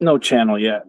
No channel yet.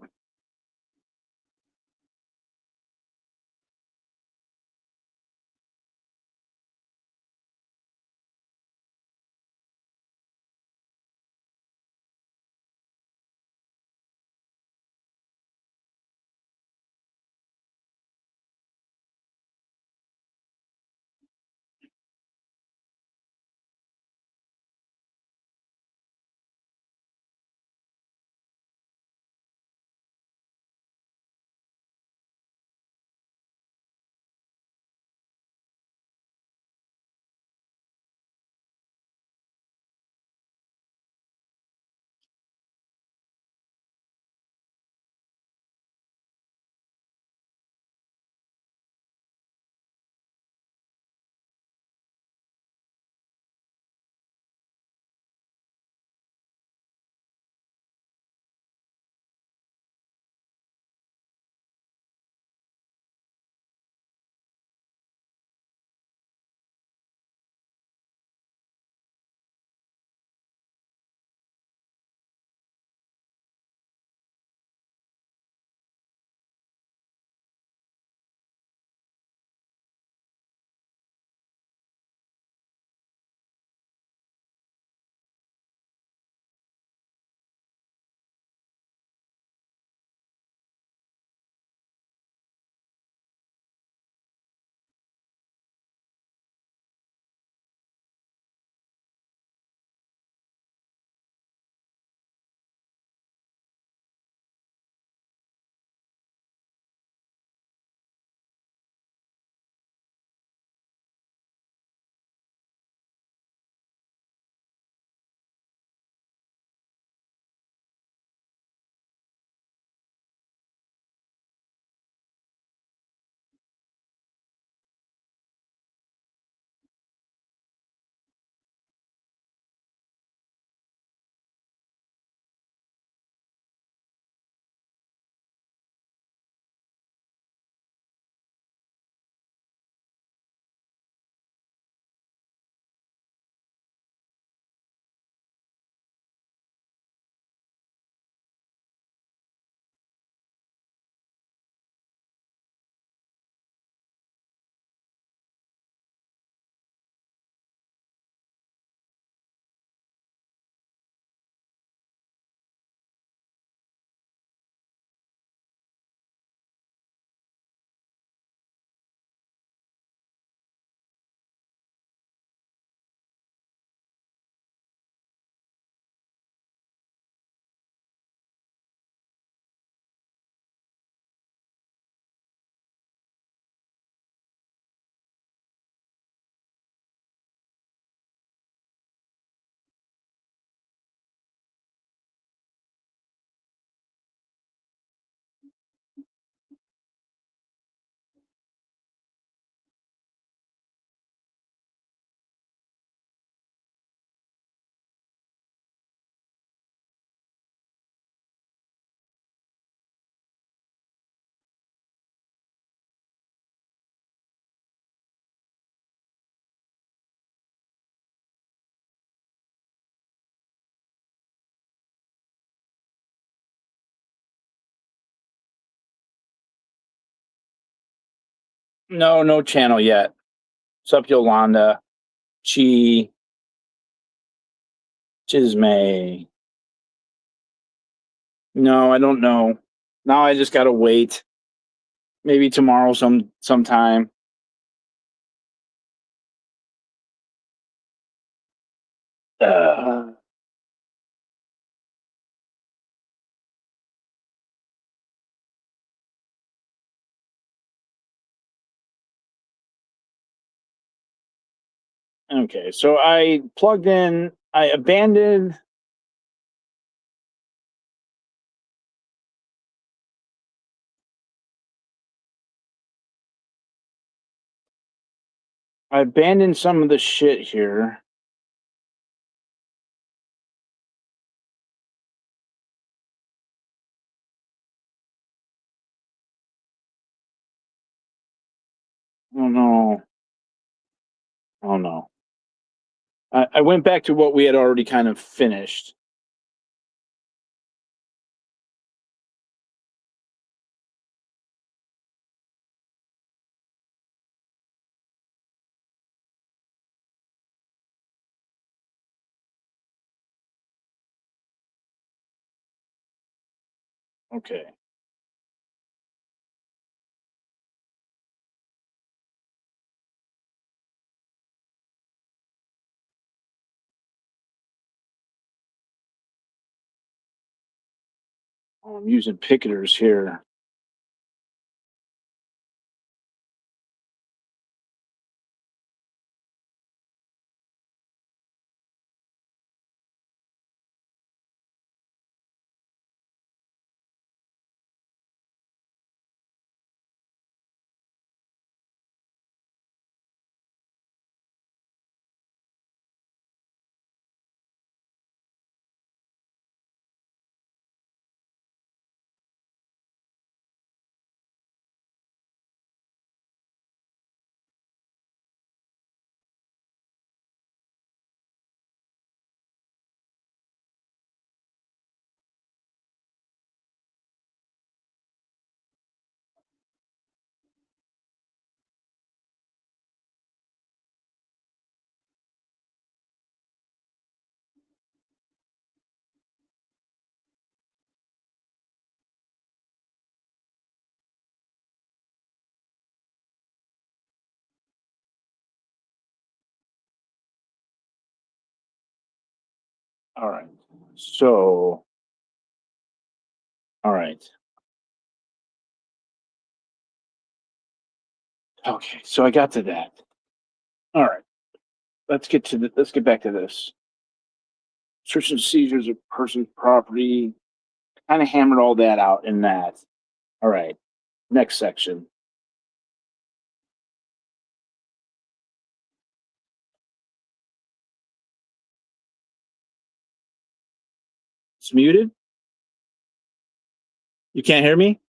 No channel yet. What's up, Yolanda? Chi, Chisme. No, I don't know. Now I just gotta wait. Maybe tomorrow sometime. Uh, okay, so I plugged in. I abandoned. I abandoned some of the shit here. Oh no. Oh no. I went back to what we had already kind of finished. Okay. Oh, I'm using picketers here. All right. So, all right. Okay. So I got to that. All right. Let's get back to this. Search and seizures of person's property. Kind of hammered all that out in that. All right. Next section. It's muted. You can't hear me?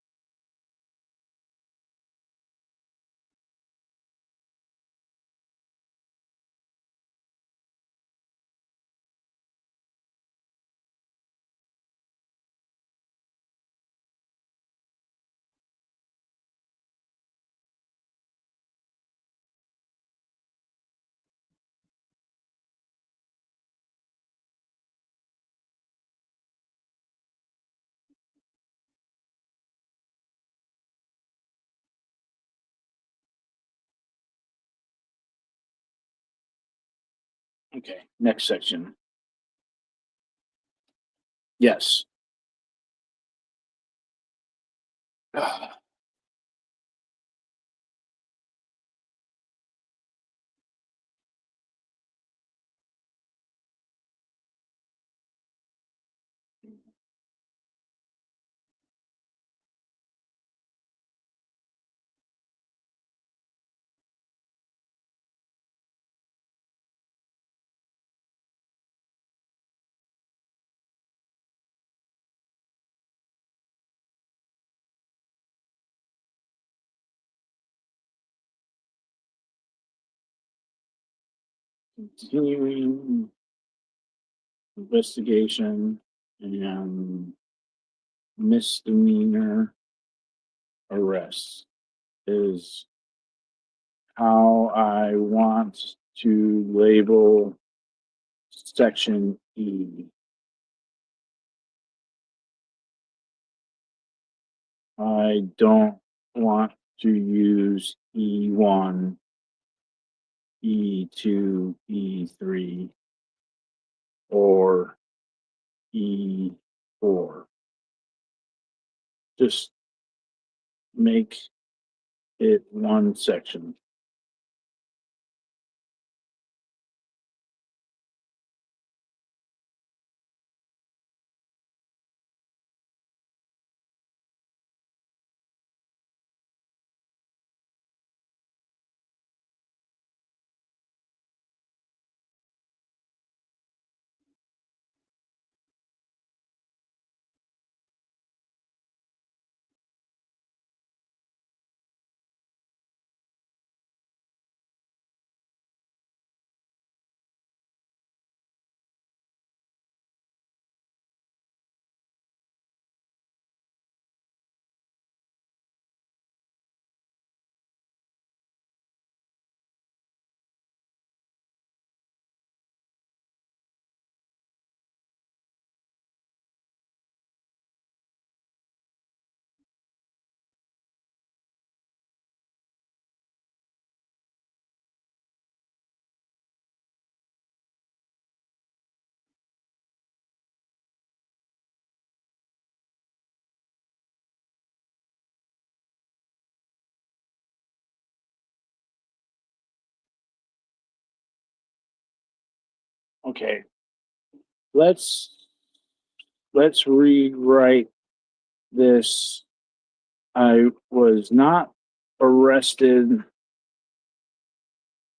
Okay. Next section. Yes. Continuing investigation and misdemeanor arrest is how I want to label section E. I don't want to use E1, E2, E3, or E4. Just make it one section. Okay. Let's rewrite this. I was not arrested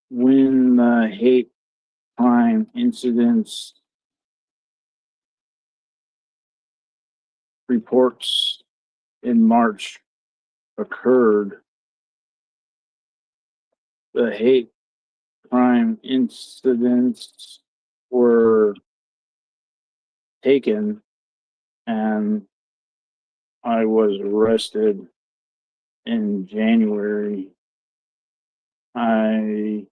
when the hate crime incidents reports in March occurred. The hate crime incidents were taken and I was arrested in January. I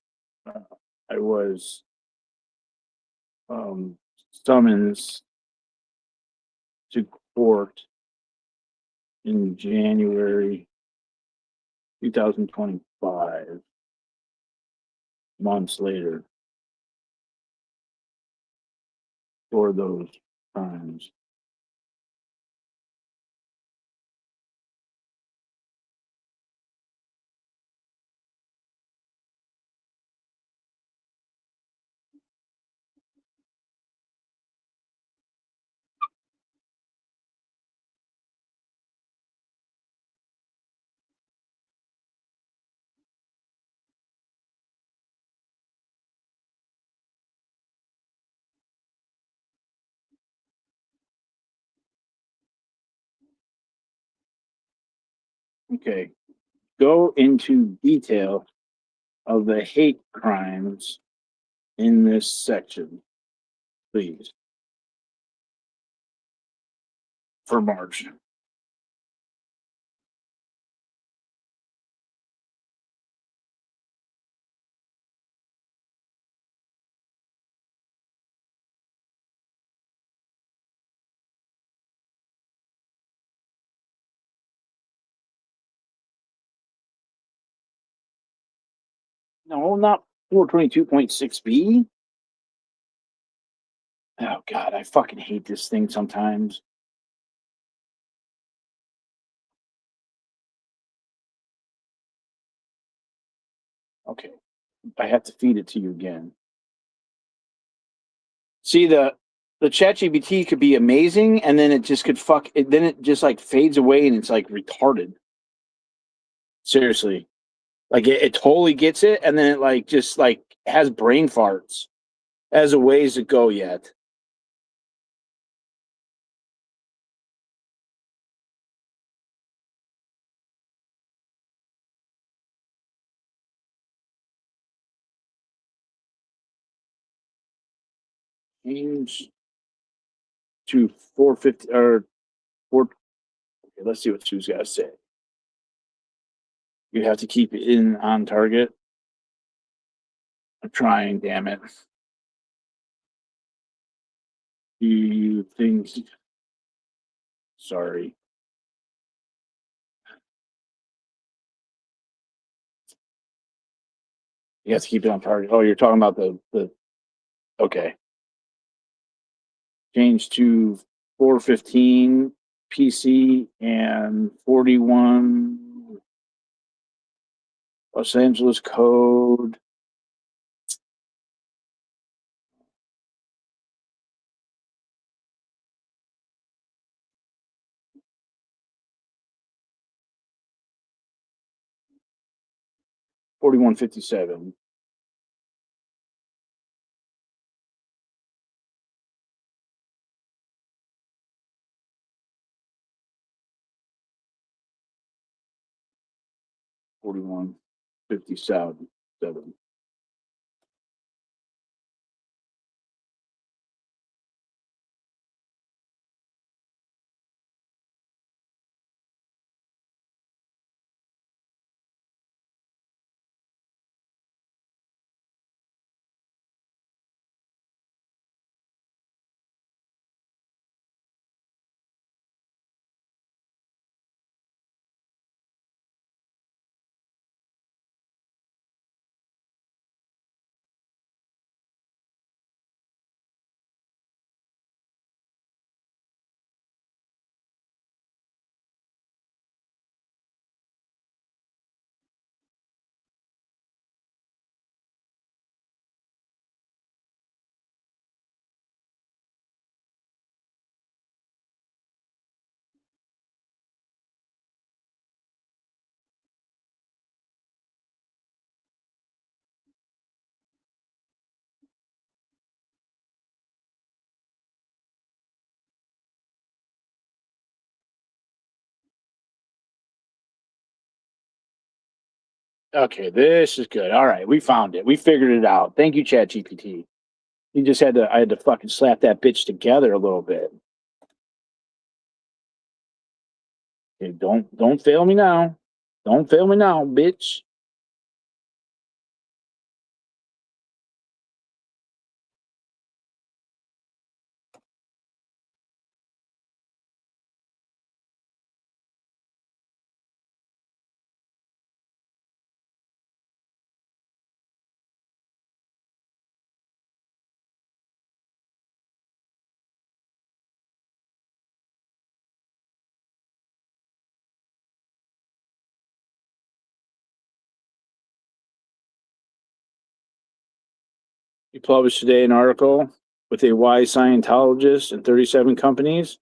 I was summoned to court in January 2025, months later, for those crimes. Okay, go into detail of the hate crimes in this section, please, for March. No, not 422.6b. Oh God, I fucking hate this thing sometimes. Okay, I have to feed it to you again. See, the ChatGPT could be amazing, and then it just could fuck it. Then it just like fades away, and it's like retarded. Seriously, like it totally gets it, and then it like just like has brain farts as a ways to go yet. Change to 450 or 4. Okay, let's see what Sue's got to say. You have to keep it in on target. I'm trying, damn it. Do you think? Sorry. You have to keep it on target. Oh, you're talking about the. Okay. Change to 415 PC and 41 Los Angeles code. $41.57. $41.57. Okay, this is good. All right, we found it. We figured it out. Thank you, ChatGPT. I had to fucking slap that bitch together a little bit. Okay, don't fail me now. Don't fail me now, bitch. You published today an article with a wise Scientologist and 37 companies.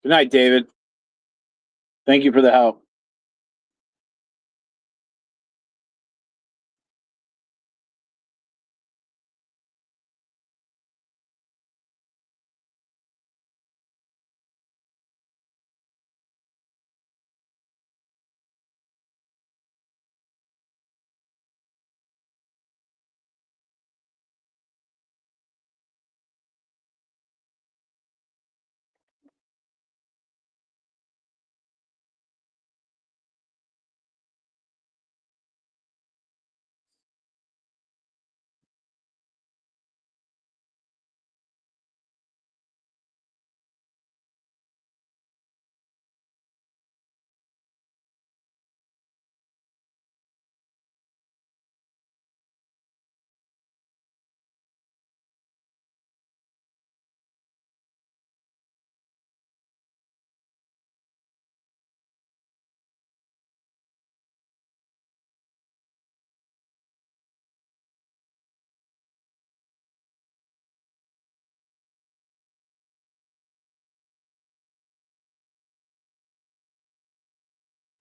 Good night, David. Thank you for the help.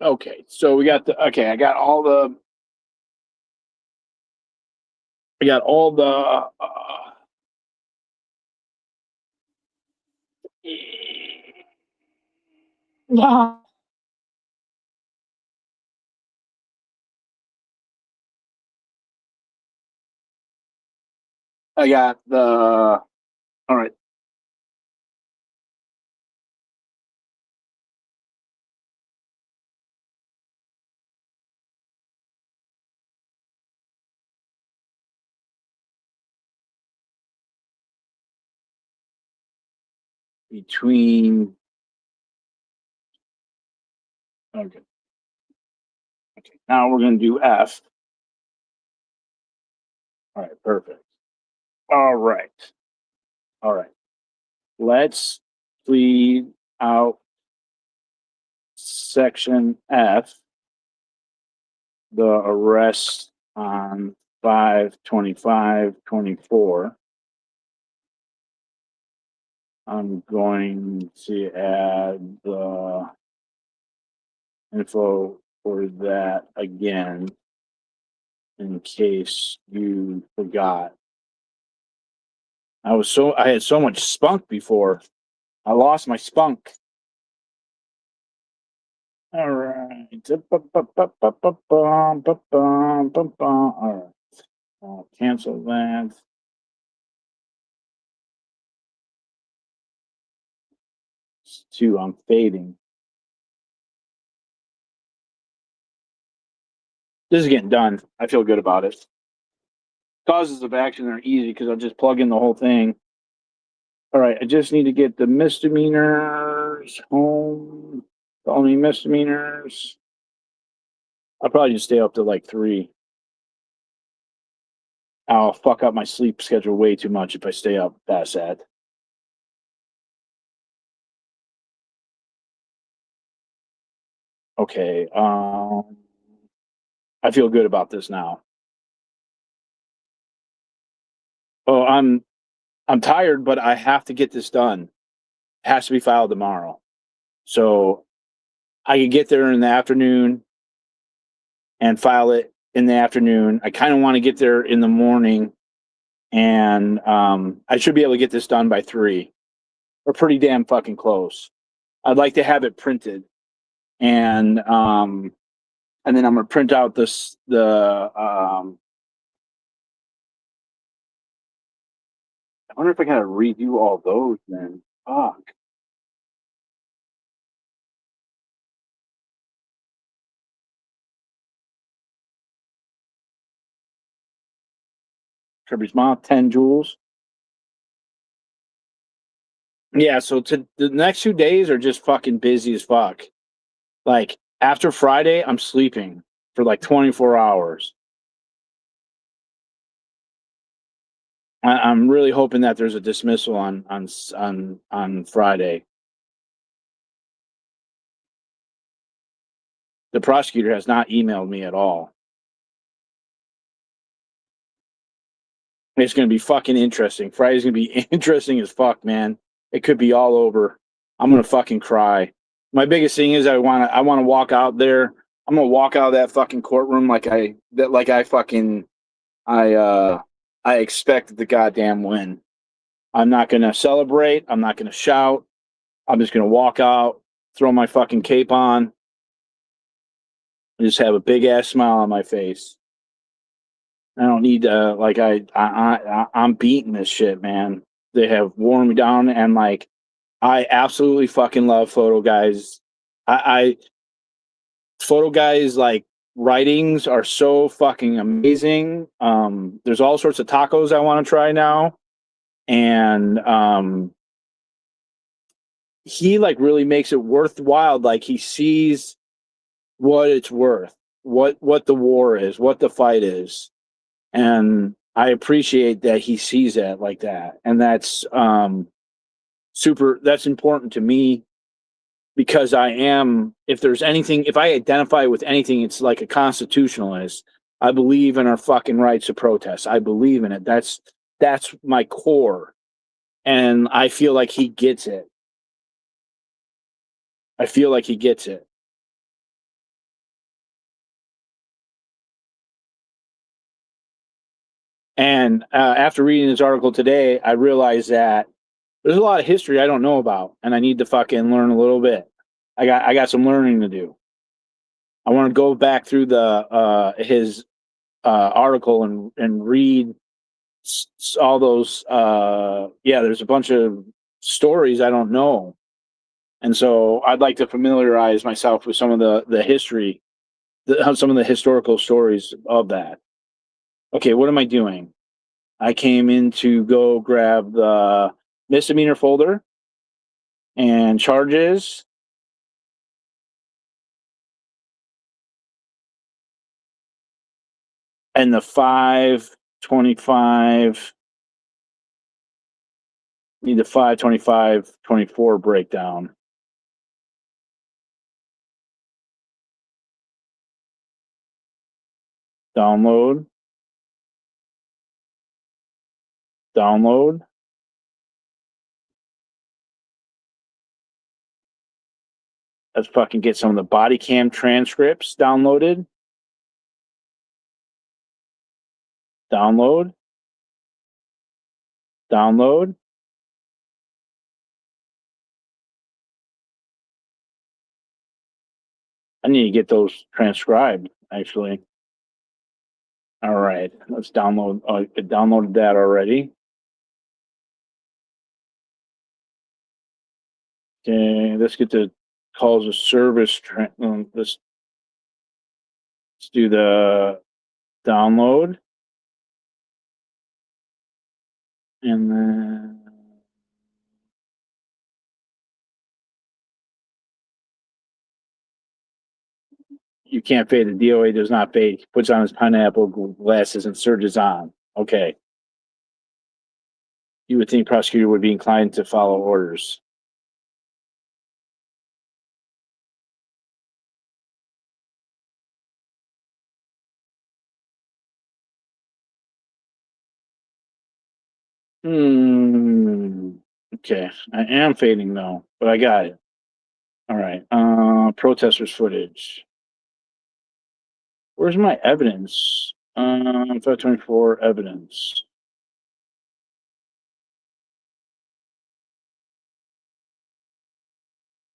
Okay, so I got all the I got all the I got the all right. Between okay. Okay. Now we're gonna do F. All right, perfect. All right. All right. Let's plead out section F, the arrest on 5/25/24. I'm going to add the info for that again in case you forgot. I had so much spunk before. I lost my spunk. All right. All right. I'll cancel that. I'm fading. This is getting done. I feel good about it. Causes of action are easy because I'll just plug in the whole thing. All right, I just need to get the misdemeanors home. The only misdemeanors. I'll probably just stay up to like 3. I'll fuck up my sleep schedule way too much if I stay up past that. Okay, I feel good about this now. Oh, I'm tired, but I have to get this done. It has to be filed tomorrow. So I can get there in the afternoon and file it in the afternoon. I kind of want to get there in the morning, and I should be able to get this done by 3. We're pretty damn fucking close. I'd like to have it printed, and then I'm gonna print out I wonder if I gotta redo all those then. Fuck. Kirby's mom, 10 joules. Yeah, so the next 2 days are just fucking busy as fuck. Like after Friday, I'm sleeping for like 24 hours. I'm really hoping that there's a dismissal on Friday. The prosecutor has not emailed me at all. It's going to be fucking interesting. Friday's going to be interesting as fuck, man. It could be all over. I'm going to fucking cry. My biggest thing is I want to walk out there. I'm going to walk out of that fucking courtroom like I expect the goddamn win. I'm not going to celebrate. I'm not going to shout. I'm just going to walk out, throw my fucking cape on, and just have a big ass smile on my face. I don't need I'm beating this shit, man. They have worn me down, and like I absolutely fucking love photo guys. I photo guys like writings are so fucking amazing. There's all sorts of tacos I want to try now, and he like really makes it worthwhile. Like he sees what it's worth, what the war is, what the fight is. And I appreciate that he sees that like that. And that's that's important to me because if I identify with anything, it's like a constitutionalist. I believe in our fucking rights to protest. I believe in it. That's my core. And I feel like he gets it. I feel like he gets it. And after reading this article today, I realized that there's a lot of history I don't know about, and I need to fucking learn a little bit. I got some learning to do. I want to go back through his article and read all those. There's a bunch of stories I don't know, and so I'd like to familiarize myself with some of the history, some of the historical stories of that. Okay, what am I doing? I came in to go grab the misdemeanor folder and charges. And the 525, need the 525-24 breakdown. Download. Let's fucking get some of the body cam transcripts downloaded. Download. download. I need to get those transcribed, actually. All right, let's download. I downloaded that already. Okay, let's get the calls of service. Let's do the download. And then you can't fade. The D.o.A does not fade. He puts on his pineapple glasses and surges on. Okay. You would think prosecutor would be inclined to follow orders. Okay. I am fading though, but I got it. All right. Protesters footage. Where's my evidence? 524 evidence.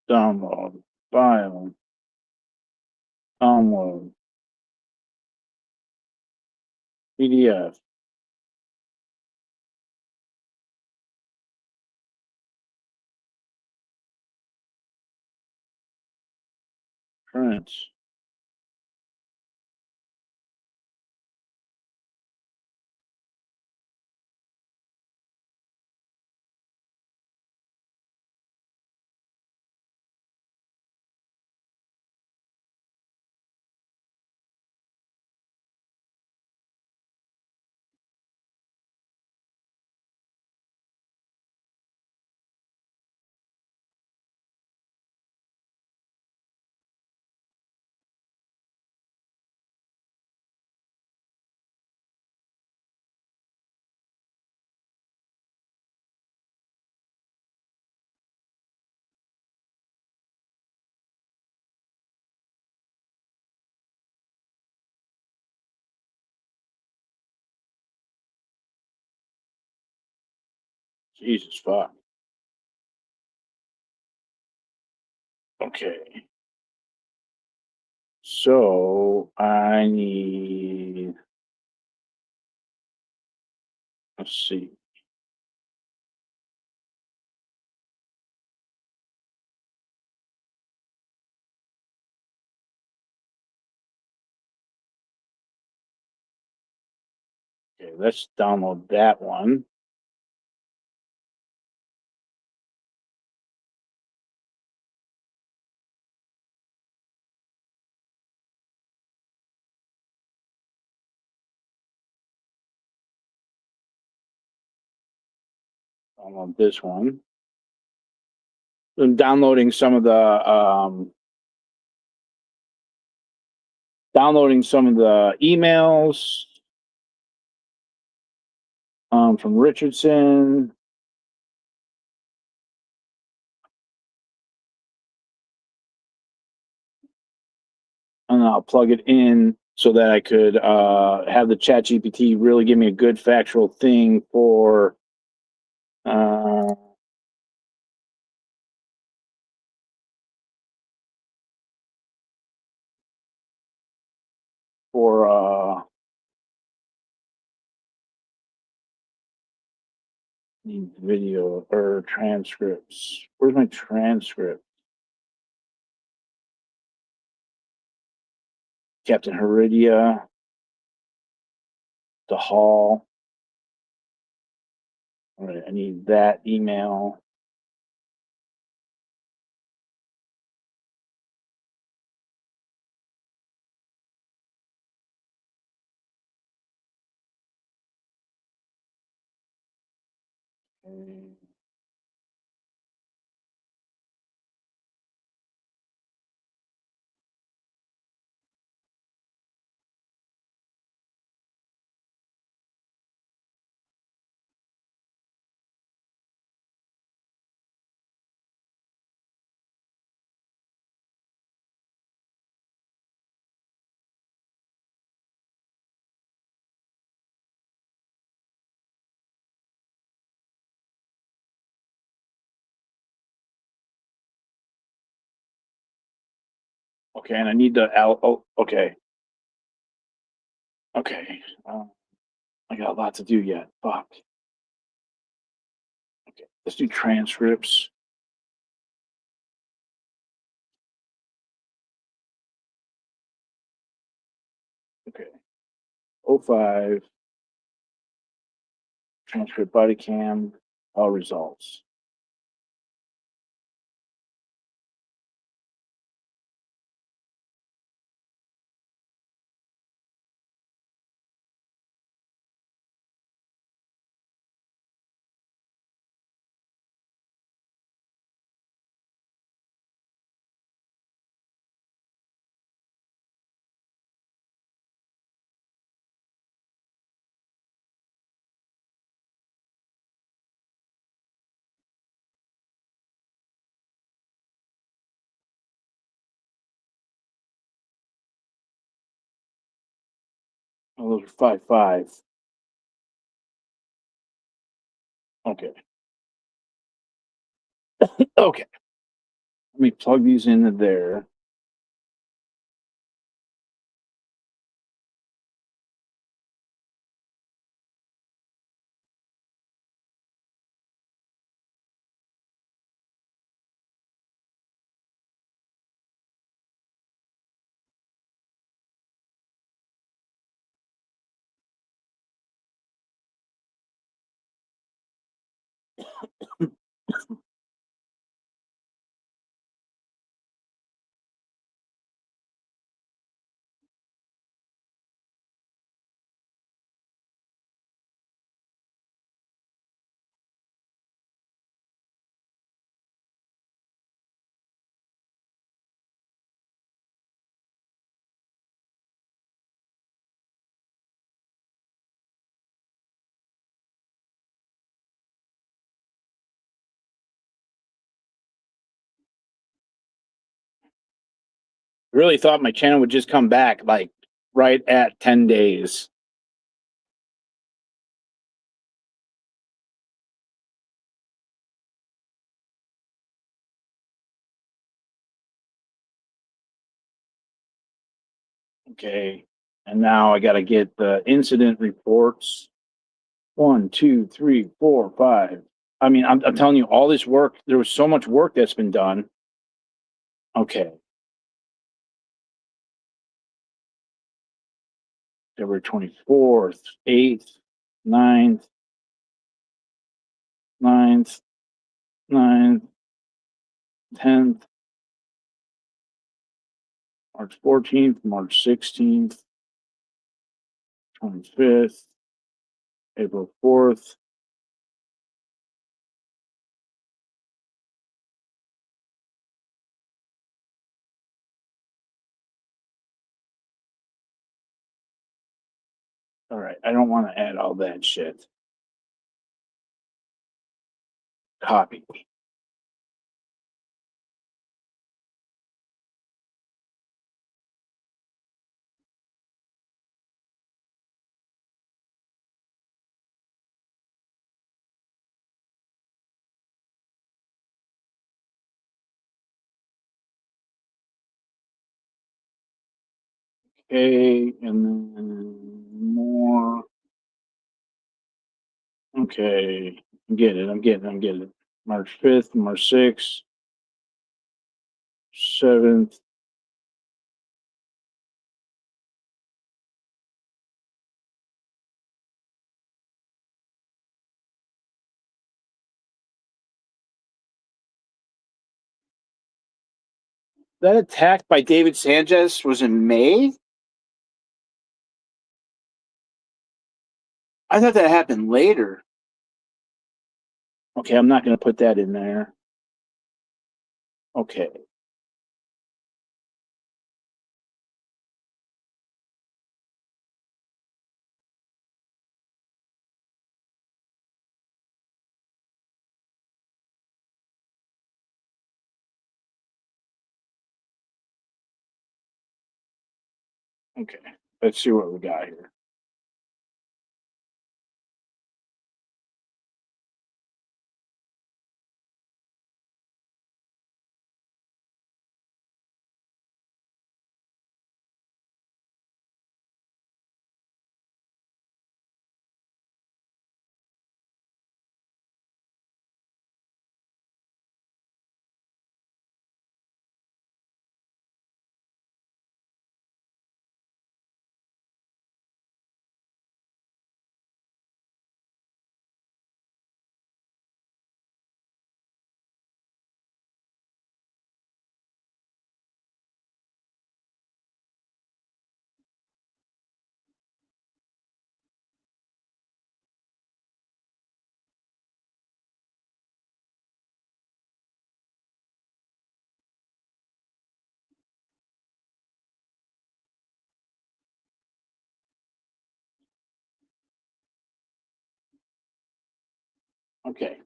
Download. File. Download. PDF. Print. Jesus fuck. Okay. So I need, let's see. Okay, let's download that one. Download this one. I'm downloading some of the emails from Richardson. And I'll plug it in so that I could have the chat GPT really give me a good factual thing for video or transcripts. Where's my transcript? Captain Heredia, the Hall. All right, I need that email. Okay. Okay, and I need to okay. Okay. I got a lot to do yet. Fuck. Okay, let's do transcripts. Okay. 05. Transcript body cam. All results. Oh, those are 5.5. Okay. Okay. Let me plug these into there. Really thought my channel would just come back like right at 10 days. Okay. And now I got to get the incident reports. 1, 2, 3, 4, 5. I mean, I'm telling you, all this work, there was so much work that's been done. Okay. February 24th, 8th, 9th, 9th, 9th, 10th, March 14th, March 16th, 25th, April 4th. All right. I don't want to add all that shit. Copy. Okay. And then more. Okay. I'm getting it. March 5th, March 6th, 7th. That attack by David Sanchez was in May? I thought that happened later. Okay, I'm not going to put that in there. Okay. Okay. Let's see what we got here. Okay.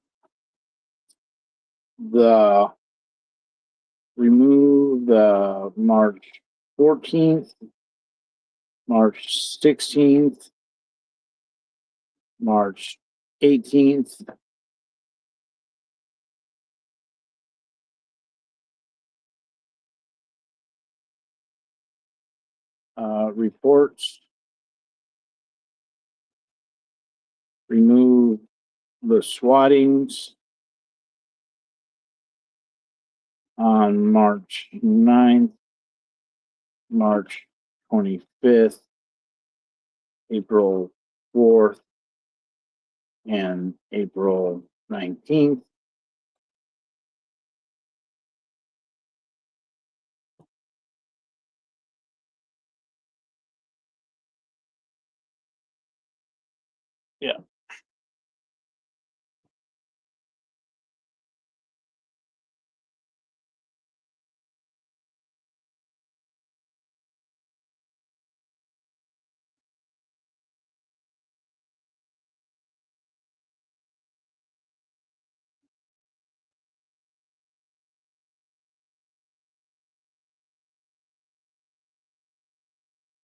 Remove the March 14th, March 16th, March 18th, reports. Remove the swattings on March 9th, March 25th, April 4th, and April 19th. Yeah.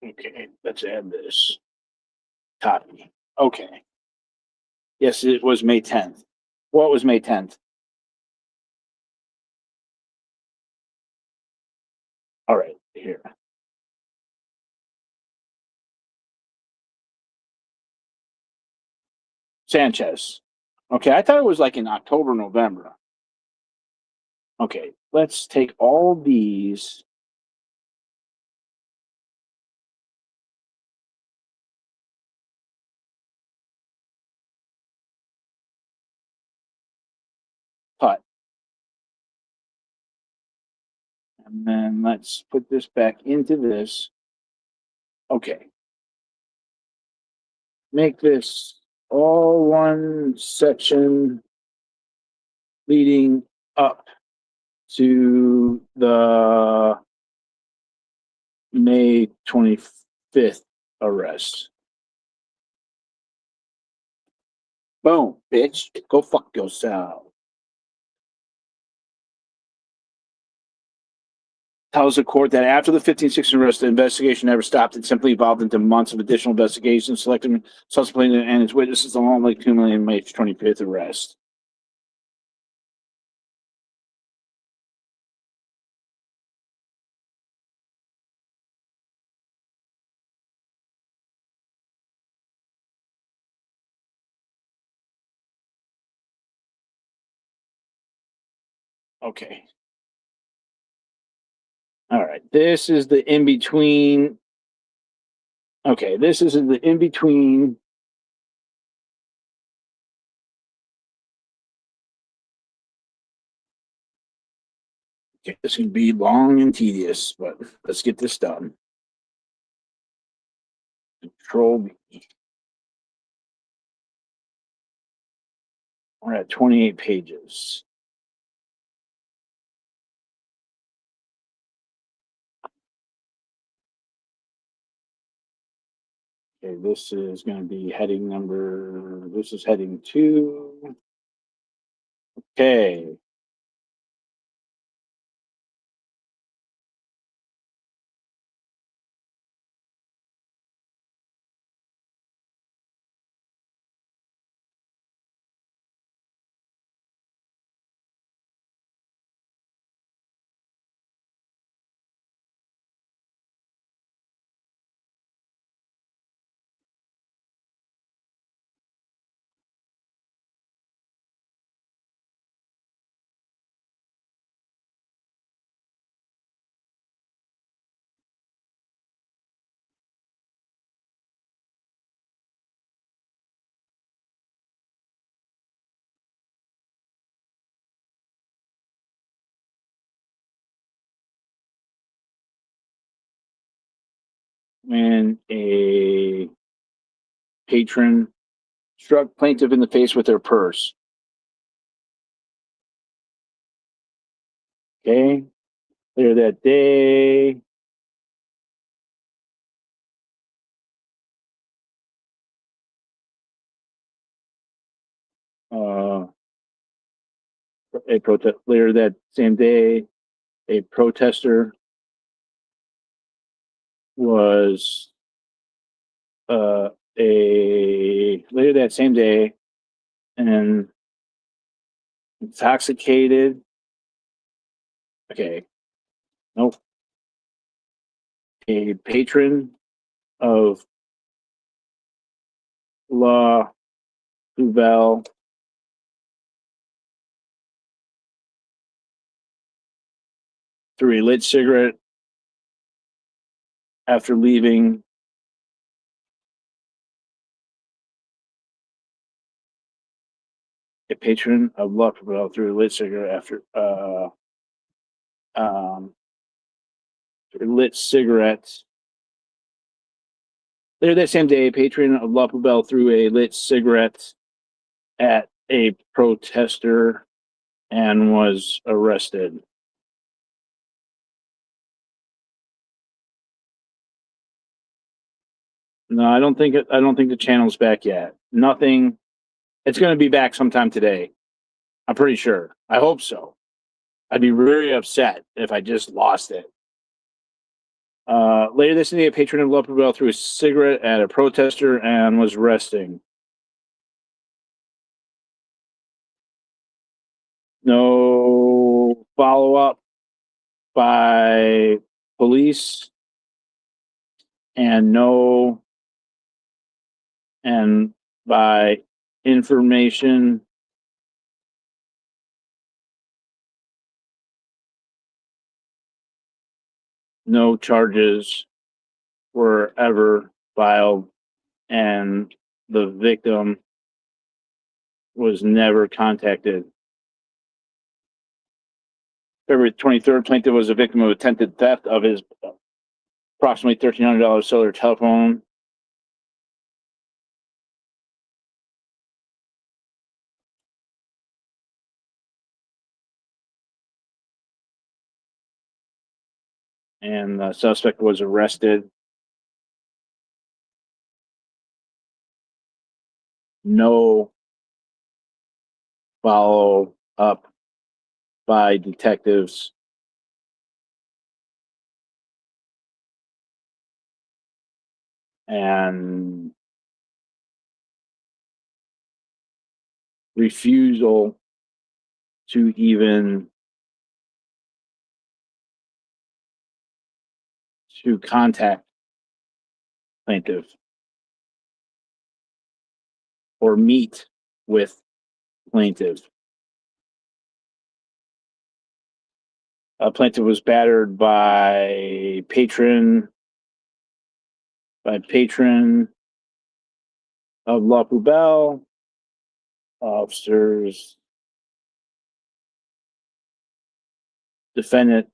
Okay, let's add this. Copy. Okay. Yes, it was May 10th. What was May 10th? All right, here. Sanchez. Okay, I thought it was like in October, November. Okay, let's take all these. Cut. And then let's put this back into this. Okay. Make this all one section leading up to the May 25th arrest. Boom, bitch. Go fuck yourself. Tells the court that after the 15-16 arrest, the investigation never stopped. It simply evolved into months of additional investigation, selecting subsequently and its witnesses along with accumulating May 25th arrest. Okay. All right. This is the in between. Okay. This is the in between. Okay. This can be long and tedious, but let's get this done. Control B. We're at 28 pages. Okay, this is going to be heading number, this is heading 2. Okay. When a patron struck plaintiff in the face with their purse. Okay. Later that day, later that same day, a protester was later that same day and intoxicated. Okay, nope. A patron of La Poubelle threw a lit cigarette after leaving a patron of La Poubelle threw a lit cigarette after lit cigarettes. Later that same day, a patron of La Poubelle threw a lit cigarette at a protester and was arrested. No, I don't think the channel's back yet. Nothing. It's going to be back sometime today. I'm pretty sure. I hope so. I'd be very upset if I just lost it. Later this day, a patron of La Poubelle threw a cigarette at a protester and was arrested. No follow-up by police and by information no charges were ever filed and the victim was never contacted. February 23rd, plaintiff was a victim of attempted theft of his approximately $1,300 cellular telephone. And the suspect was arrested. No follow up by detectives. And refusal to even to contact plaintiff or meet with plaintiff. Plaintiff was battered by patron of La Poubelle. Officers, defendant,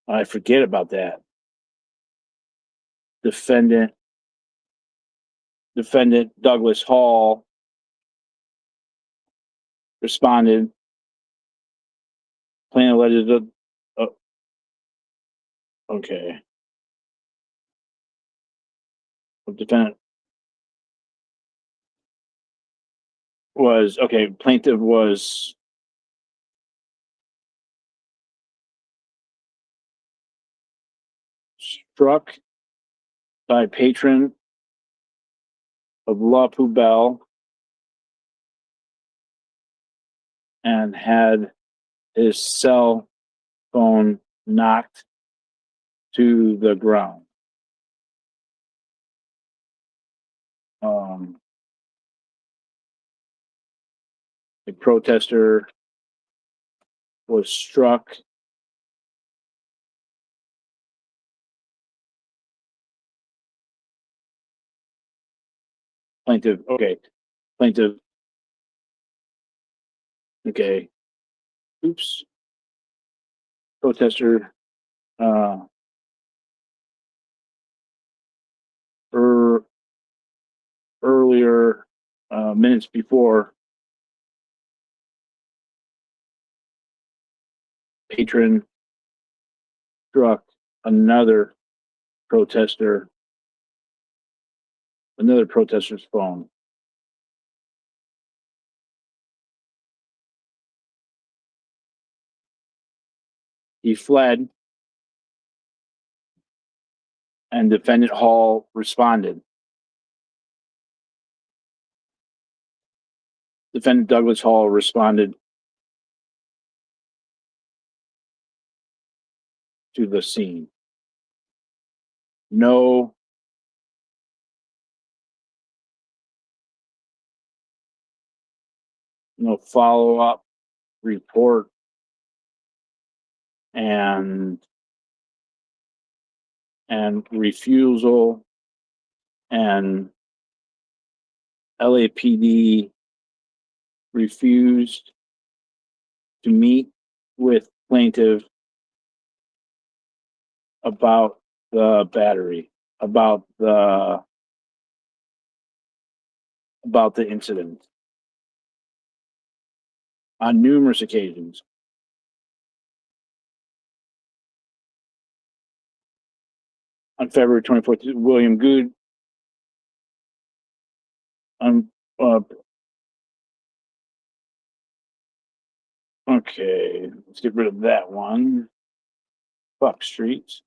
I forget about that. Defendant Douglas Hall responded. Plaintiff alleged okay. Defendant was okay. Plaintiff was struck by patron of La Poubelle and had his cell phone knocked to the ground. A protester was struck plaintiff okay, oops, protester earlier minutes before patron struck another protester's phone. He fled, and Defendant Hall responded. Defendant Douglas Hall responded to the scene. No follow-up report and refusal, and LAPD refused to meet with plaintiff about the battery, about the incident on numerous occasions. On February 24th, William Good okay, let's get rid of that one. Fuck streets.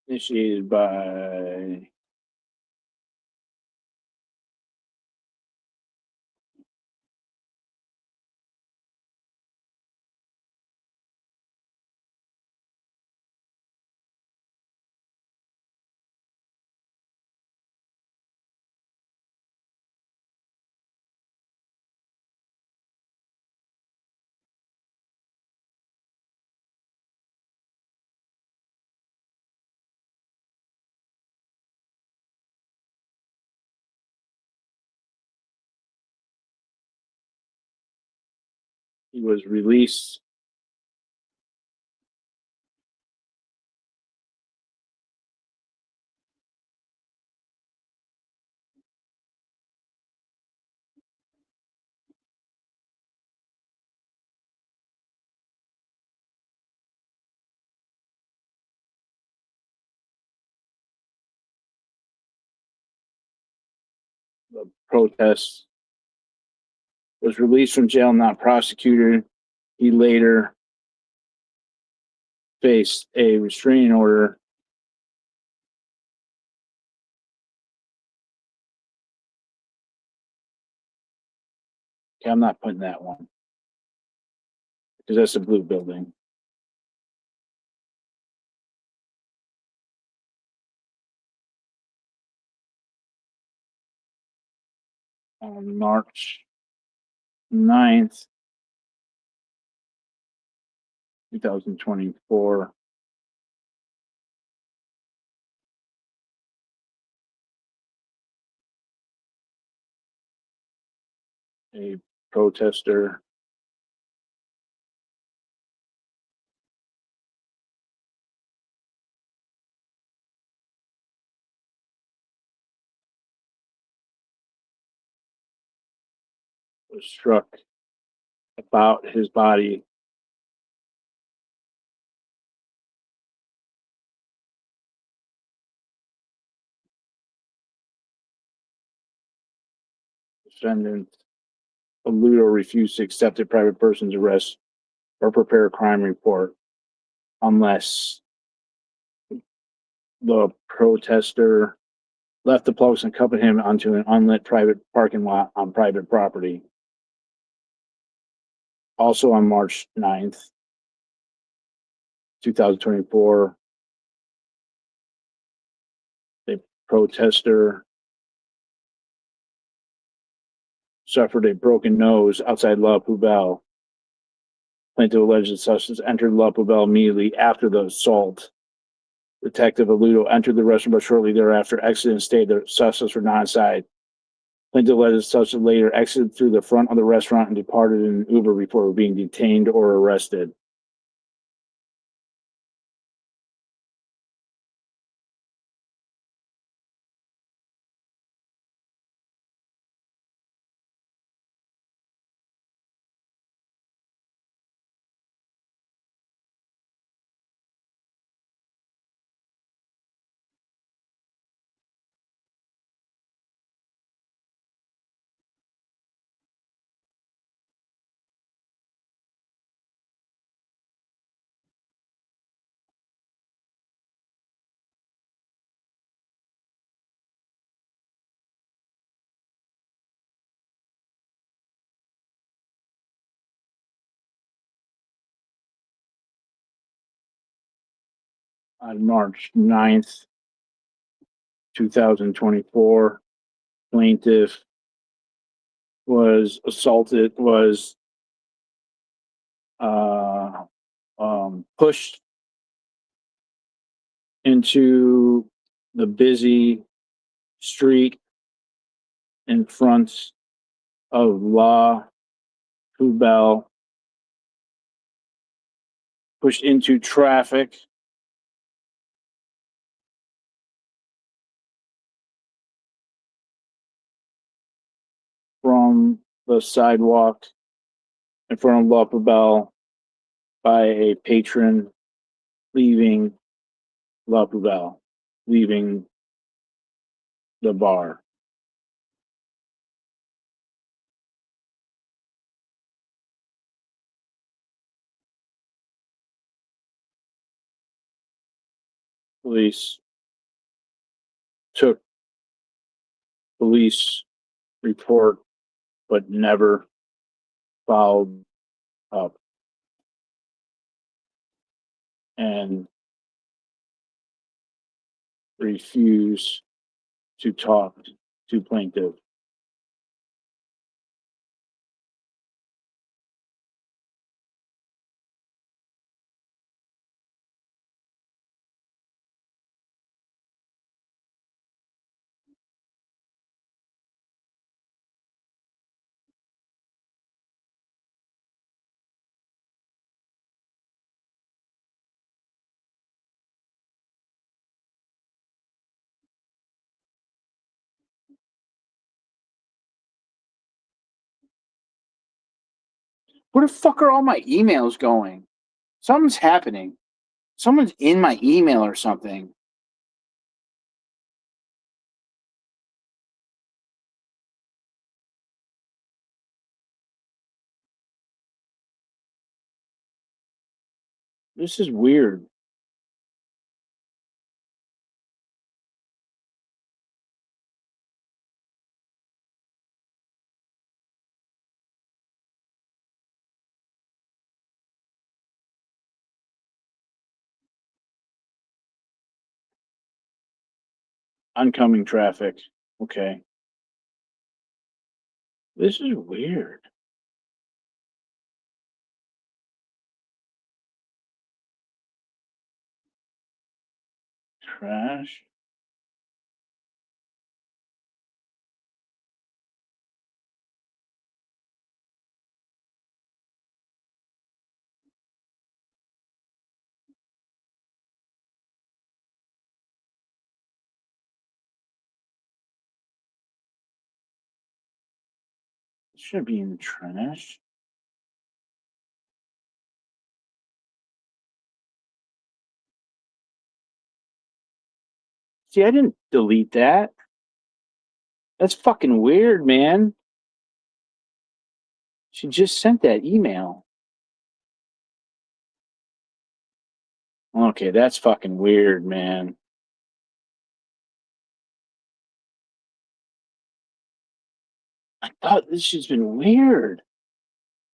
Initiated by he was released the protest, was released from jail, not prosecuted. He later faced a restraining order Okay, I'm not putting that one because that's a blue building. On March 9th, 2024, a protester was struck about his body defendant elude or refuse to accept a private person's arrest or prepare a crime report unless the protester left the plugs and accompanied him onto an unlit private parking lot on private property. Also on March 9th, 2024, a protester suffered a broken nose outside La Poubelle. Plaintiff alleged the suspects entered La Poubelle immediately after the assault. Detective Aludo entered the restaurant, but shortly thereafter exited and stayed. The suspects were not inside. Plaintiff alleged the suspects later exited through the front of the restaurant and departed in an Uber before being detained or arrested. On March 9th, 2024, plaintiff was assaulted, was pushed into the busy street in front of La Poubelle, pushed into traffic, from the sidewalk in front of La Poubelle by a patron leaving La Poubelle, leaving the bar. Police took police report, but never followed up, and refused to talk to plaintiff. Where the fuck are all my emails going? Something's happening. Someone's in my email or something. This is weird. Oncoming traffic. Okay. This is weird. Trash. It should be in the trash. See, I didn't delete that. That's fucking weird, man. She just sent that email. Okay, that's fucking weird, man. I thought this has been weird.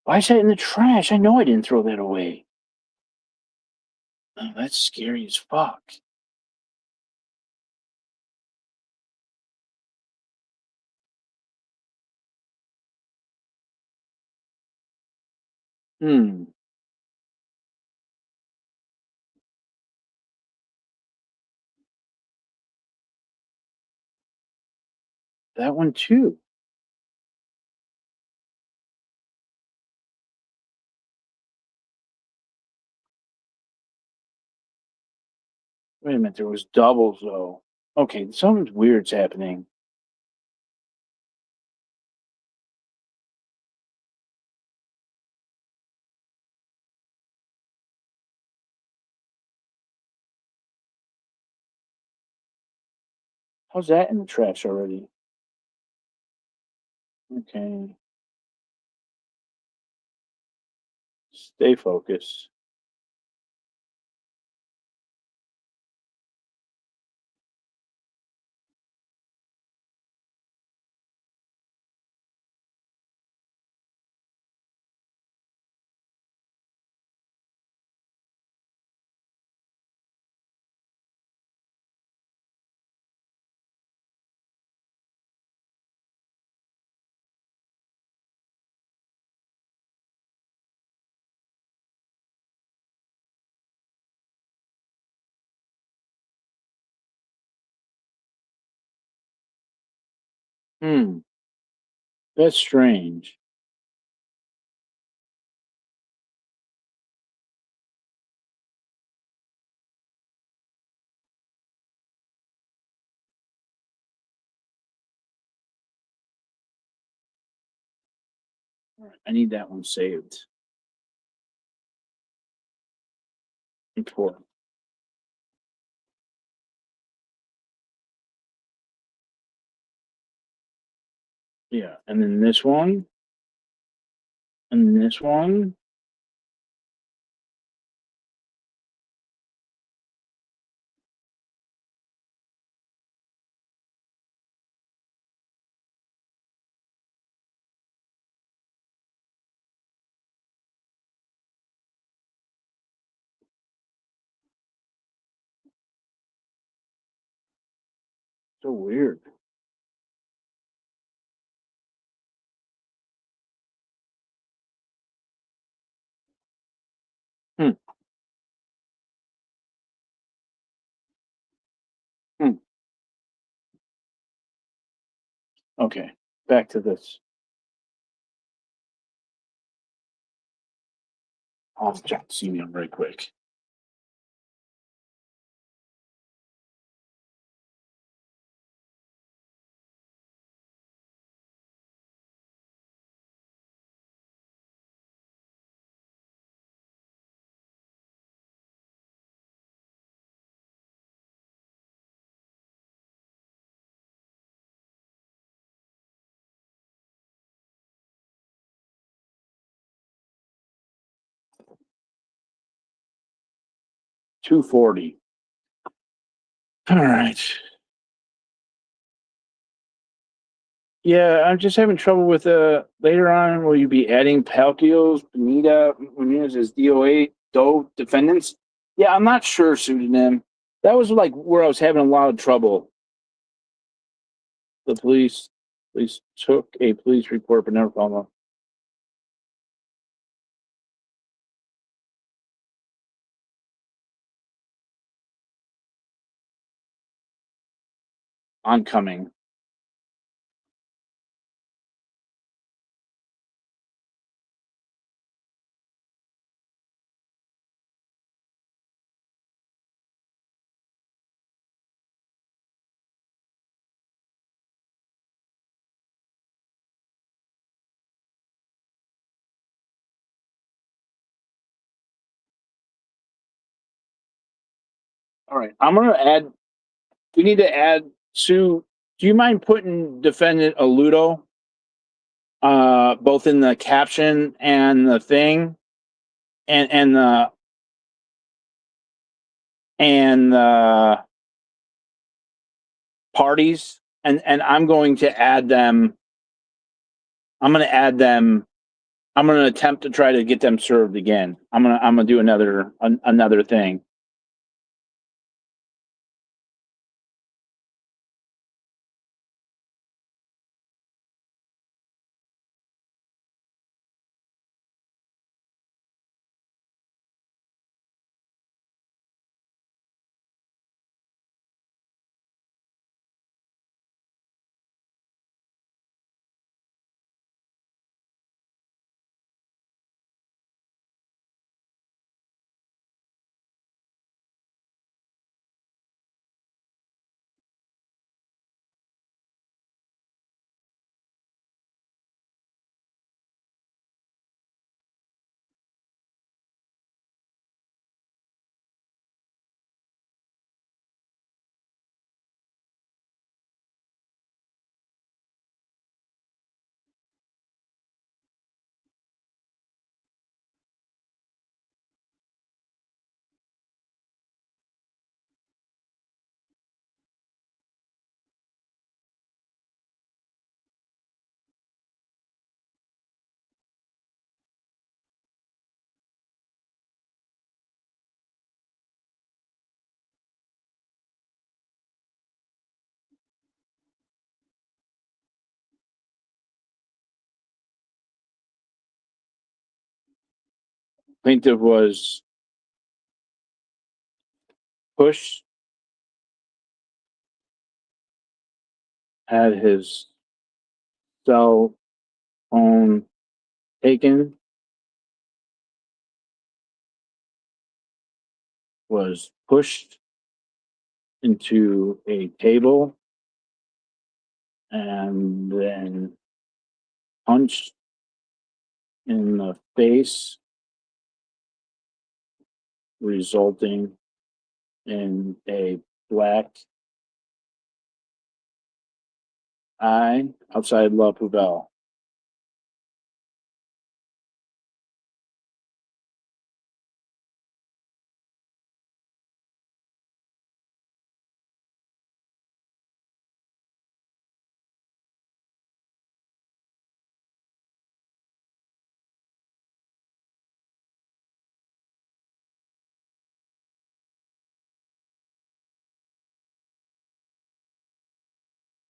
Why is that in the trash? I know I didn't throw that away. Oh, that's scary as fuck. Hmm. That one too. Wait a minute, there was doubles though. Okay, something weird's happening. How's that in the trash already? Okay. Stay focused. Hmm. That's strange. I need that one saved. Important. Yeah. And then this one. And this one. So weird. Hmm. Hmm. Okay. Back to this. I'll check the email right quick. $240. All right. Yeah, I'm just having trouble with later on. Will you be adding Palkios, Benita, Munoz as D.o.A. defendants? Yeah, I'm not sure, pseudonym. That was like where I was having a lot of trouble. The police took a police report but never found them. Oncoming. All right, I'm gonna add. We need to add Sue. Do you mind putting defendant Aludo, both in the caption and the thing, and the parties, and I'm going to add them I'm gonna add them. I'm gonna attempt to try to get them served again. I'm gonna do another thing. Plaintiff was pushed, had his cell phone taken, was pushed into a table, and then punched in the face, resulting in a black eye outside La Poubelle.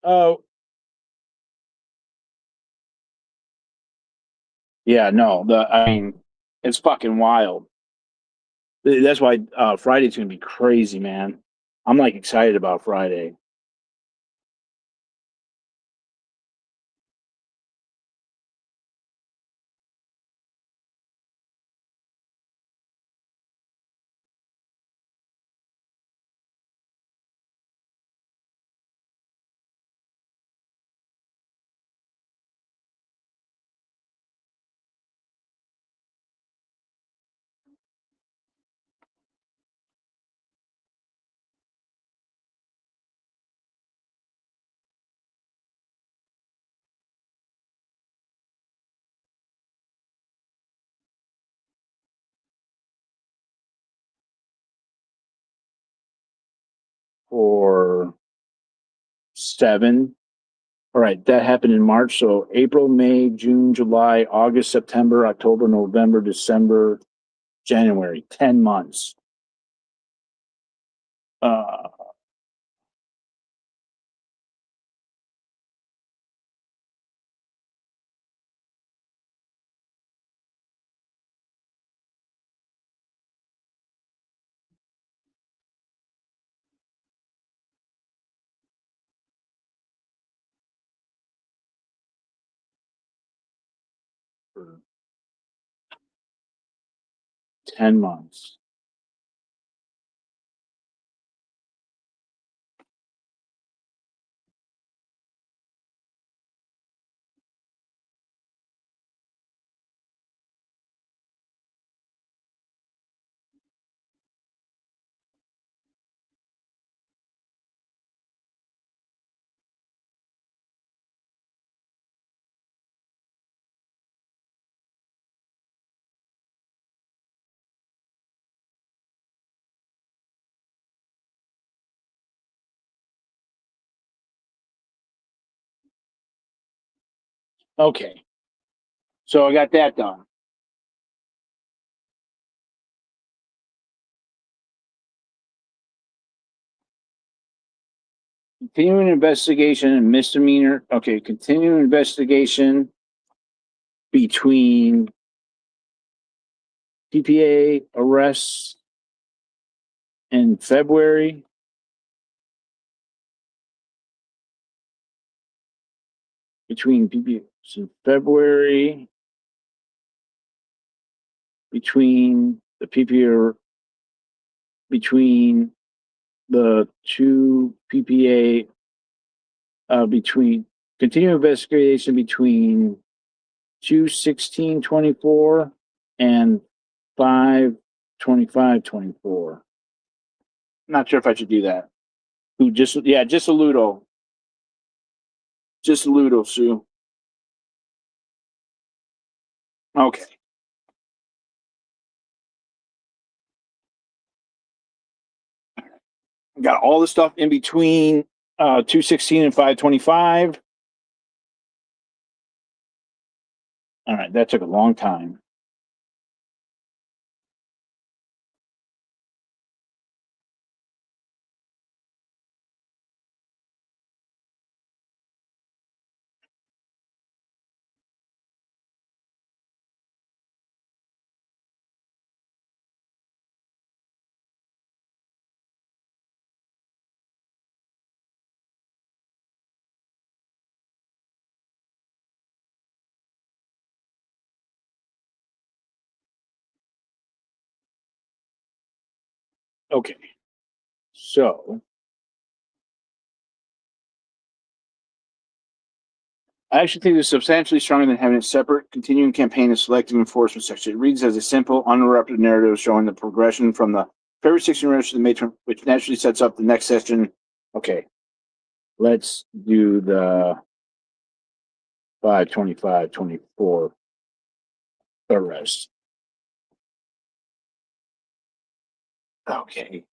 Oh, yeah, no, I mean, it's fucking wild. That's why Friday's gonna be crazy, man. I'm like excited about Friday. For 7. All right, that happened in March. So April, May, June, July, August, September, October, November, December, January. 10 months. Uh, 10 months. Okay. So I got that done. Continuing investigation and misdemeanor. Okay, continuing investigation between PPA arrests in February. Between PPA in February. Between the PPA, between the two PPA, between continuing investigation between 2/16/24 and 5/25/24. Not sure if I should do that. Just a Ludo. Just a Ludo, Sue. Okay. Got all the stuff in between 2/16 and 5/25. All right, that took a long time. Okay. So I actually think it's substantially stronger than having a separate continuing campaign of selective enforcement section. It reads as a simple, uninterrupted narrative showing the progression from the February 16 arrest to the May term, which naturally sets up the next session. Okay. Let's do the 5/25/24 arrest. Okay.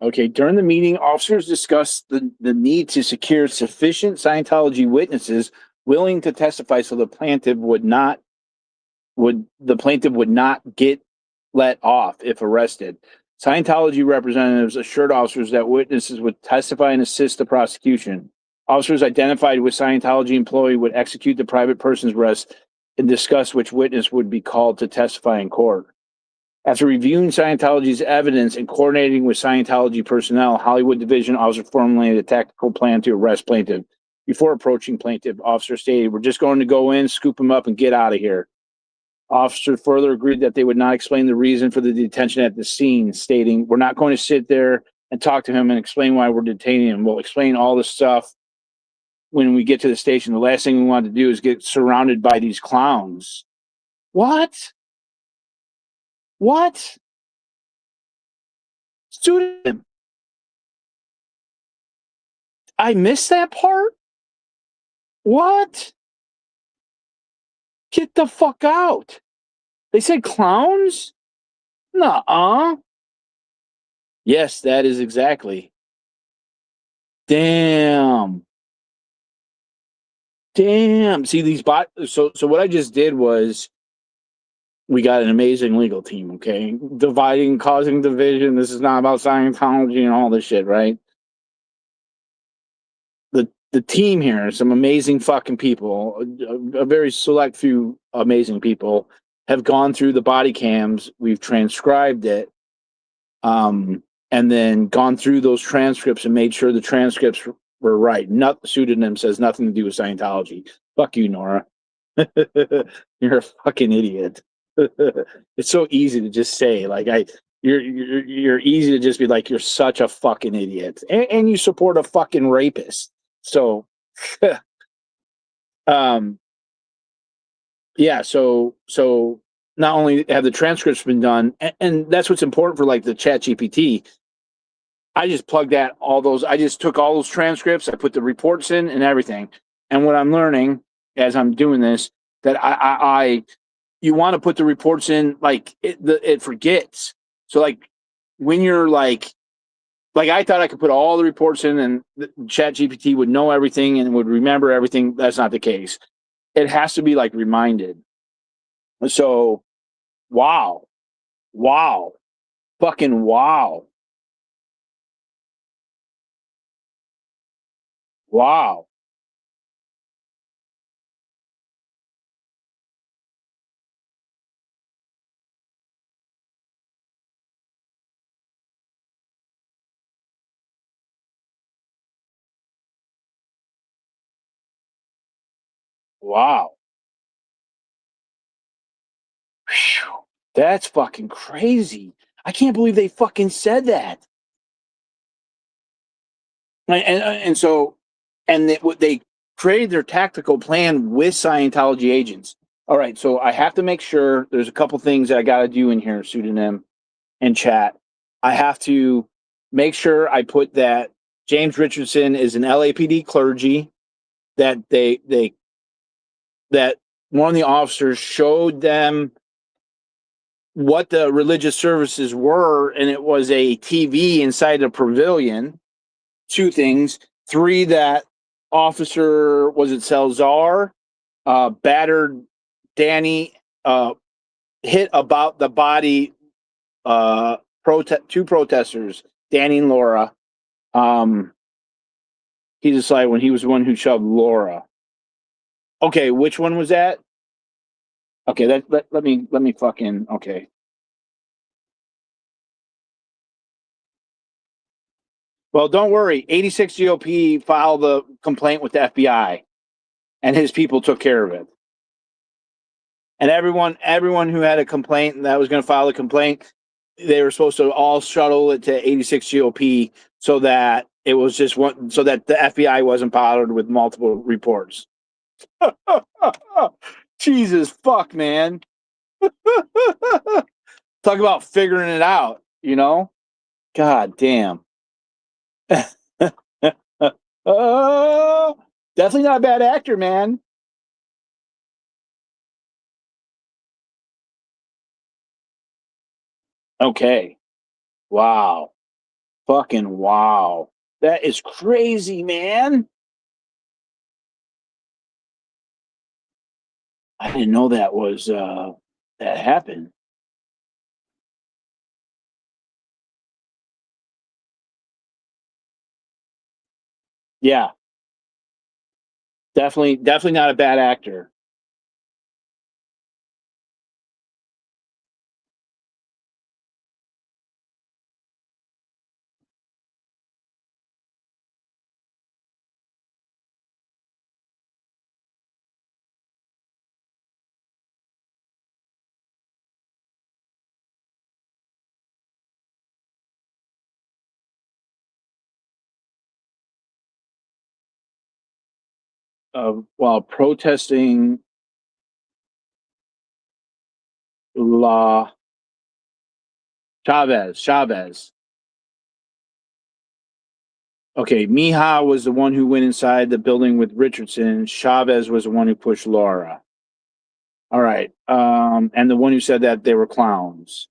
Okay, during the meeting, officers discussed the need to secure sufficient Scientology witnesses willing to testify so the plaintiff would not get let off if arrested. Scientology representatives assured officers that witnesses would testify and assist the prosecution. Officers identified with Scientology employee would execute the private person's arrest and discuss which witness would be called to testify in court. After reviewing Scientology's evidence and coordinating with Scientology personnel, Hollywood Division officer formulated a tactical plan to arrest plaintiff. Before approaching plaintiff, officer stated, "We're just going to go in, scoop him up, and get out of here." Officer further agreed that they would not explain the reason for the detention at the scene, stating, "We're not going to sit there and talk to him and explain why we're detaining him. We'll explain all this stuff when we get to the station. The last thing we want to do is get surrounded by these clowns." What? What? Student. I missed that part? What? Get the fuck out. They said clowns? Nuh-uh. Yes, that is exactly. Damn. See these so what I just did was we got an amazing legal team, okay? Causing division. This is not about Scientology and all this shit, right? The team here, some amazing fucking people, a very select few amazing people have gone through the body cams. We've transcribed it, and then gone through those transcripts and made sure the transcripts were right. Pseudonym says nothing to do with Scientology. Fuck you, Nora. You're a fucking idiot. It's so easy to just say, like, you're easy to just be like, you're such a fucking idiot, and you support a fucking rapist. So Yeah, so not only have the transcripts been done, and that's what's important for like the Chat GPT. I just plugged that I just took all those transcripts, I put the reports in and everything. And what I'm learning as I'm doing this, that you want to put the reports in, like it forgets. So like when you're like I thought I could put all the reports in and the Chat GPT would know everything and would remember everything. That's not the case. It has to be like reminded. So wow, wow, fucking wow, wow, wow. Phew. That's fucking crazy. I can't believe they fucking said that. And so, they created their tactical plan with Scientology agents. All right, so I have to make sure there's a couple things that I got to do in here, pseudonym and chat. I have to make sure I put that James Richardson is an LAPD clergy. That that one of the officers showed them what the religious services were, and it was a TV inside the pavilion. Two things. Three, that officer, was it Salazar, battered Danny, hit about the body, two protesters, Danny and Laura. He decided when he was the one who shoved Laura. Okay, which one was that? Okay, let me fucking okay. Well, don't worry. 86 GOP filed the complaint with the FBI, and his people took care of it. And everyone who had a complaint that was going to file a complaint, they were supposed to all shuttle it to 86 GOP so that it was just one, so that the FBI wasn't bothered with multiple reports. Jesus fuck, man. Talk about figuring it out, you know? God damn. Oh, definitely not a bad actor, man. Okay. Wow. Fucking wow. That is crazy, man. I didn't know that was that happened. Yeah, definitely not a bad actor. While protesting La Chavez. Okay, Mija was the one who went inside the building with Richardson. Chavez was the one who pushed Laura. All right. And the one who said that they were clowns.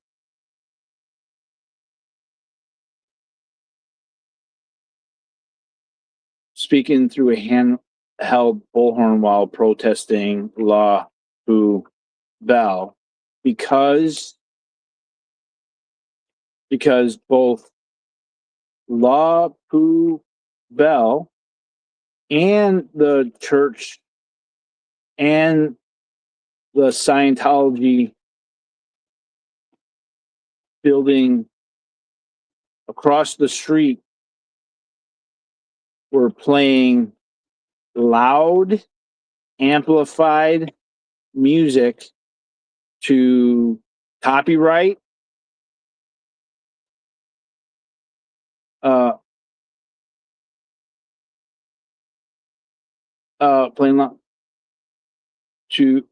Speaking through a handheld bullhorn while protesting La Boo Bell because both La Poo Bell and the church and the Scientology building across the street were playing loud, amplified music to copyright, uh, playing loud. to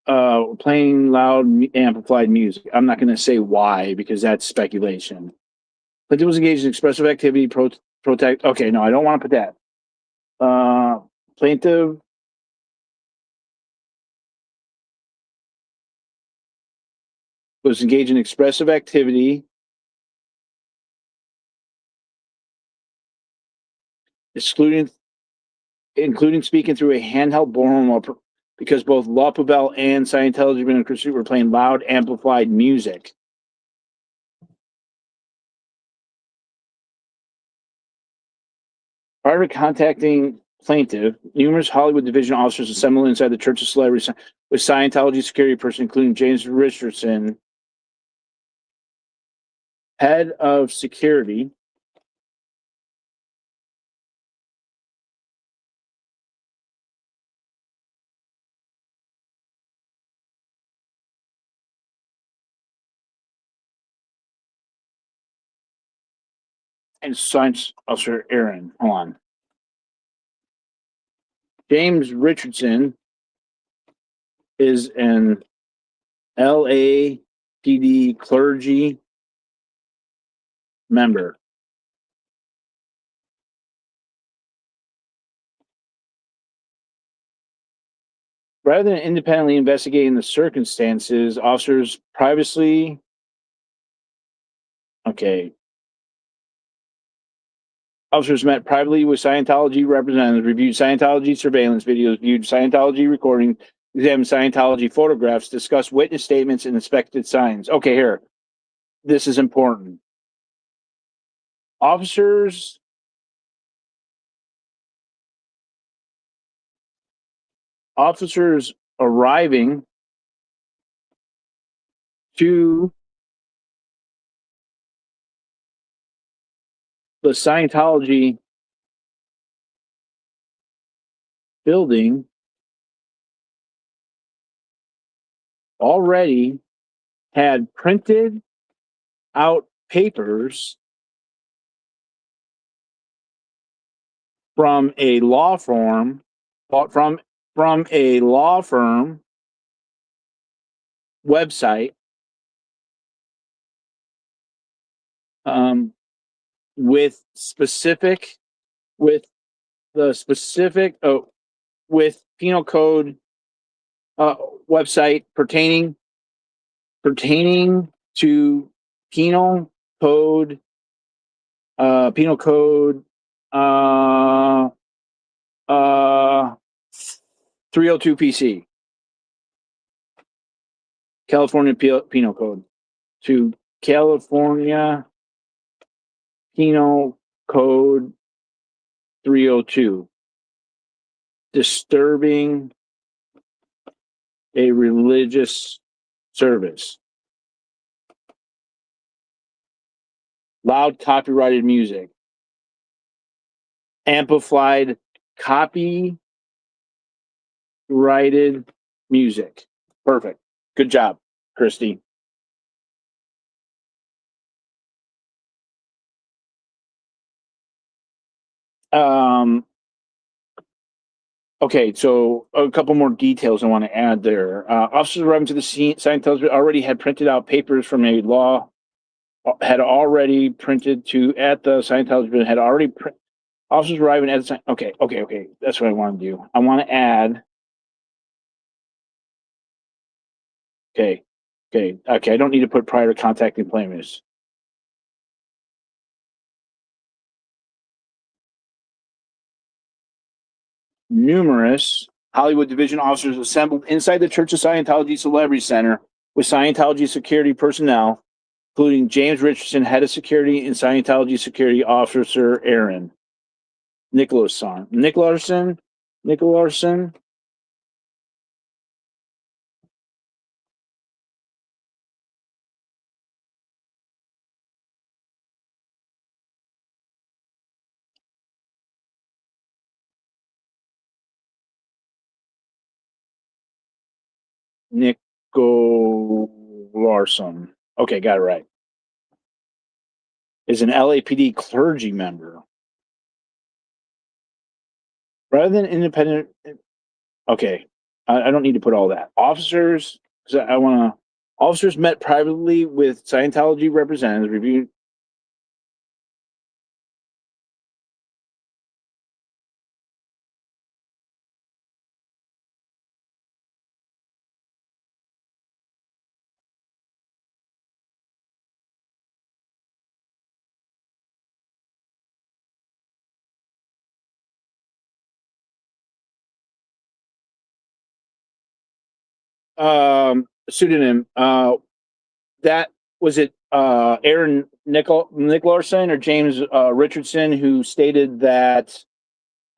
playing loud amplified music. I'm not going to say why because that's speculation. Plaintiff was engaged in expressive activity, protect. Okay, no, I don't want to put that. Plaintiff was engaged in expressive activity, including speaking through a handheld bullhorn, because both La Poubelle and Scientology were playing loud amplified music. Prior to contacting plaintiff, numerous Hollywood division officers assembled inside the Church of Celebrities with Scientology security person, including James Richardson, head of security. And Science Officer Aaron. Hold on. James Richardson is an LAPD clergy member. Rather than independently investigating the circumstances, officers privately. Okay. Officers met privately with Scientology representatives, reviewed Scientology surveillance videos, viewed Scientology recordings, examined Scientology photographs, discussed witness statements, and inspected signs. Okay, here. This is important. Officers arriving to the Scientology building already had printed out papers from a law firm, from a law firm website, with penal code website pertaining to penal code 302 PC, California Penal Code, to California Penal Code 302, disturbing a religious service. Loud copyrighted music. Amplified copyrighted music. Perfect. Good job, Christy. Okay, so a couple more details I want to add there. Officers arriving to the scene, Scientology already had printed out papers from a law, had already printed to at the Scientology, had already officers arriving at the okay. That's what I want to do. I want to add. Okay. I don't need to put prior to contacting plaintiffs. Numerous Hollywood division officers assembled inside the Church of Scientology Celebrity Center with Scientology security personnel, including James Richardson, head of security, and Scientology security officer Aaron Nicholson. Larson. Okay, got it right. Is an LAPD clergy member. Rather than independent. Okay. I don't need to put all that. Officers, because I want to. Officers met privately with Scientology representatives, reviewed. Pseudonym. That was it. Aaron Nicholson or James Richardson, who stated that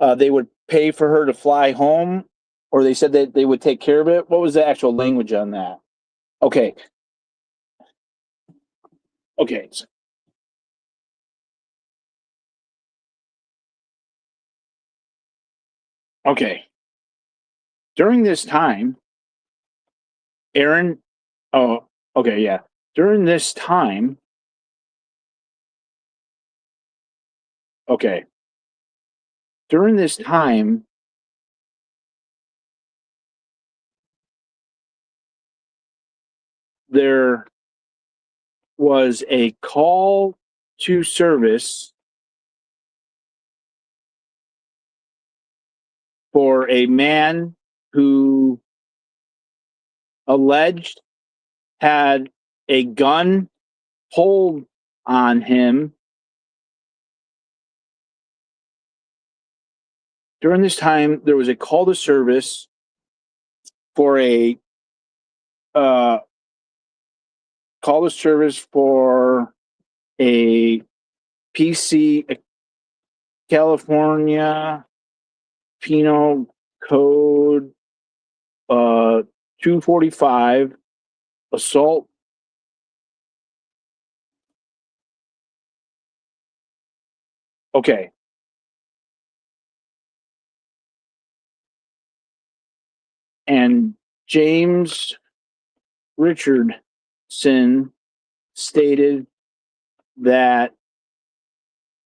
they would pay for her to fly home, or they said that they would take care of it. What was the actual language on that? Okay. Okay. Okay. During this time, Aaron. Oh, okay. Yeah. During this time. Okay. During this time, there was a call to service for a man who alleged had a gun pulled on him. During this time, there was a call to service for a call to service for a PC California Penal Code 245 assault. Okay. And James Richardson stated that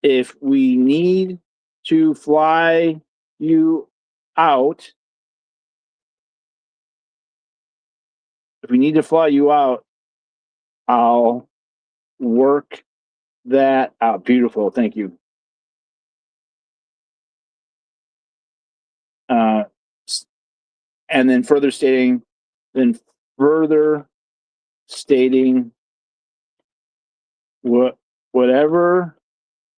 if we need to fly you out, I'll work that out. Beautiful. Thank you. And then further stating, whatever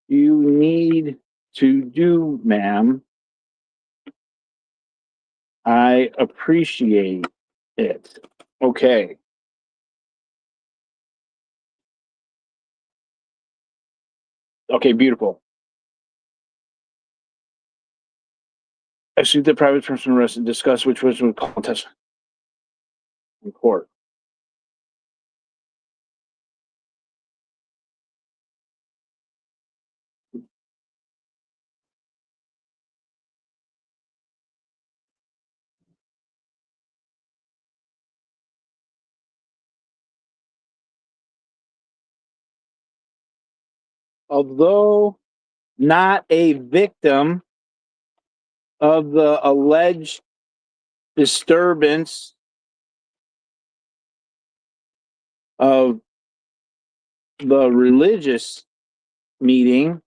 you need to do, ma'am, I appreciate it. Okay. Okay, beautiful. Execute the private person arrest and discuss which was would call test in court. Although not a victim of the alleged disturbance of the religious meeting,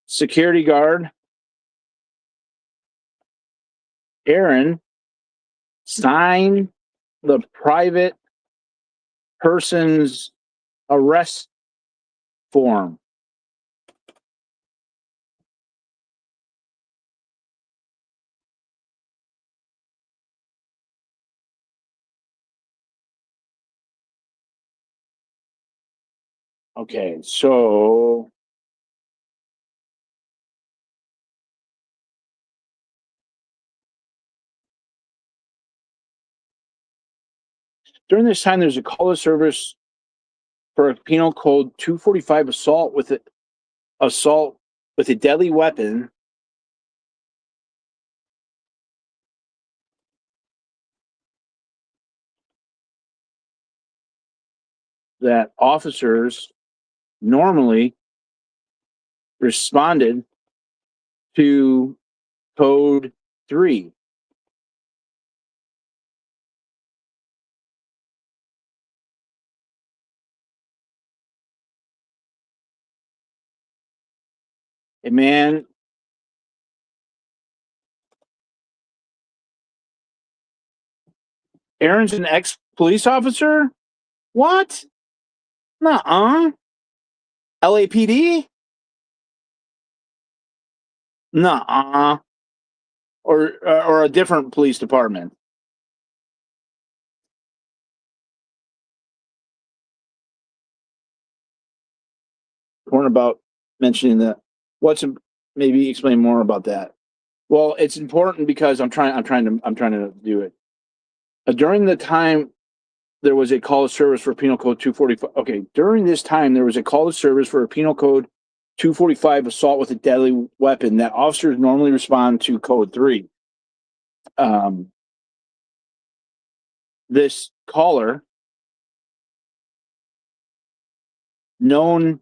security guard Aaron signed the private person's arrest form. Okay, so during this time, there's a call to service for a penal code 245 assault with a deadly weapon. That officers normally responded to code 3. Hey, man. Aaron's an ex-police officer? What? Nuh-uh. LAPD? Nuh-uh. Or a different police department. Weren't about mentioning that. Maybe explain more about that. Well, it's important because I'm trying to do it. During the time there was a call of service for Penal Code 245. Okay, during this time there was a call of service for a Penal Code 245 assault with a deadly weapon that officers normally respond to Code 3. This caller, known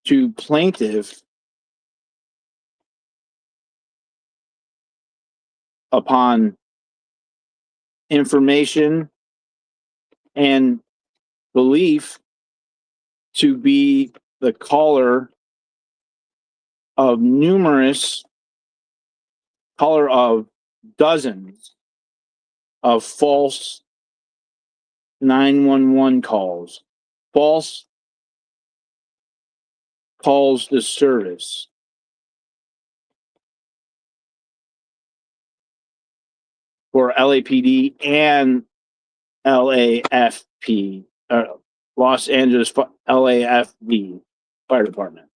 to plaintiff upon information and belief to be the caller of dozens of false 911 calls, false calls to service. For LAPD and LAFP, Los Angeles LAFD Fire Department.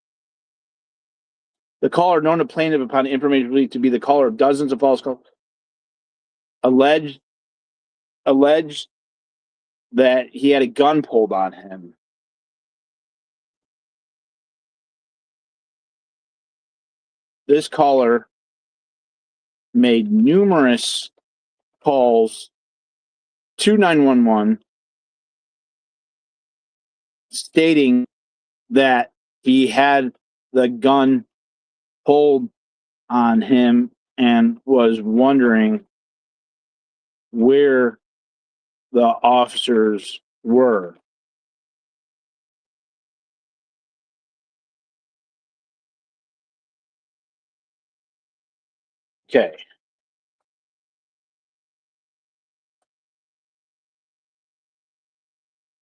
The caller, known to plaintiff upon information believed to be the caller of dozens of false calls, alleged that he had a gun pulled on him. This caller made numerous calls to 911 stating that he had the gun pulled on him and was wondering where the officers were. Okay.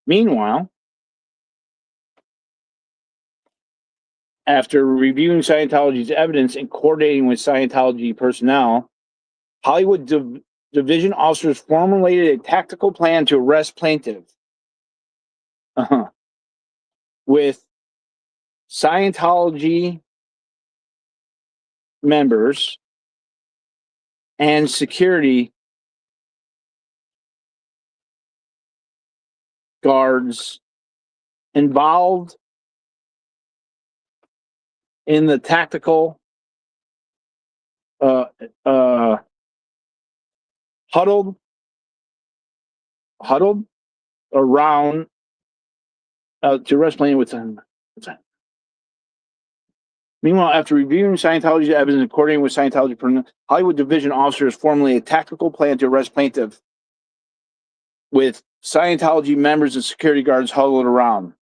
Meanwhile, after reviewing Scientology's evidence and coordinating with Scientology personnel, Hollywood division officers formulated a tactical plan to arrest plaintiff. With Scientology members and security guards involved in the tactical huddled around to arrest plaintiff with time. Meanwhile, after reviewing Scientology's evidence and coordinating with Scientology, Hollywood division officers formulated a tactical plan to arrest plaintiff with Scientology members and security guards huddled around.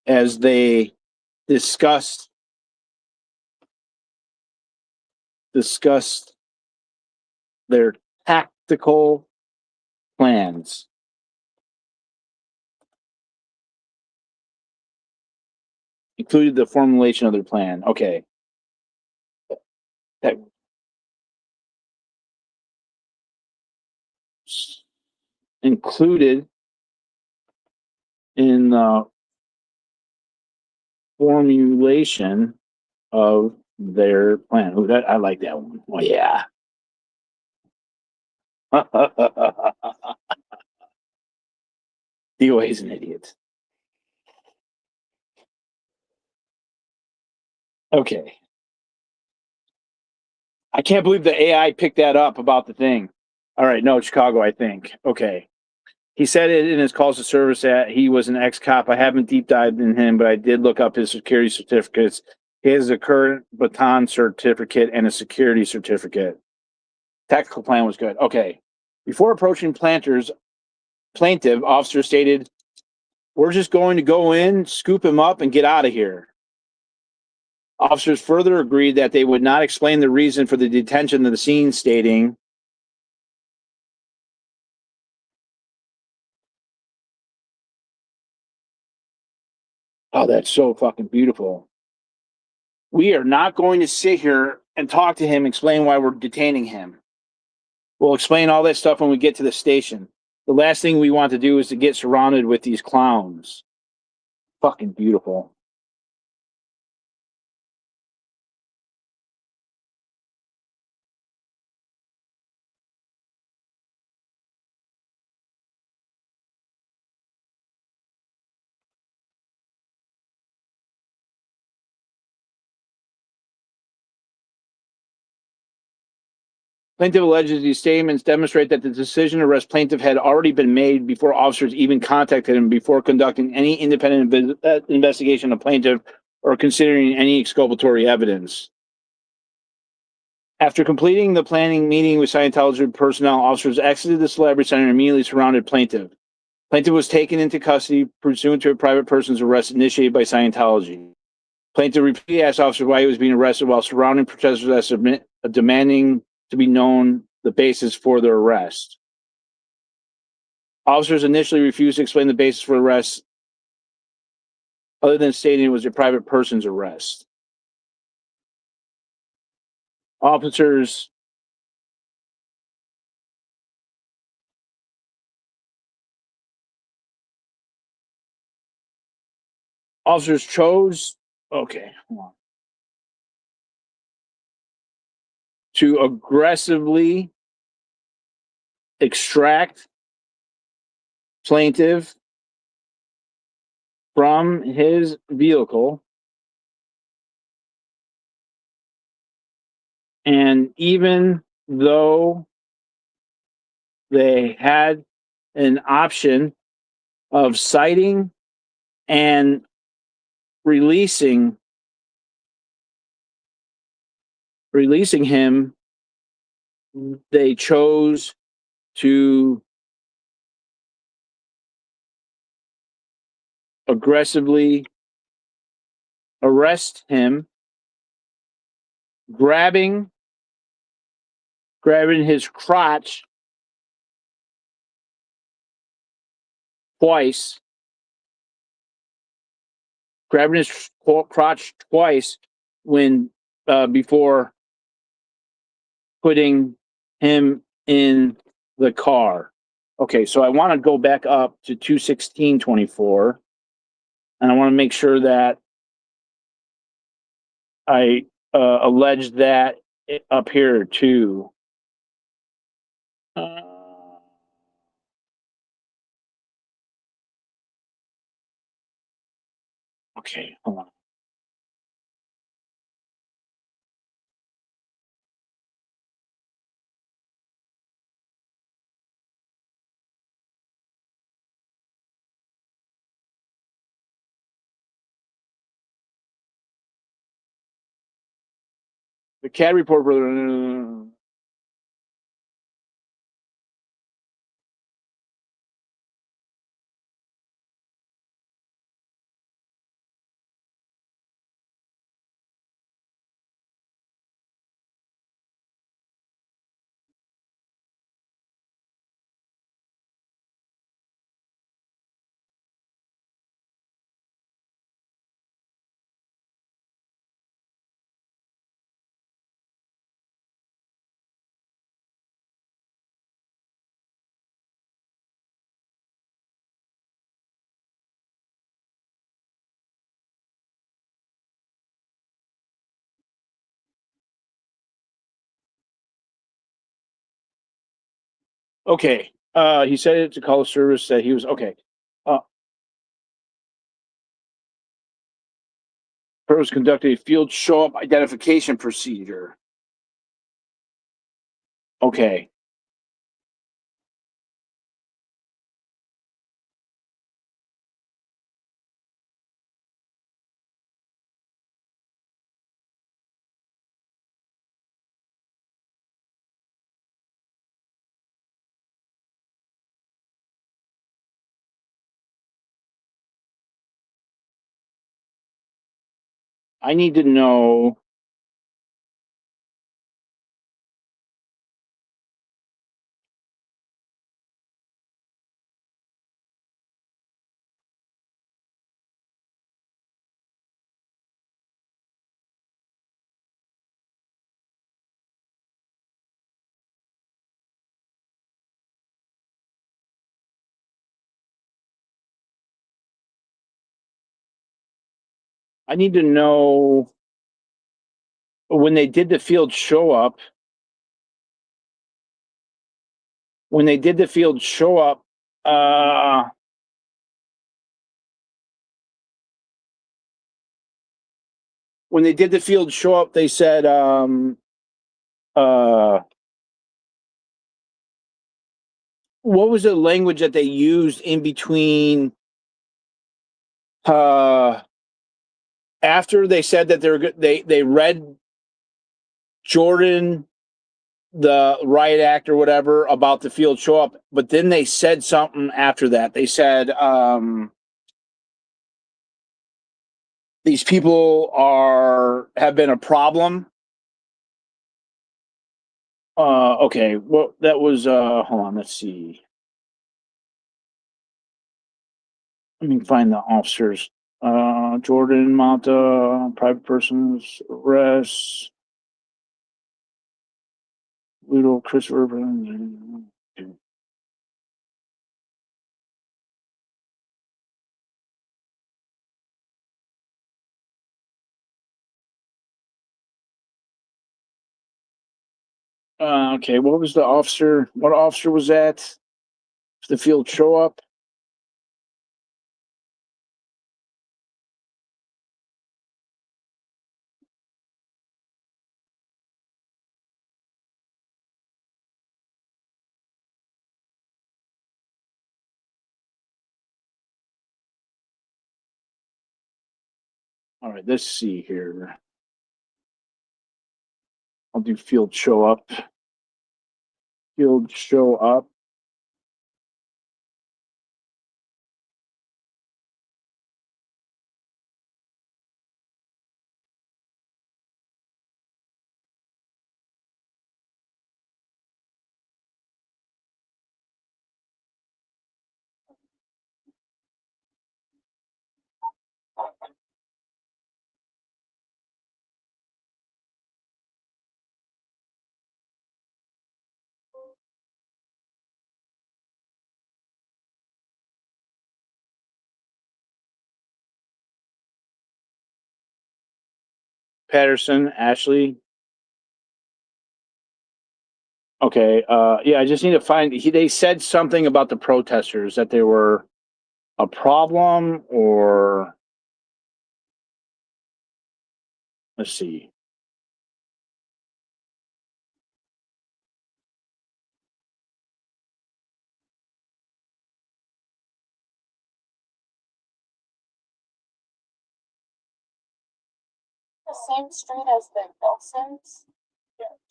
As they discussed their tactical plans. Included the formulation of their plan. Okay. That included in the formulation of their plan. Ooh, I like that one. Oh, yeah. D.o.A is an idiot. Okay. I can't believe the AI picked that up about the thing. All right, no, Chicago, I think. Okay. He said it in his calls to service that he was an ex-cop. I haven't deep dived in him, but I did look up his security certificates. He has a current baton certificate and a security certificate. Tactical plan was good. Okay. Before approaching plaintiff, officer stated We're just going to go in, scoop him up, and get out of here. Officers further agreed that they would not explain the reason for the detention of the scene, stating, "Oh, that's so fucking beautiful. We are not going to sit here and talk to him, explain why we're detaining him. We'll explain all that stuff when we get to the station. The last thing we want to do is to get surrounded with these clowns." Fucking beautiful. Plaintiff alleges these statements demonstrate that the decision to arrest plaintiff had already been made before officers even contacted him, before conducting any independent investigation of plaintiff or considering any exculpatory evidence. After completing the planning meeting with Scientology personnel, officers exited the Celebrity Center and immediately surrounded plaintiff. Plaintiff was taken into custody pursuant to a private person's arrest initiated by Scientology. Plaintiff repeatedly asked officers why he was being arrested, while surrounding protesters demanding to be known the basis for their arrest. Officers initially refused to explain the basis for arrest, other than stating it was a private person's arrest. Officers chose, okay, hold on, to aggressively extract plaintiff from his vehicle, and even though they had an option of citing and releasing him, they chose to aggressively arrest him, grabbing his crotch twice, when before putting him in the car. Okay, so I want to go back up to 216:24, and I want to make sure that I allege that up here too. Uh, okay, hold on. The CAD report, brother. Okay. He said it to call the service that he was okay. Pros conducted a field show-up identification procedure. Okay. I need to know when they did the field show up. When they did the field show up, when they did the field show up, they said, what was the language that they used in between? After they said that they read Jordan, the riot act or whatever, about the field show up, but then they said something after that. They said, these people have been a problem. Okay, well, that was hold on, let's see. Let me find the officers. Jordan Mata, private persons arrest. Little Christopher. Okay, what was the officer? What officer was that? The field show up? All right, let's see here. I'll do field show up. Field show up. Patterson, Ashley. Okay, yeah, I just need to find. They said something about the protesters, that they were a problem, or let's see. The same street as the Nelsons,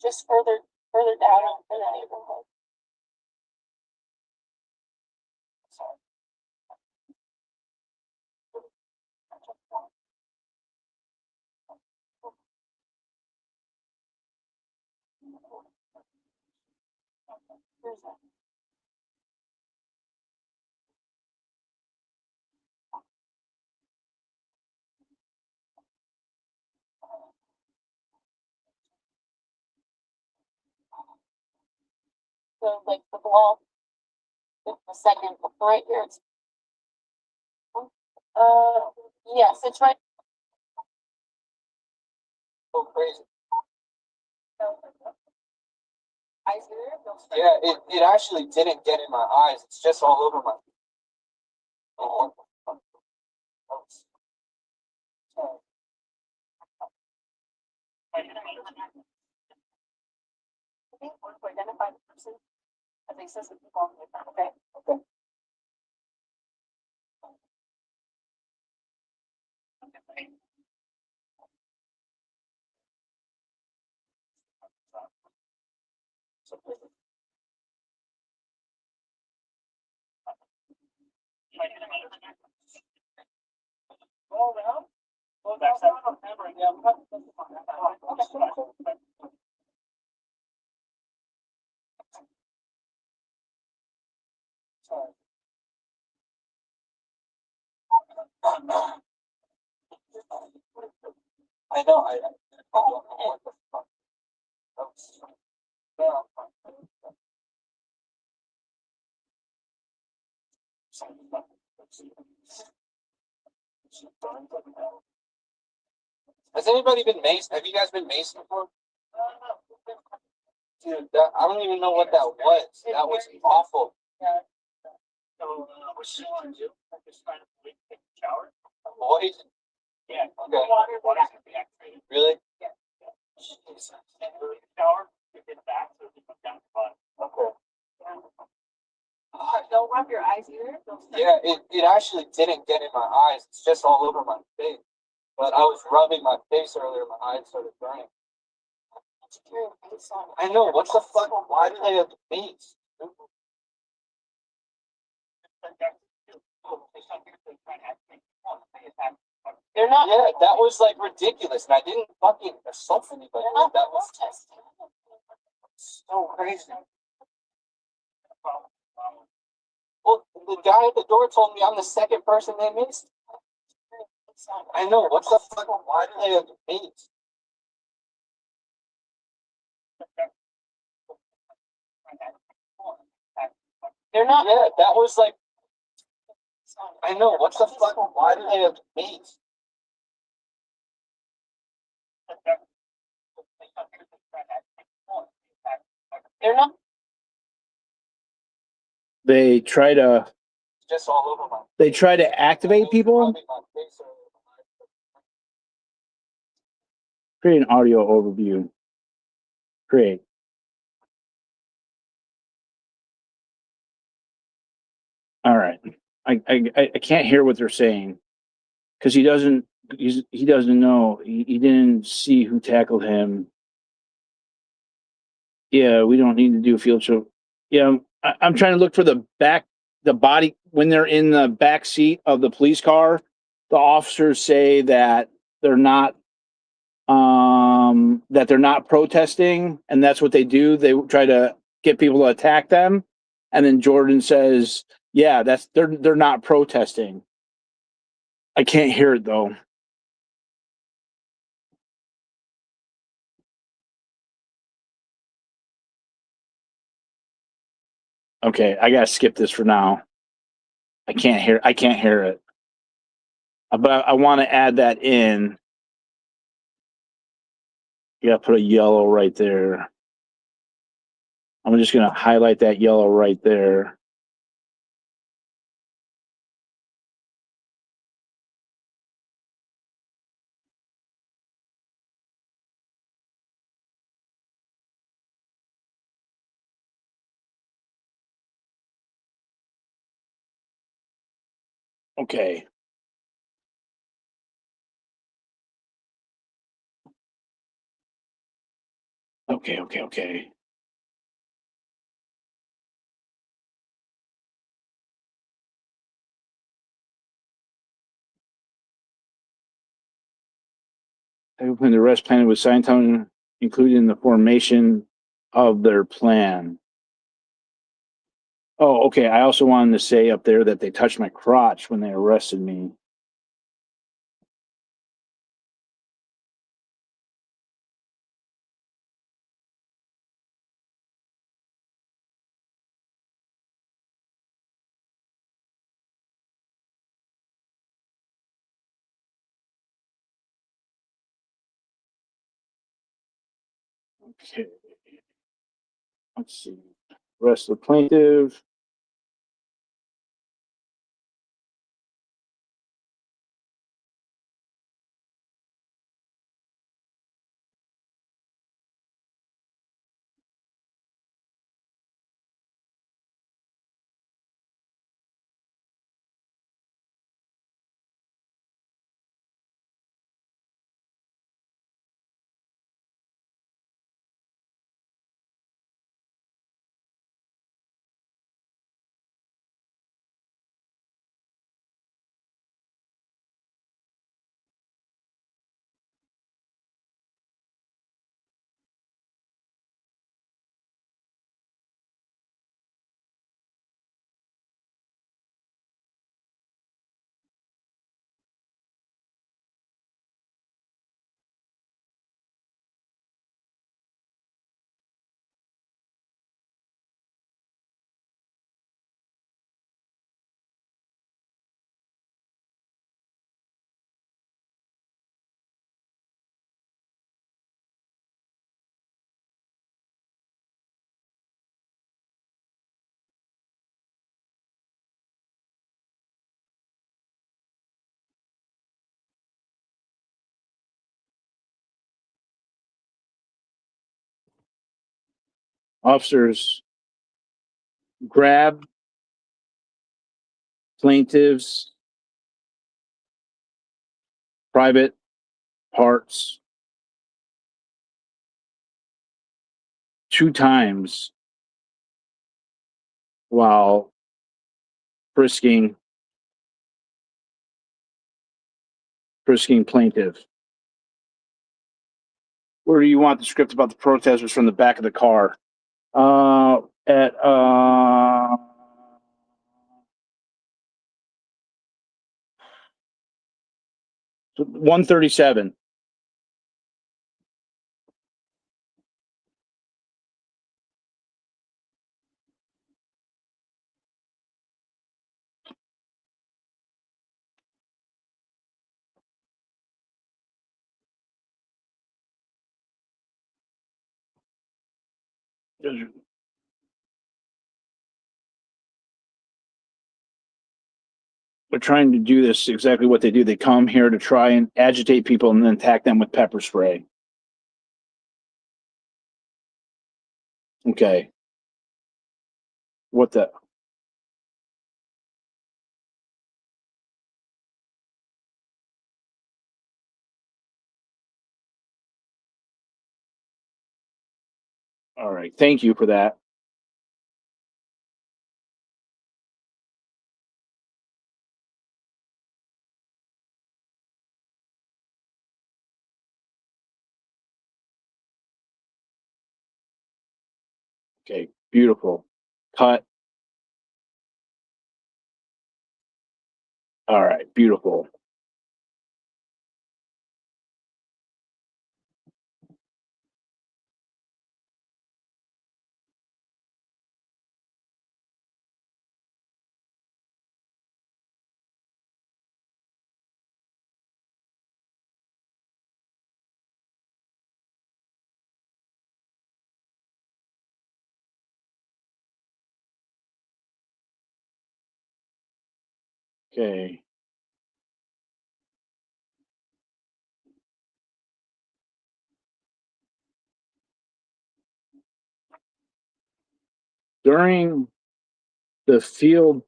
just further down in the neighborhood. Sorry. Where's that? So like the block, the second right here. It's, yes, it's right. So crazy. Yeah, it actually didn't get in my eyes. It's just all over my. To identify the person as a system people. Okay. Okay. All around. I know. I don't know what the fuck. Has anybody been maced? Have you guys been maced before? Dude, I don't even know what that was. That was awful. So, what you want to do? Just trying to take a shower. Avoid? Yeah. Okay. Water's gonna be activated. Really? Yeah. And the shower, you get it back, so it comes down to the bottom. Okay. Don't rub your eyes either. Yeah, it actually didn't get in my eyes. It's just all over my face. But I was rubbing my face earlier, my eyes started burning. I know. What the fuck? Why do they have the face? They're not. Yeah, that was like ridiculous, and I didn't fucking assault anybody. They're not That was protesting. so crazy. Well, the guy at the door told me I'm the second person they missed. I know. What the fuck? Why do they have the face? They're not. Yeah, that was like. I know. What the fuck? Why do they have the face? They're not. They try to It's just all over my. activate people. Rubbing my face earlier. Create an audio overview. Create. All right. I can't hear what they're saying because he doesn't know. He didn't see who tackled him. Yeah, we don't need to do field show. Yeah, I'm trying to look for the body when they're in the back seat of the police car. The officers say that they're not protesting, and that's what they do. They try to get people to attack them, and then Jordan says, "Yeah, they're not protesting." I can't hear it though. Okay, I gotta skip this for now. I can't hear it. But I want to add that in. You gotta put a yellow right there. I'm just gonna highlight that yellow right there. Okay. Okay. When the rest plan was signed on, included in the formation of their plan. Oh, okay. I also wanted to say up there that they touched my crotch when they arrested me. Okay. Let's see. Rest of the plaintiff. Officers grab plaintiff's private parts 2 times while frisking plaintiff. Where do you want the script about the protesters from the back of the car? At 137. They're trying to do this exactly what they do. They come here to try and agitate people and then attack them with pepper spray. Okay. What the? All right. Thank you for that. Okay. Beautiful. Cut. All right. Beautiful. Okay. During the field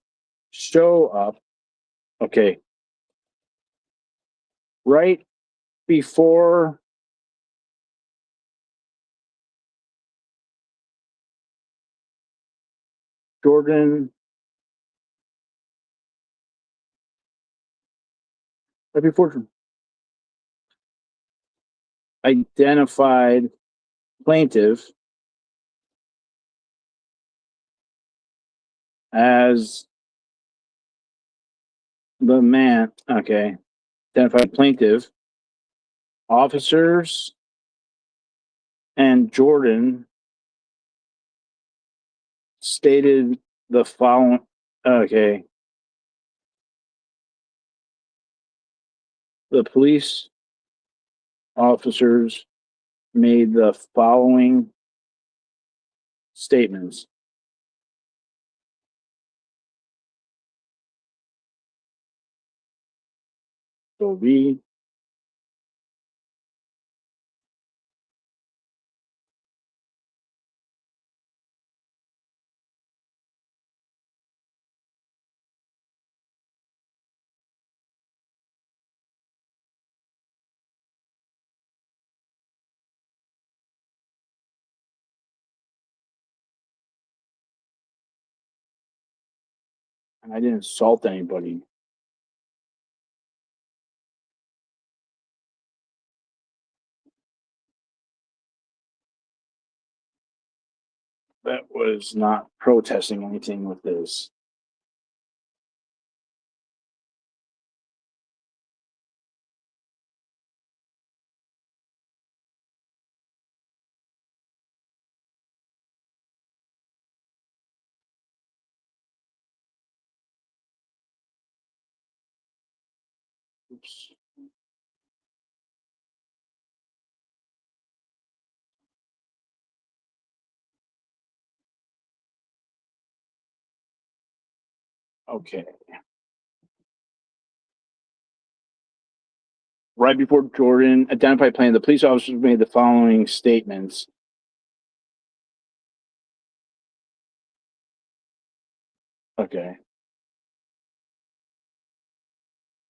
show up, okay, right before Jordan, right before identified plaintiff as the man, okay, identified plaintiff, officers and Jordan stated the following, okay, the police officers made the following statements. So read. And I didn't assault anybody. That was not protesting anything with this. Oops. Okay. Right before Jordan identified plaintiff, the police officers made the following statements. Okay.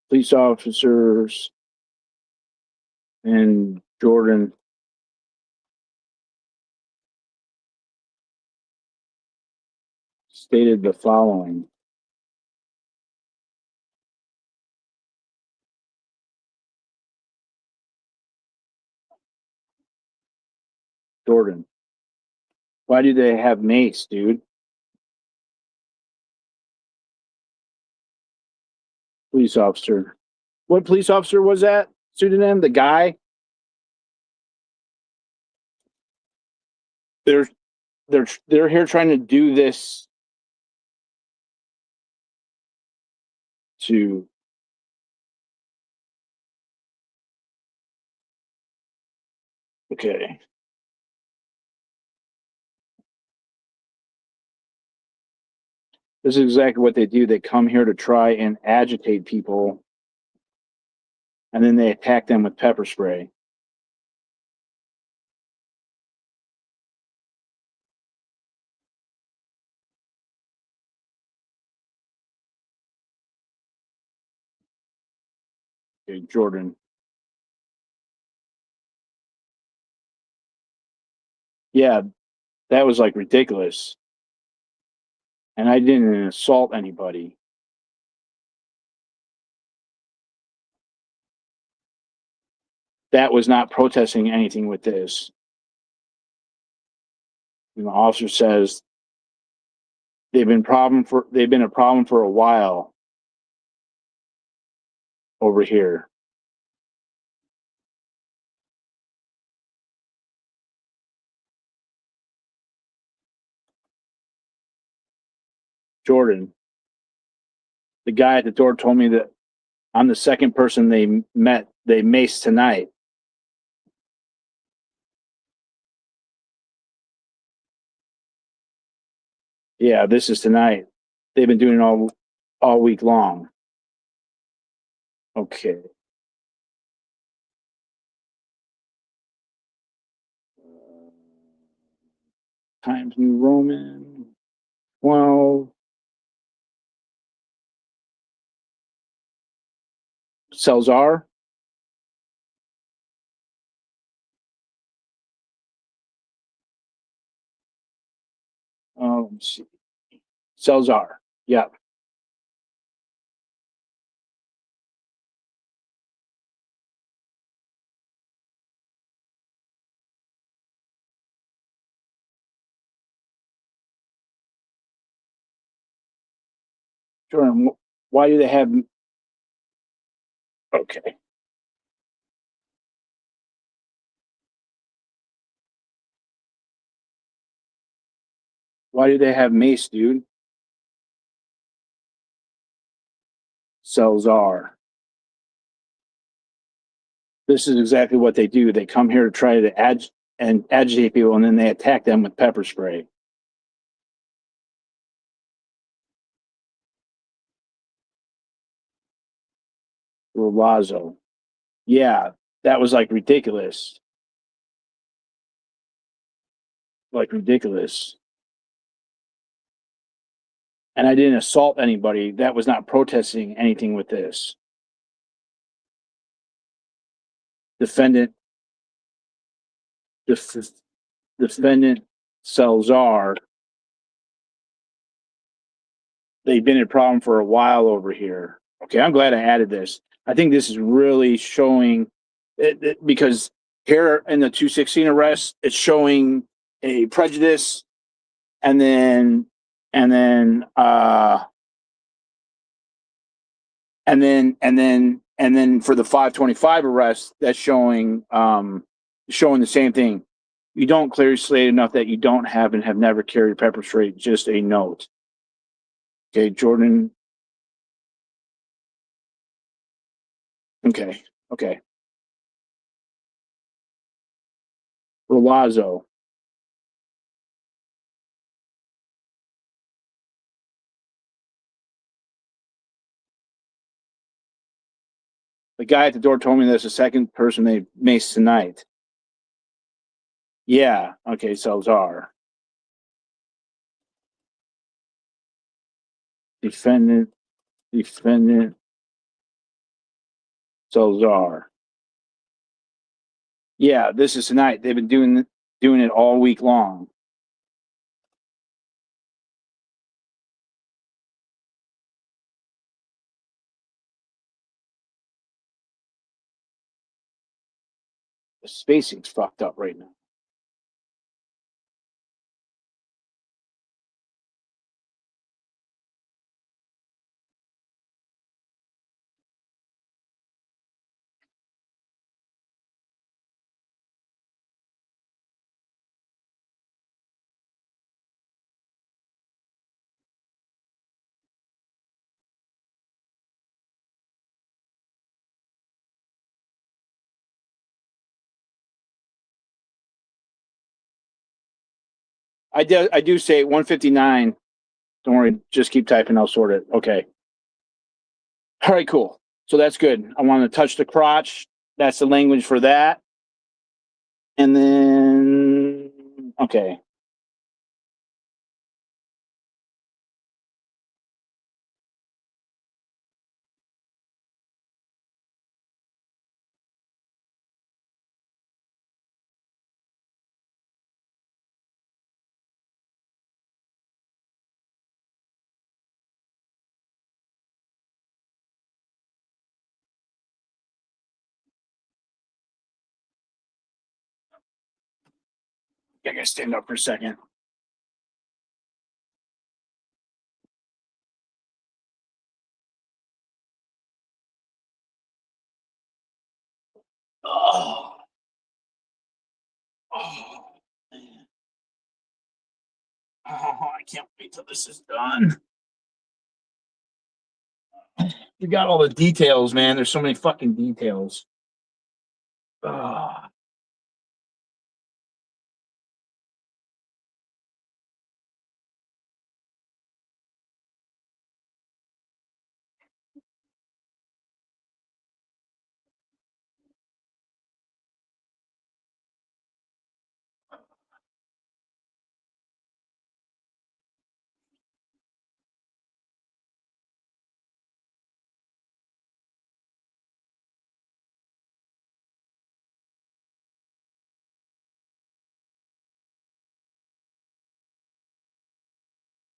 Police officers in Jordan stated the following. Jordan, why do they have mace, dude? Police officer. What police officer was that? Pseudonym? The guy? They're here trying to do this to okay. This is exactly what they do. They come here to try and agitate people, and then they attack them with pepper spray. Okay, Jordan. Yeah, that was like ridiculous. And I didn't assault anybody. That was not protesting anything with this. And the officer says they've been a problem for a while over here. Jordan, the guy at the door told me that I'm the second person they maced tonight. Yeah, this is tonight. They've been doing it all week long. Okay. Times New Roman 12. Celzar. Let me see. Celzar. Yeah. Jordan, why do they have? Okay. Why do they have mace, dude? Celzar. This is exactly what they do. They come here to try to agitate people, and then they attack them with pepper spray. Rolazo. Yeah, that was like ridiculous. Like ridiculous. And I didn't assault anybody. That was not protesting anything with this. Defendant Celzar. They've been a problem for a while over here. Okay, I'm glad I added this. I think this is really showing because here in the 216 arrest, it's showing a prejudice, and then for the 525 arrest, that's showing the same thing. You don't clearly state enough that you don't have and have never carried pepper spray, just a note. Okay, Jordan. Okay. Rolazo. The guy at the door told me that's the second person they maced tonight. Yeah. Okay, Celzar. Defendant. Salazar. Yeah, this is tonight. They've been doing it all week long. The spacing's fucked up right now. I do say 159. Don't worry, just keep typing. I'll sort it. Okay. All right, cool. So that's good. I want to touch the crotch. That's the language for that. And then, okay. I gotta stand up for a second. Oh, man. Oh, I can't wait till this is done. You got all the details, man. There's so many fucking details.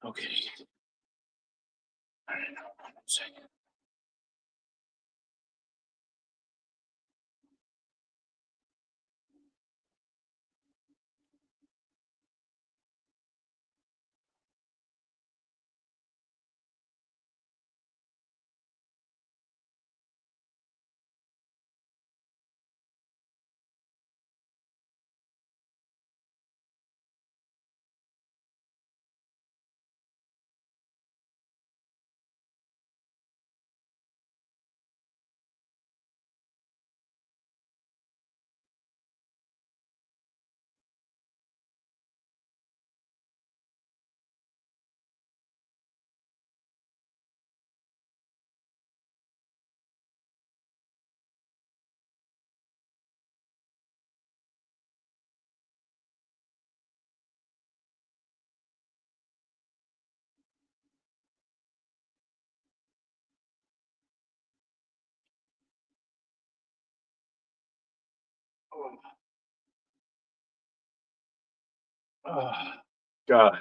Okay. All right, 1 second. Oh, God.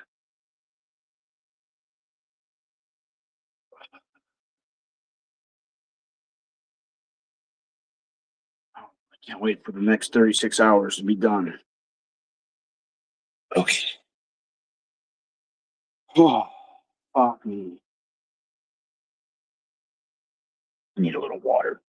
I can't wait for the next 36 hours to be done. Okay. Oh, fuck me. I need a little water.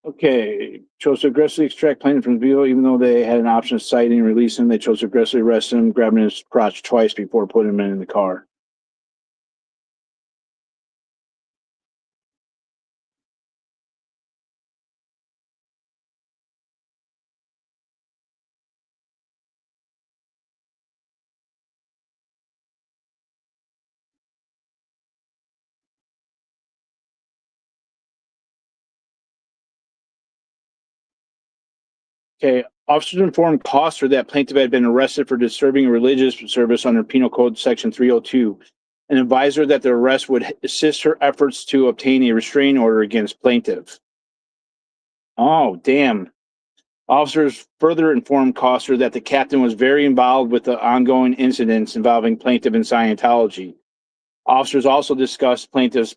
Okay, chose to aggressively extract Plaintiff from the vehicle, even though they had an option of citing and releasing him. They chose to aggressively arrest him, grabbing his crotch twice before putting him in the car. Okay. Officers informed Coster that plaintiff had been arrested for disturbing a religious service under Penal Code Section 302 and advised her that the arrest would assist her efforts to obtain a restraining order against plaintiff. Oh, damn. Officers further informed Coster that the captain was very involved with the ongoing incidents involving plaintiff and Scientology. Officers also discussed plaintiff's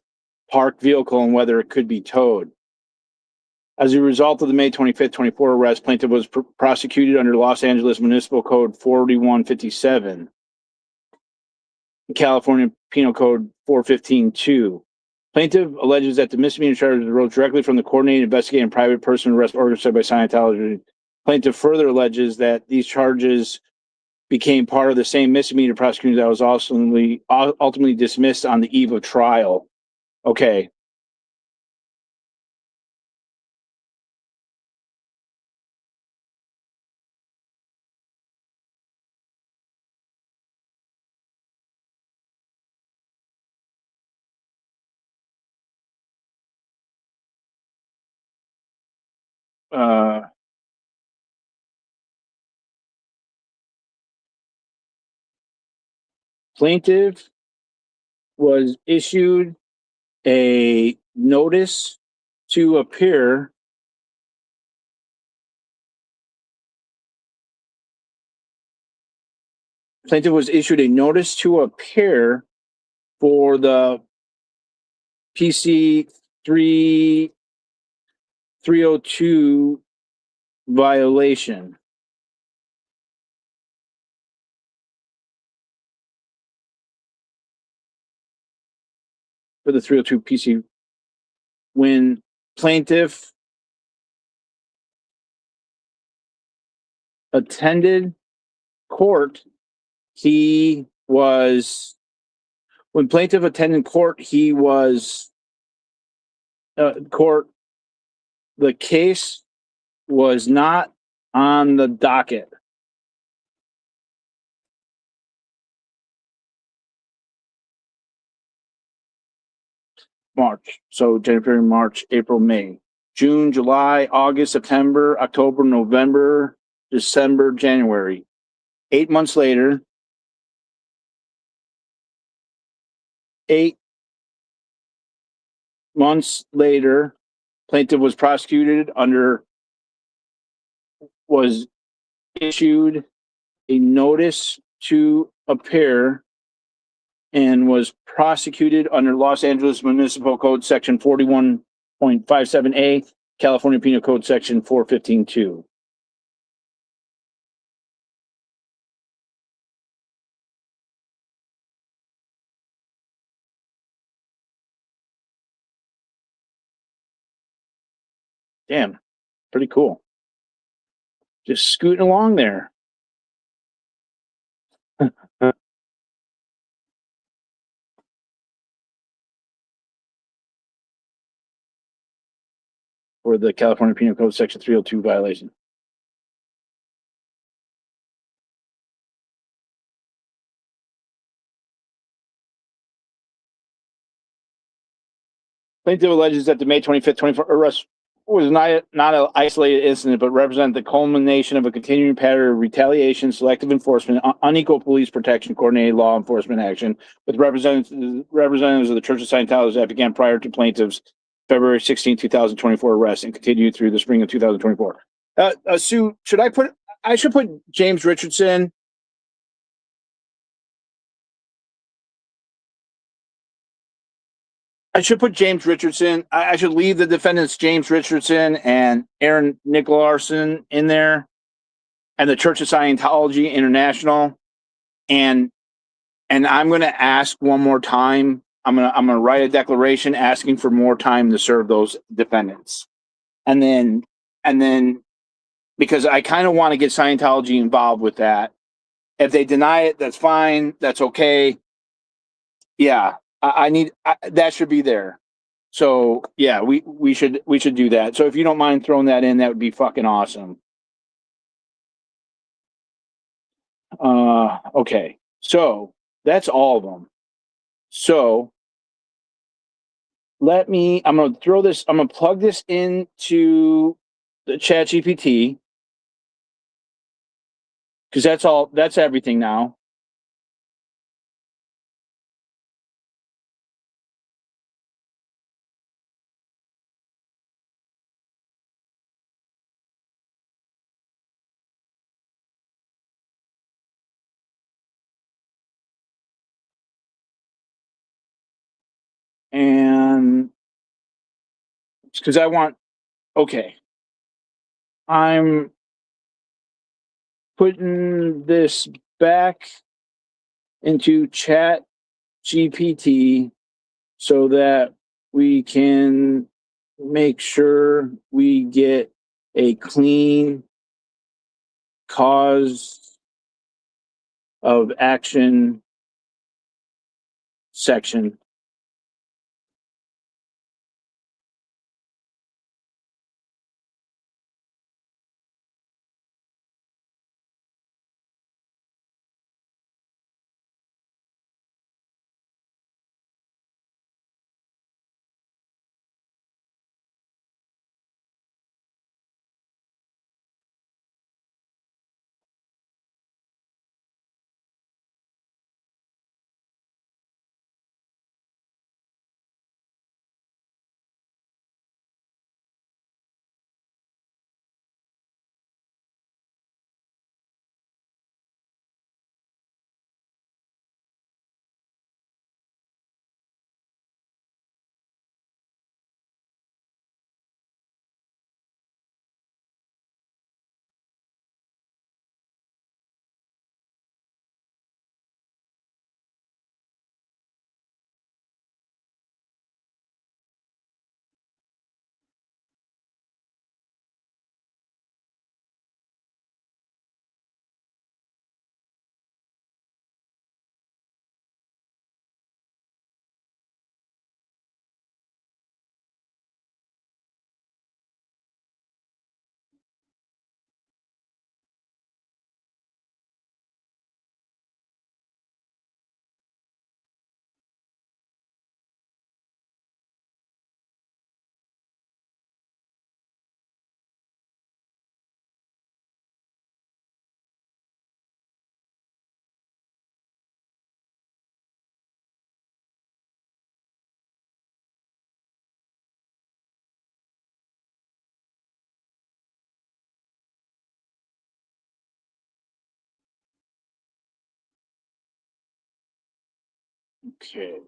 parked vehicle and whether it could be towed. As a result of the May 25th, 24 arrest, plaintiff was prosecuted under Los Angeles Municipal Code 4157, California Penal Code 415-2. Plaintiff alleges that the misdemeanor charges arose directly from the coordinated investigating private person arrest orchestrated by Scientology. Plaintiff further alleges that these charges became part of the same misdemeanor prosecution that was ultimately dismissed on the eve of trial. Okay. Plaintiff was issued a notice to appear for the PC 302 violation. For the 302 PC, when plaintiff attended court, the case was not on the docket. March. So January, March, April, May, June, July, August, September, October, November, December, January. 8 months later, 8 months later, plaintiff was issued a notice to appear and was prosecuted under Los Angeles Municipal Code Section 41.57A, California Penal Code Section 415-2. Damn, pretty cool. Just scooting along there. For the California Penal Code Section 302 violation. Plaintiff alleges that the May 25th, 24 arrest was not an isolated incident, but represented the culmination of a continuing pattern of retaliation, selective enforcement, unequal police protection, coordinated law enforcement action with representatives of the Church of Scientology that began prior to plaintiff's February 16, 2024 arrest and continued through the spring of 2024. Sue, I should put James Richardson. I should put James Richardson. I should leave the defendants James Richardson and Aaron Nicolason in there, and the Church of Scientology International, and I'm going to ask one more time. I'm gonna write a declaration asking for more time to serve those defendants, and then because I kind of want to get Scientology involved with that. If they deny it, that's fine. That's okay. Yeah. That should be there. So yeah, we should do that. So if you don't mind throwing that in, that would be fucking awesome. Okay. So that's all of them. So I'm going to plug this into the ChatGPT. Because that's everything now. And because okay, I'm putting this back into Chat GPT so that we can make sure we get a clean cause of action section. Okay.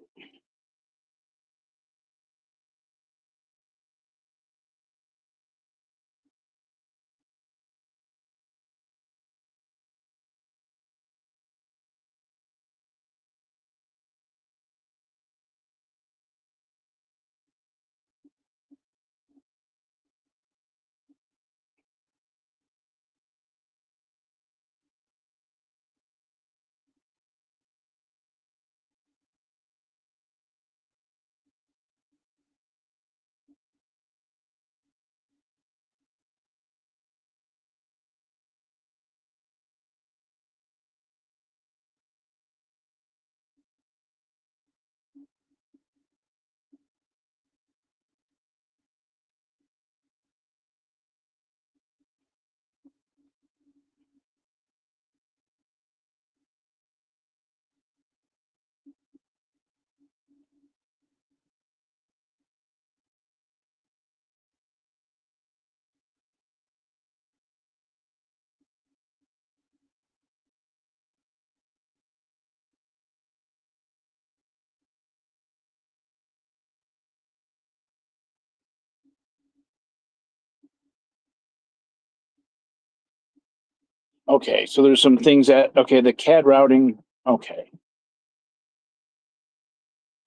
Okay, so there's some things the CAD routing, okay.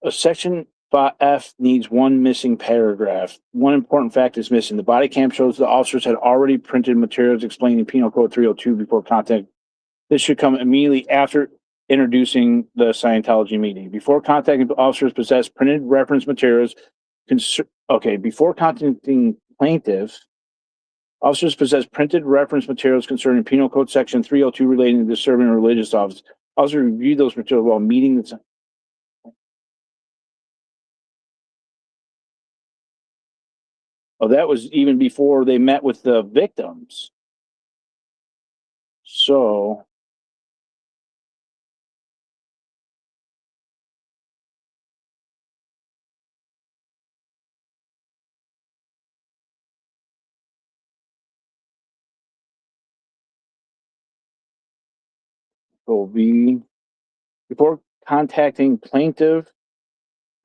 A section F needs one missing paragraph. One important fact is missing. The body cam shows the officers had already printed materials explaining Penal Code 302 before contact. This should come immediately after introducing the Scientology meeting. Before contacting officers possess printed reference materials. Before contacting plaintiff, officers possess printed reference materials concerning Penal Code Section 302 relating to disturbing a religious office. Officers review those materials while meeting the. Oh, that was even before they met with the victims. So will be before contacting plaintiff,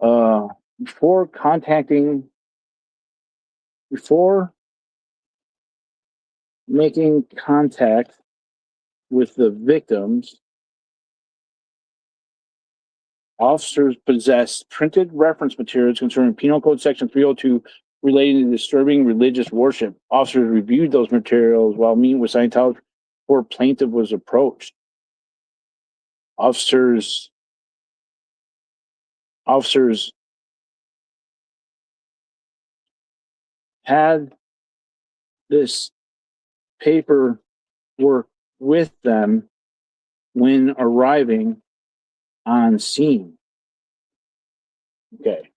before making contact with the victims, officers possessed printed reference materials concerning Penal Code Section 302 relating to disturbing religious worship. Officers reviewed those materials while meeting with Scientology before plaintiff was approached. Officers had this paperwork with them when arriving on scene. Okay.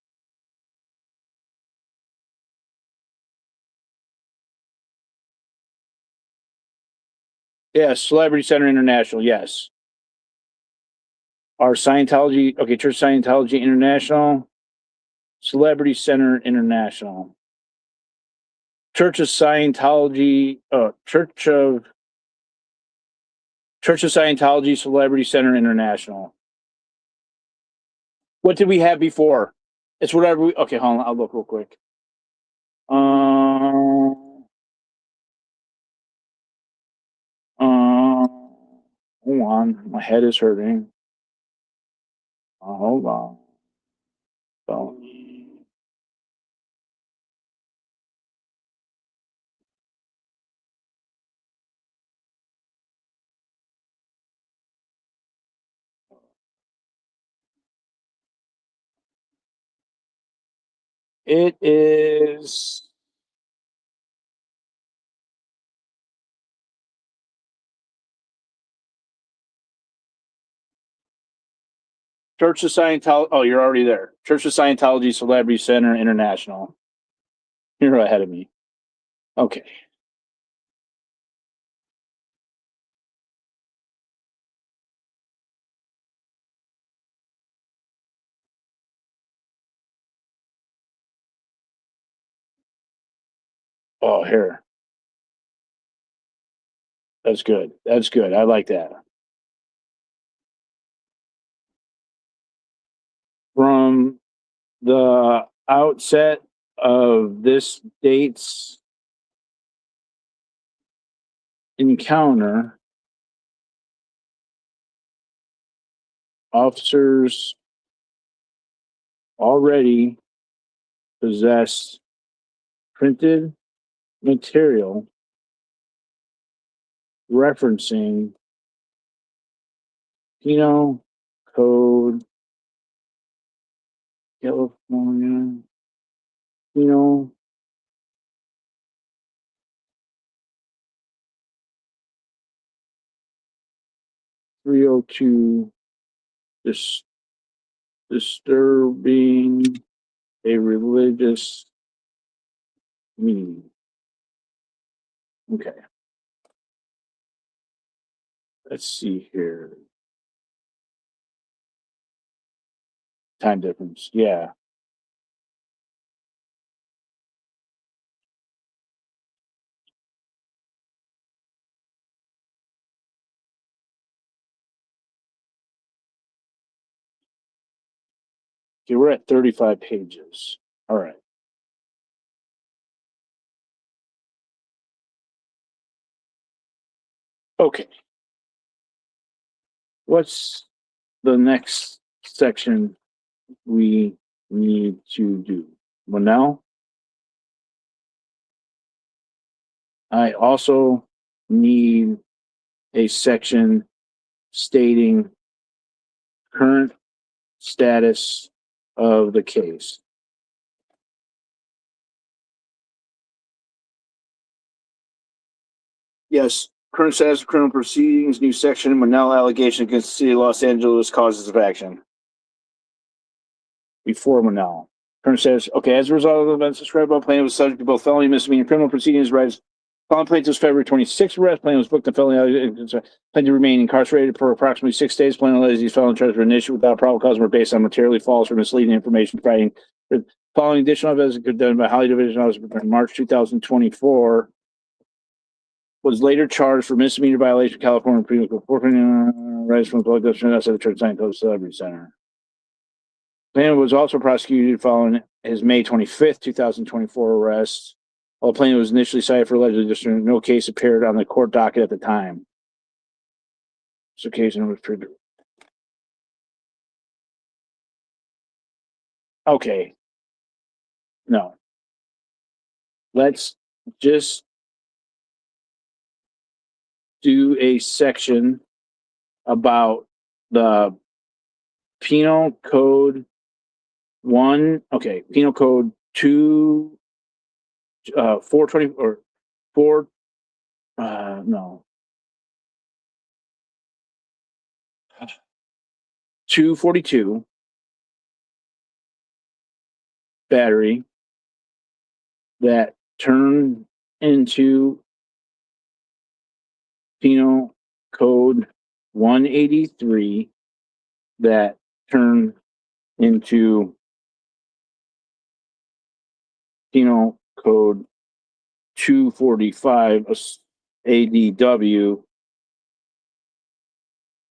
Yes, Celebrity Center International, yes. Our Scientology, okay, Church Scientology International, Celebrity Center International. Church of Scientology, Church of Scientology Celebrity Center International. What did we have before? It's whatever we, okay, hold on, I'll look real quick. Hold on, my head is hurting. Hold on. It is Church of Scientology. Oh, you're already there. Church of Scientology Celebrity Center International. You're ahead of me. Okay. Oh, here. That's good. That's good. I like that. From the outset of this date's encounter, officers already possessed printed material referencing Penal Code California Penal .302 disturbing a religious meaning. Okay. Let's see here. Time difference. Yeah. Okay, we're at 35 pages. All right. Okay. What's the next section we need to do? Well, now, I also need a section stating current status of the case. Yes, current status of criminal proceedings, new section, Monell allegation against the city of Los Angeles, causes of action. Before Monell. Current status, okay, as a result of the events described by plaintiff was subject to both felony and misdemeanor criminal proceedings, rights. Following plaintiff's February 26th arrest, plaintiff was booked in felony, plaintiff remained incarcerated for approximately 6 days. Plaintiff alleges these felony charges were initiated without probable cause and were based on materially false or misleading information providing. Following additional evidence done by Holly Division Officer in March 2024. was later charged for misdemeanor violation of California Penal Code 429, rights from public outside the Church Science Code Celebrity Center. Plaintiff was also prosecuted following his May 25th, 2024 arrest. While the plaintiff was initially cited for allegedly disturbing, no case appeared on the court docket at the time. This occasion was triggered. Okay. No. Let's just do a section about the Penal Code Penal Code 420 or 4 no 242 battery that turned into Penal Code 183 that turned into Penal Code 245 ADW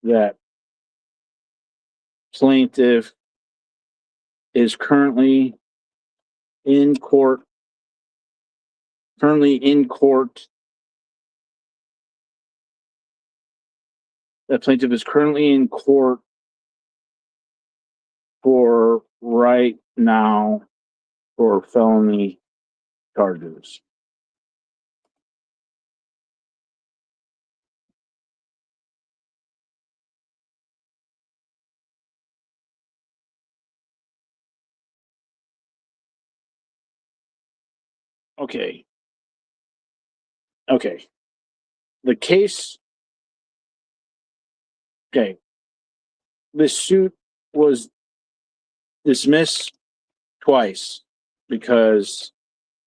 that plaintiff is currently in court. That plaintiff is currently in court for right now for felony charges. Okay. The case. Okay. This suit was dismissed twice because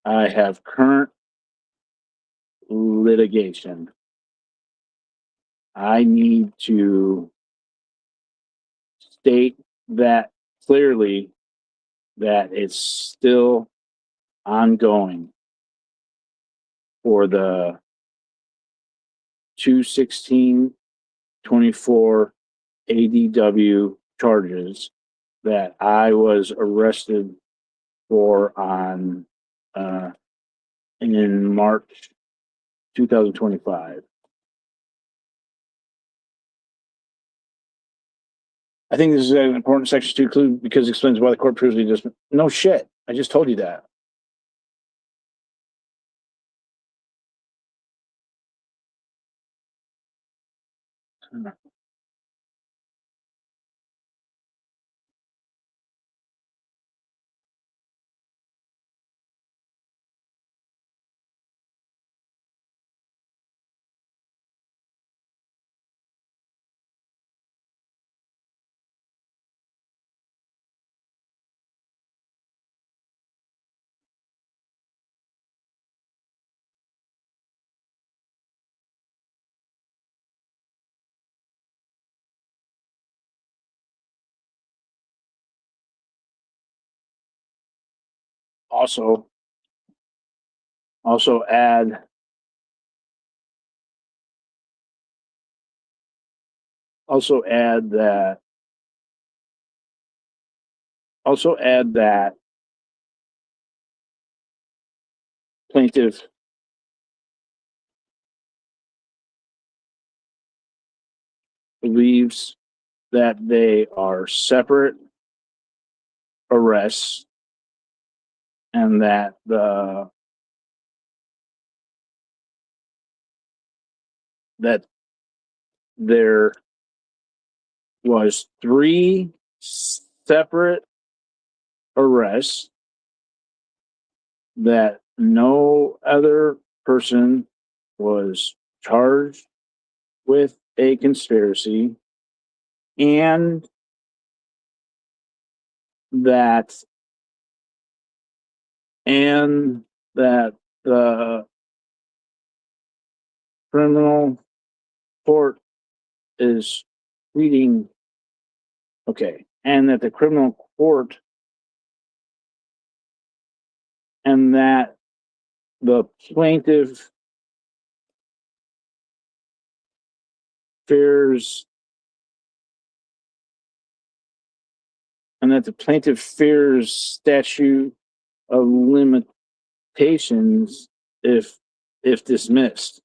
I have current litigation. I need to state that clearly that it's still ongoing for the 2/16/24 ADW charges that I was arrested for on in March 2025. I think this is an important section to include because it explains why the court previously just no shit. I just told you that. Also add that plaintiff believes that they are separate arrests and that there was 3 separate arrests, that no other person was charged with a conspiracy, and that the criminal court is reading, and that the criminal court and that the plaintiff fears statute of limitations if dismissed.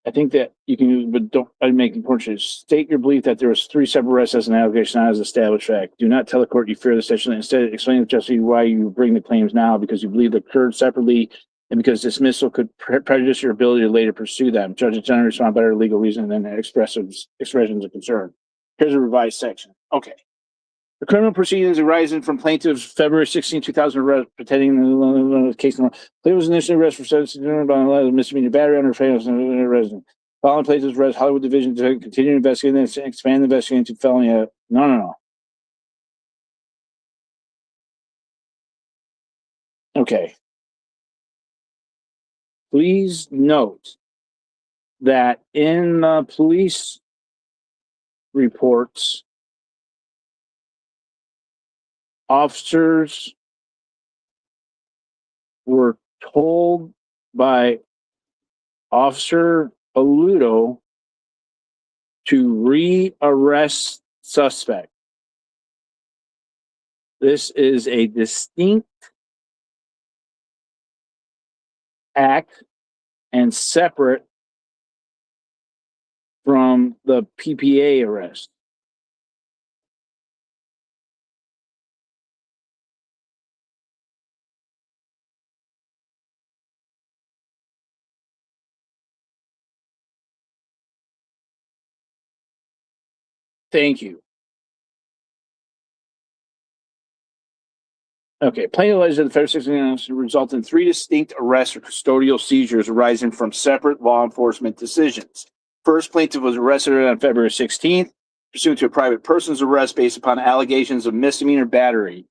I think that you can use, but don't, I'd make important. State your belief that there was 3 separate arrests as an allegation, not as established fact. Do not tell the court you fear the statute. Instead, explain to justice why you bring the claims now, because you believe they occurred separately and because dismissal could prejudice your ability to later pursue them. Judges generally respond better to legal reason than expressions of concern. Here's a revised section. Okay. The criminal proceedings arising from plaintiff's February 16, 2000 arrest pertaining the case. Plaintiff was initially arrested for misdemeanor battery under resident. Following plaintiff's arrest, Hollywood Division to continue investigating and expand the investigation to felony. No. Okay. Please note that in the police reports, officers were told by Officer Aludo to re-arrest suspect. This is a distinct act and separate from the PPA arrest. Thank you. Okay, plaintiff alleges that the Federal 16 result in 3 distinct arrests or custodial seizures arising from separate law enforcement decisions. First, plaintiff was arrested on February 16th, pursuant to a private person's arrest based upon allegations of misdemeanor battery.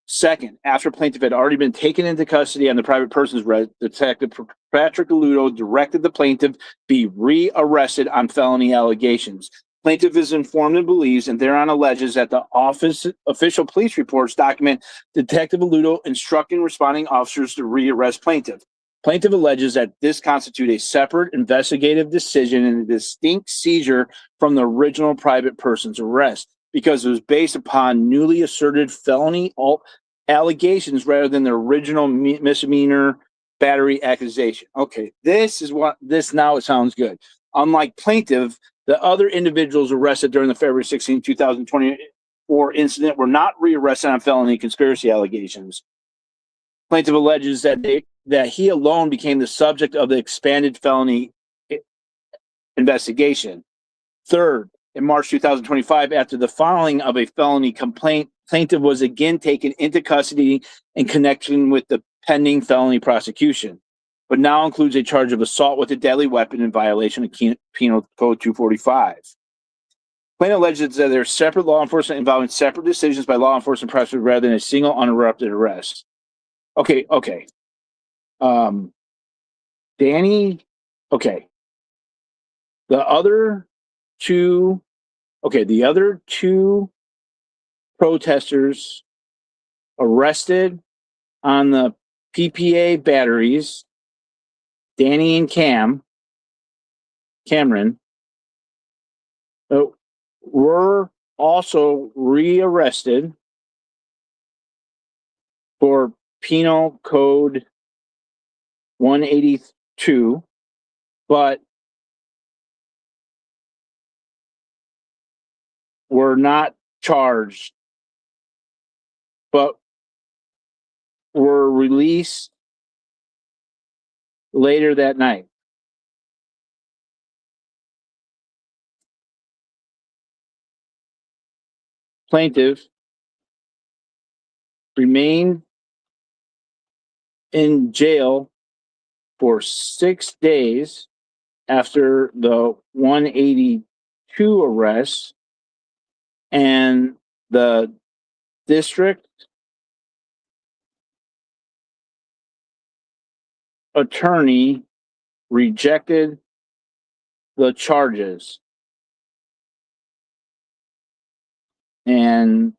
Second, after plaintiff had already been taken into custody on the private person's arrest, Detective Patrick Aludo directed the plaintiff be re-arrested on felony allegations. Plaintiff is informed and believes and thereon alleges that the official police reports document Detective Aludo instructing responding officers to re-arrest plaintiff. Plaintiff alleges that this constitutes a separate investigative decision and a distinct seizure from the original private person's arrest because it was based upon newly asserted felony allegations rather than the original misdemeanor battery accusation. Okay, this now it sounds good. Unlike plaintiff, the other individuals arrested during the February 16, 2024 incident were not rearrested on felony conspiracy allegations. Plaintiff alleges that he alone became the subject of the expanded felony investigation. Third, in March 2025, after the filing of a felony complaint, plaintiff was again taken into custody in connection with the pending felony prosecution, but now includes a charge of assault with a deadly weapon in violation of Penal Code 245. Plaintiff alleges that there are separate law enforcement involving separate decisions by law enforcement prosecutors rather than a single uninterrupted arrest. Okay. Danny, okay. The other two protesters arrested on the PPA batteries, Danny and Cameron, were also rearrested for Penal Code 182, but were not charged, but were released later that night. Plaintiff remained in jail for 6 days after the 182 arrests, and the district attorney rejected the charges. And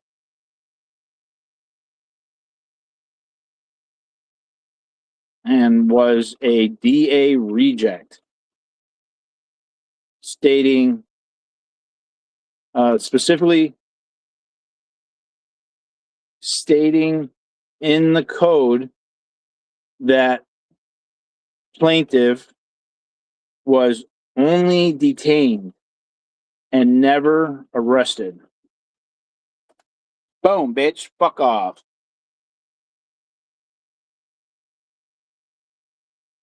and was a D.A. reject, stating specifically stating in the code that plaintiff was only detained and never arrested. Boom, bitch. Fuck off.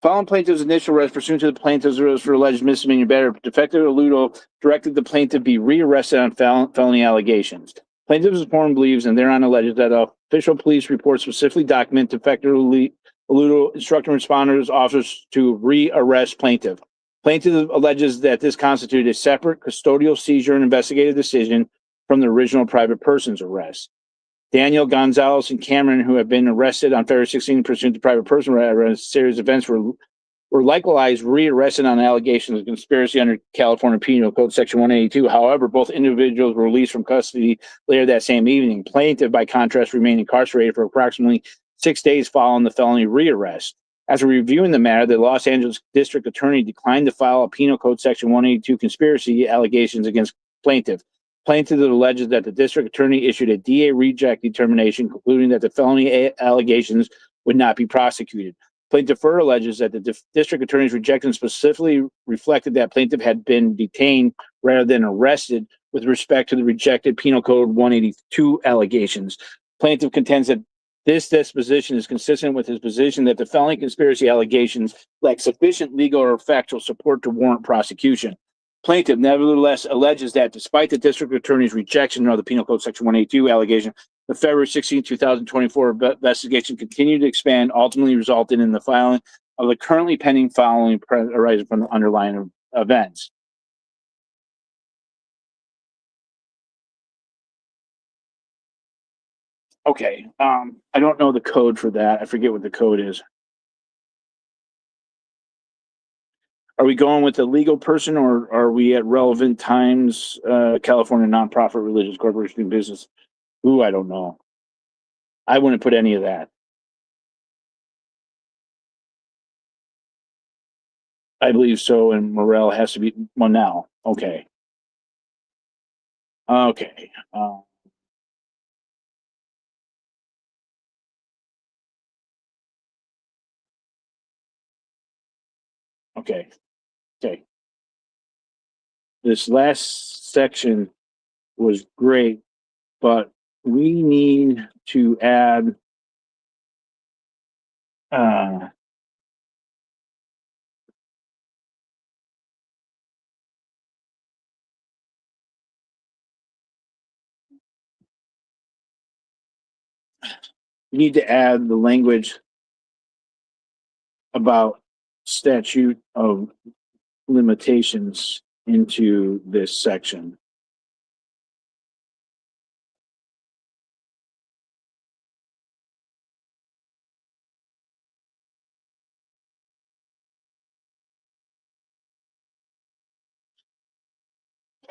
Following plaintiff's initial arrest pursuant to the plaintiff's arrest for alleged misdemeanor battery, Detective Aludo directed the plaintiff be rearrested on felony allegations. Plaintiff is informed, believes, and thereon alleges that official police reports specifically document Detective Aludo instructing responders officers to rearrest plaintiff. Plaintiff alleges that this constituted a separate custodial seizure and investigative decision from the original private person's arrest. Daniel, Gonzalez, and Cameron, who have been arrested on February 16 pursuant to private person arrest, series of events were likewise rearrested on allegations of conspiracy under California Penal Code Section 182. However, both individuals were released from custody later that same evening. Plaintiff, by contrast, remained incarcerated for approximately 6 days following the felony rearrest. After reviewing the matter, the Los Angeles District Attorney declined to file a Penal Code Section 182 conspiracy allegations against plaintiff. Plaintiff alleges that the district attorney issued a DA reject determination, concluding that the felony allegations would not be prosecuted. Plaintiff further alleges that the district attorney's rejection specifically reflected that plaintiff had been detained rather than arrested with respect to the rejected Penal Code 182 allegations. Plaintiff contends that this disposition is consistent with his position that the felony conspiracy allegations lack sufficient legal or factual support to warrant prosecution. Plaintiff nevertheless alleges that despite the district attorney's rejection of the Penal Code Section 182 allegation, the February 16, 2024 investigation continued to expand, ultimately resulting in the filing of the currently pending filing arising from the underlying events. Okay, I don't know the code for that. I forget what the code is. Are we going with a legal person, or are we at relevant times, California nonprofit, religious corporation, doing business? Ooh, I don't know. I wouldn't put any of that. I believe so, and Morel has to be Monel. Okay. Okay. Okay. Okay. This last section was great, but we need to add we need to add the language about statute of limitations into this section.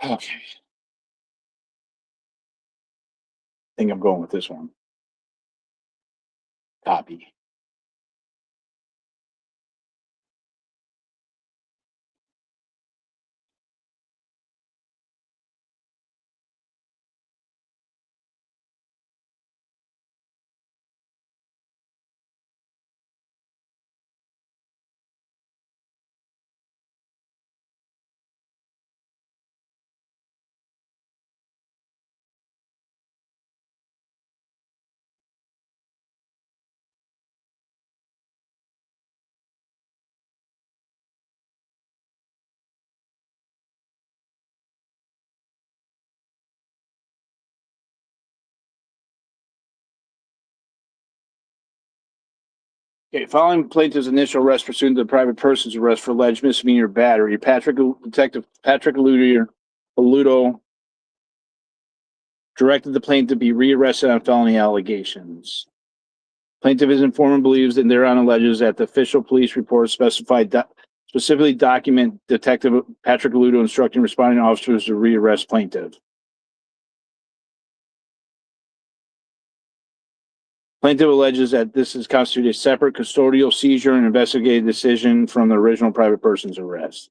Okay. I think I'm going with this one. Copy. Okay, following plaintiff's initial arrest pursuant to the private person's arrest for alleged misdemeanor battery, Detective Patrick Aludo directed the plaintiff to be rearrested on felony allegations. Plaintiff is informed and believes and thereon alleges that the official police report specifically document Detective Patrick Aludo instructing responding officers to rearrest plaintiff. Plaintiff alleges that this is constituted a separate custodial seizure and investigative decision from the original private person's arrest.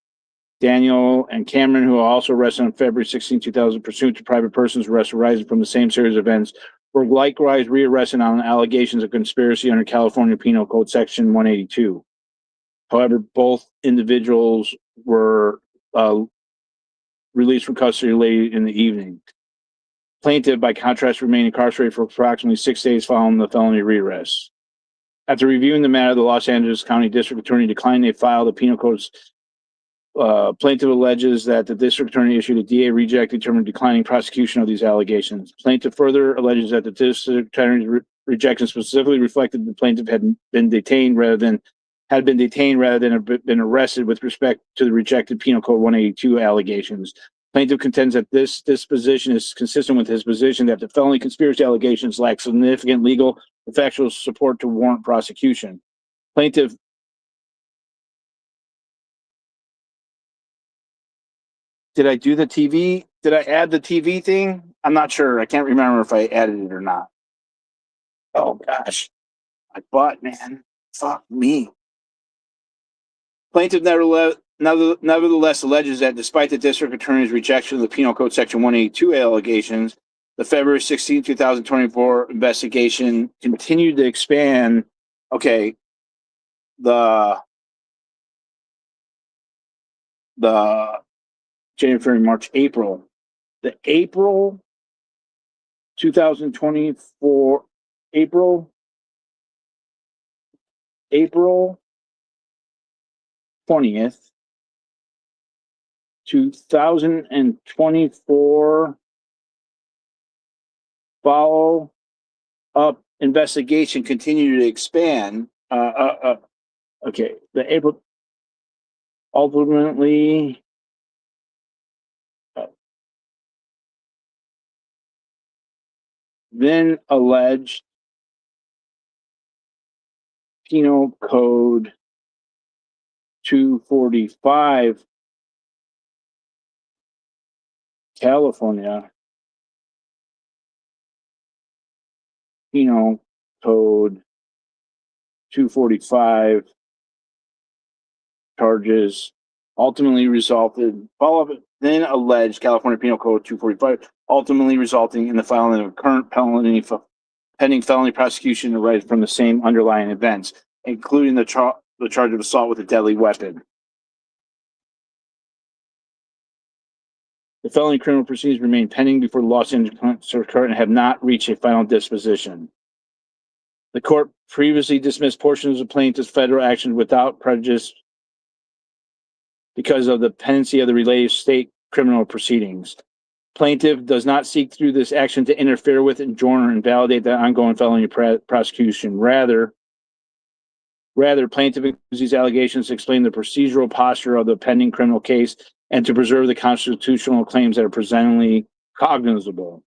Daniel and Cameron, who are also arrested on February 16, 2000, pursuant to private person's arrest arising from the same series of events, were likewise rearrested on allegations of conspiracy under California Penal Code Section 182. However, both individuals were released from custody late in the evening. Plaintiff, by contrast, remained incarcerated for approximately 6 days following the felony rearrest. After reviewing the matter, the Los Angeles County District Attorney declined to file the penal code's. Plaintiff alleges that the district attorney issued a D.A. reject determined declining prosecution of these allegations. Plaintiff further alleges that the district attorney's rejection specifically reflected the plaintiff had been detained rather than have been arrested with respect to the rejected Penal Code 182 allegations. Plaintiff contends that this disposition is consistent with his position that the felony conspiracy allegations lack significant legal and factual support to warrant prosecution. Plaintiff Did I do the TV? Did I add the TV thing? I'm not sure. I can't remember if I added it or not. Oh gosh. My butt, man. Fuck me. Plaintiff nevertheless alleges that despite the district attorney's rejection of the Penal Code Section 182 allegations, the February 16, 2024 investigation continued to expand. Okay. The January, March, April. The April 2024, April 20th, 2024 follow up investigation continued to expand. Okay, the April ultimately then alleged Penal Code 245 California Penal Code 245 charges ultimately resulted, then alleged California Penal Code 245, ultimately resulting in the filing of current pending felony prosecution arising from the same underlying events, including the charge of assault with a deadly weapon. The felony criminal proceedings remain pending before the Los Angeles Court and have not reached a final disposition. The court previously dismissed portions of plaintiff's federal actions without prejudice because of the pendency of the related state criminal proceedings. Plaintiff does not seek through this action to interfere with, adjourn, or invalidate the ongoing felony prosecution. Rather, plaintiff includes these allegations to explain the procedural posture of the pending criminal case and to preserve the constitutional claims that are presently cognizable.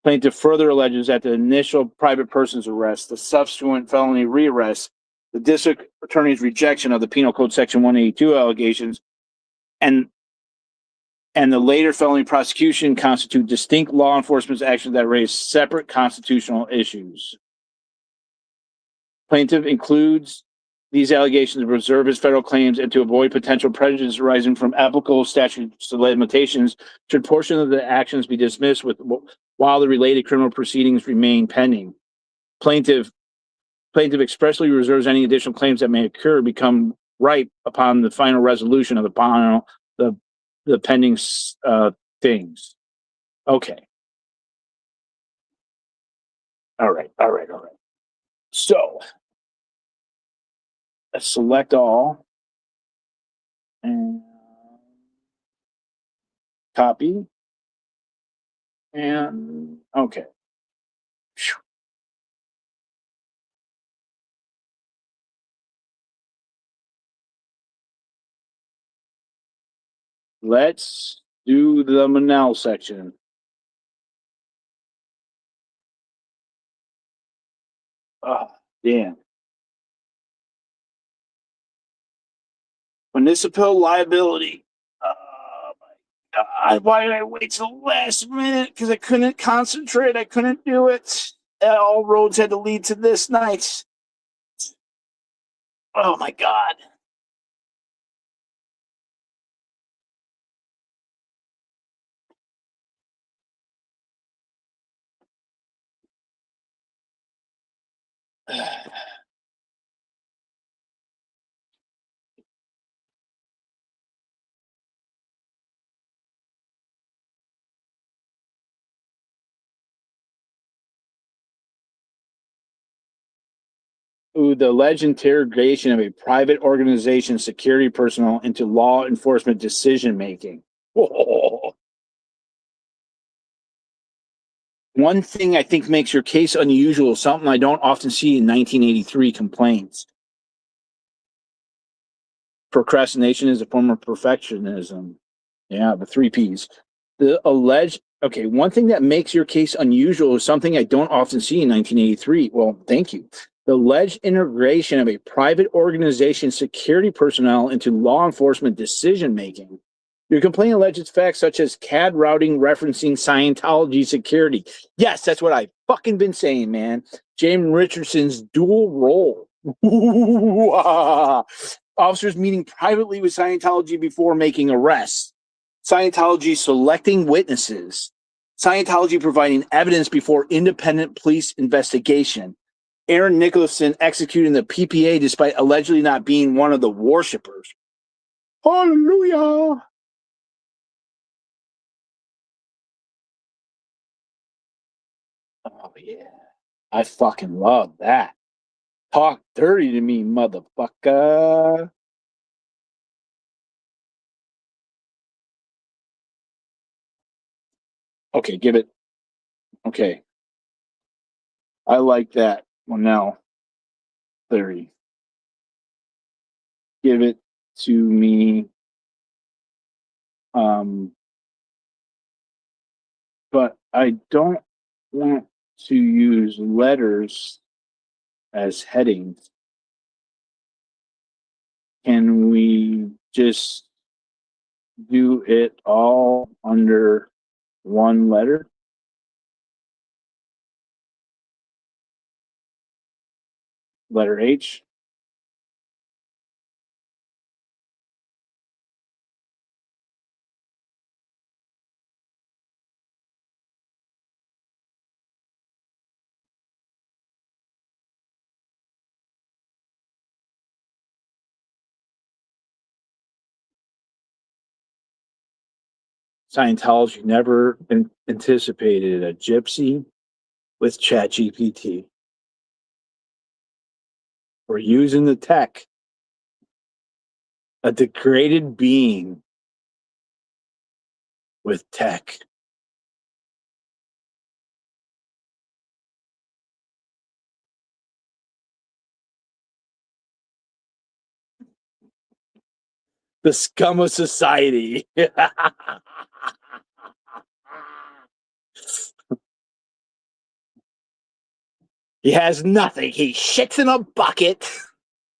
Plaintiff further alleges that the initial private person's arrest, the subsequent felony rearrest, the district attorney's rejection of the Penal Code Section 182 allegations, and the later felony prosecution constitute distinct law enforcement actions that raise separate constitutional issues. Plaintiff includes these allegations to preserve his federal claims and to avoid potential prejudice arising from applicable statutes of limitations should portion of the actions be dismissed while the related criminal proceedings remain pending. Plaintiff expressly reserves any additional claims that may occur become ripe upon the final resolution of the pending things. Okay. All right. So let's select all and copy. And okay. Let's do the Manel section. Oh, damn. Municipal liability. Oh my God. Why did I wait till the last minute? Because I couldn't concentrate. I couldn't do it. all roads had to lead to this night. Oh my God. Ooh, the alleged interrogation of a private organization security personnel into law enforcement decision making. One thing I think makes your case unusual, something I don't often see in 1983 complaints. Procrastination is a form of perfectionism. Yeah, the 3 Ps. The alleged, okay, one thing that makes your case unusual is something I don't often see in 1983. Well, thank you. The alleged integration of a private organization security personnel into law enforcement decision making. Your complaint alleges facts such as CAD routing referencing Scientology security. Yes, that's what I've fucking been saying, man. James Richardson's dual role. Officers meeting privately with Scientology before making arrests. Scientology selecting witnesses. Scientology providing evidence before independent police investigation. Aaron Nicholson executing the PPA despite allegedly not being one of the worshippers. Hallelujah. Oh, yeah. I fucking love that. Talk dirty to me, motherfucker. Okay, give it. Okay. I like that one now. 30. Give it to me. But I don't want to use letters as headings. Can we just do it all under one letter? Letter H? Scientology never anticipated a gypsy with ChatGPT. We're using the tech, a degraded being with tech. The scum of society. He has nothing. He shits in a bucket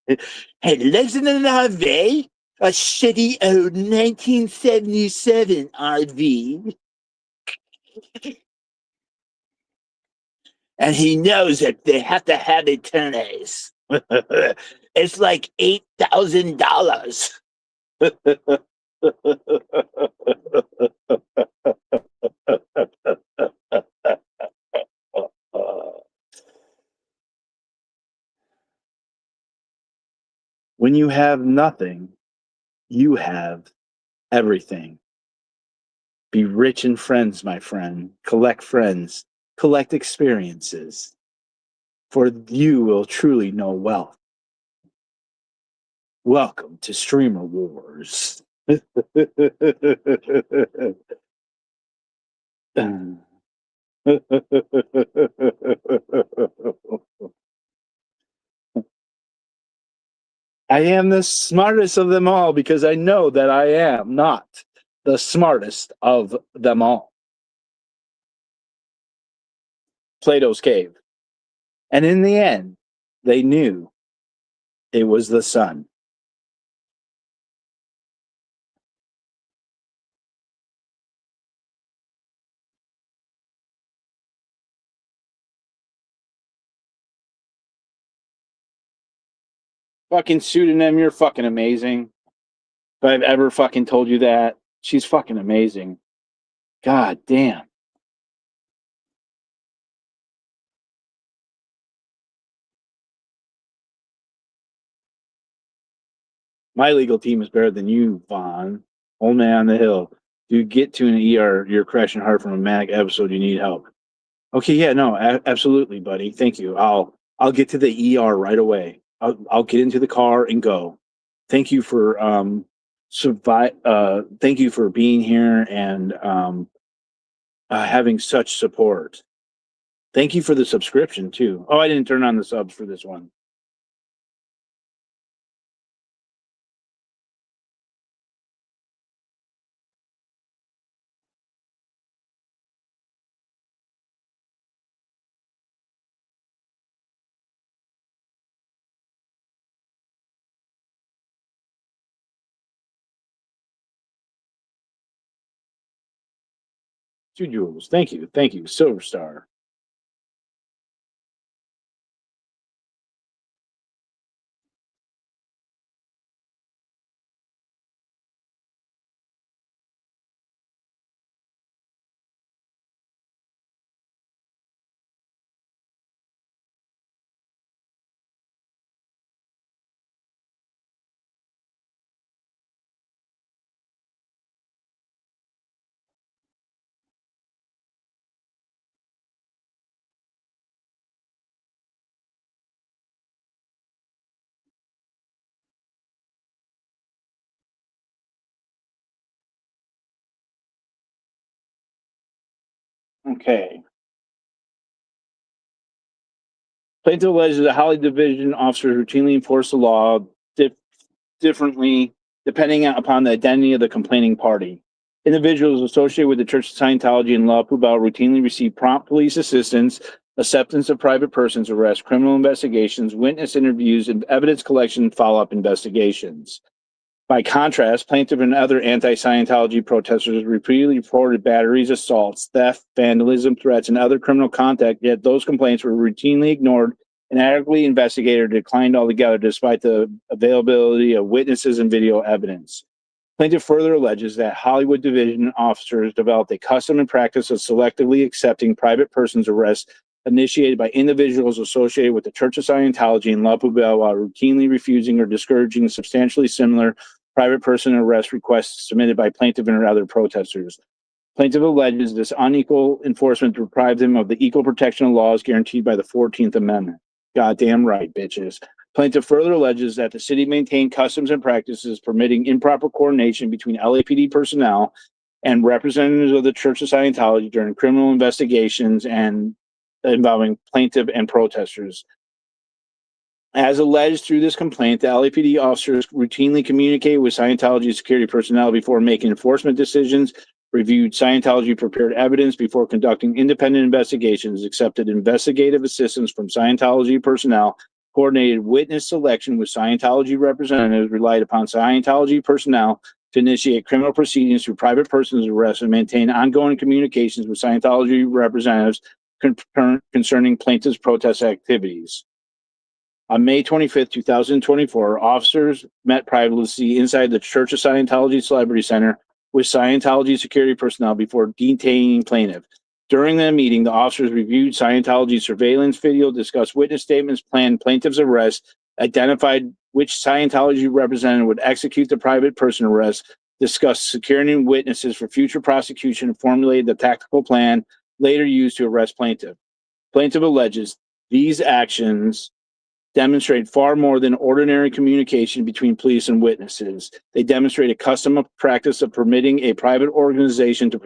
and lives in an RV, a shitty old 1977 RV. And he knows that they have to have attorneys. It's like $8,000. When you have nothing, you have everything. Be rich in friends, my friend. Collect friends. Collect experiences. For you will truly know wealth. Welcome to Streamer Wars. I am the smartest of them all because I know that I am not the smartest of them all. Plato's cave. And in the end, they knew it was the sun. Fucking pseudonym, you're fucking amazing. If I've ever fucking told you that, she's fucking amazing. God damn. My legal team is better than you, Vaughn. Old man on the hill. You get to an ER, you're crashing hard from a manic episode. You need help. Okay, yeah, no, absolutely, buddy. Thank you. I'll get to the ER right away. I'll get into the car and go. Thank you for thank you for being here and having such support. Thank you for the subscription too. Oh, I didn't turn on the subs for this one. Two Jules. Thank you. Thank you. Silver Star. Okay. Plaintiff alleges that Holly Division officers routinely enforce the law differently depending upon the identity of the complaining party. Individuals associated with the Church of Scientology and La Poubelle routinely receive prompt police assistance, acceptance of private persons arrests, criminal investigations, witness interviews, and evidence collection follow-up investigations. By contrast, plaintiff and other anti-Scientology protesters repeatedly reported batteries, assaults, theft, vandalism, threats, and other criminal conduct, yet those complaints were routinely ignored and adequately investigated or declined altogether despite the availability of witnesses and video evidence. Plaintiff further alleges that Hollywood Division officers developed a custom and practice of selectively accepting private persons' arrests initiated by individuals associated with the Church of Scientology and La Poubelle while routinely refusing or discouraging substantially similar private person arrest requests submitted by plaintiff and other protesters. Plaintiff alleges this unequal enforcement deprived him of the equal protection of laws guaranteed by the 14th Amendment. Goddamn right, bitches. Plaintiff further alleges that the city maintained customs and practices permitting improper coordination between LAPD personnel and representatives of the Church of Scientology during criminal investigations and involving plaintiff and protesters. As alleged through this complaint, the LAPD officers routinely communicated with Scientology security personnel before making enforcement decisions, reviewed Scientology prepared evidence before conducting independent investigations, accepted investigative assistance from Scientology personnel, coordinated witness selection with Scientology representatives, relied upon Scientology personnel to initiate criminal proceedings through private persons arrests, and maintain ongoing communications with Scientology representatives concerning plaintiff's protest activities. On May 25th, 2024, officers met privately inside the Church of Scientology Celebrity Center with Scientology security personnel before detaining plaintiff. During the meeting, the officers reviewed Scientology surveillance video, discussed witness statements, planned plaintiff's arrest, identified which Scientology representative would execute the private person arrest, discussed securing witnesses for future prosecution, and formulated the tactical plan later used to arrest plaintiff. Plaintiff alleges these actions demonstrate far more than ordinary communication between police and witnesses. They demonstrate a custom of practice of permitting a private organization to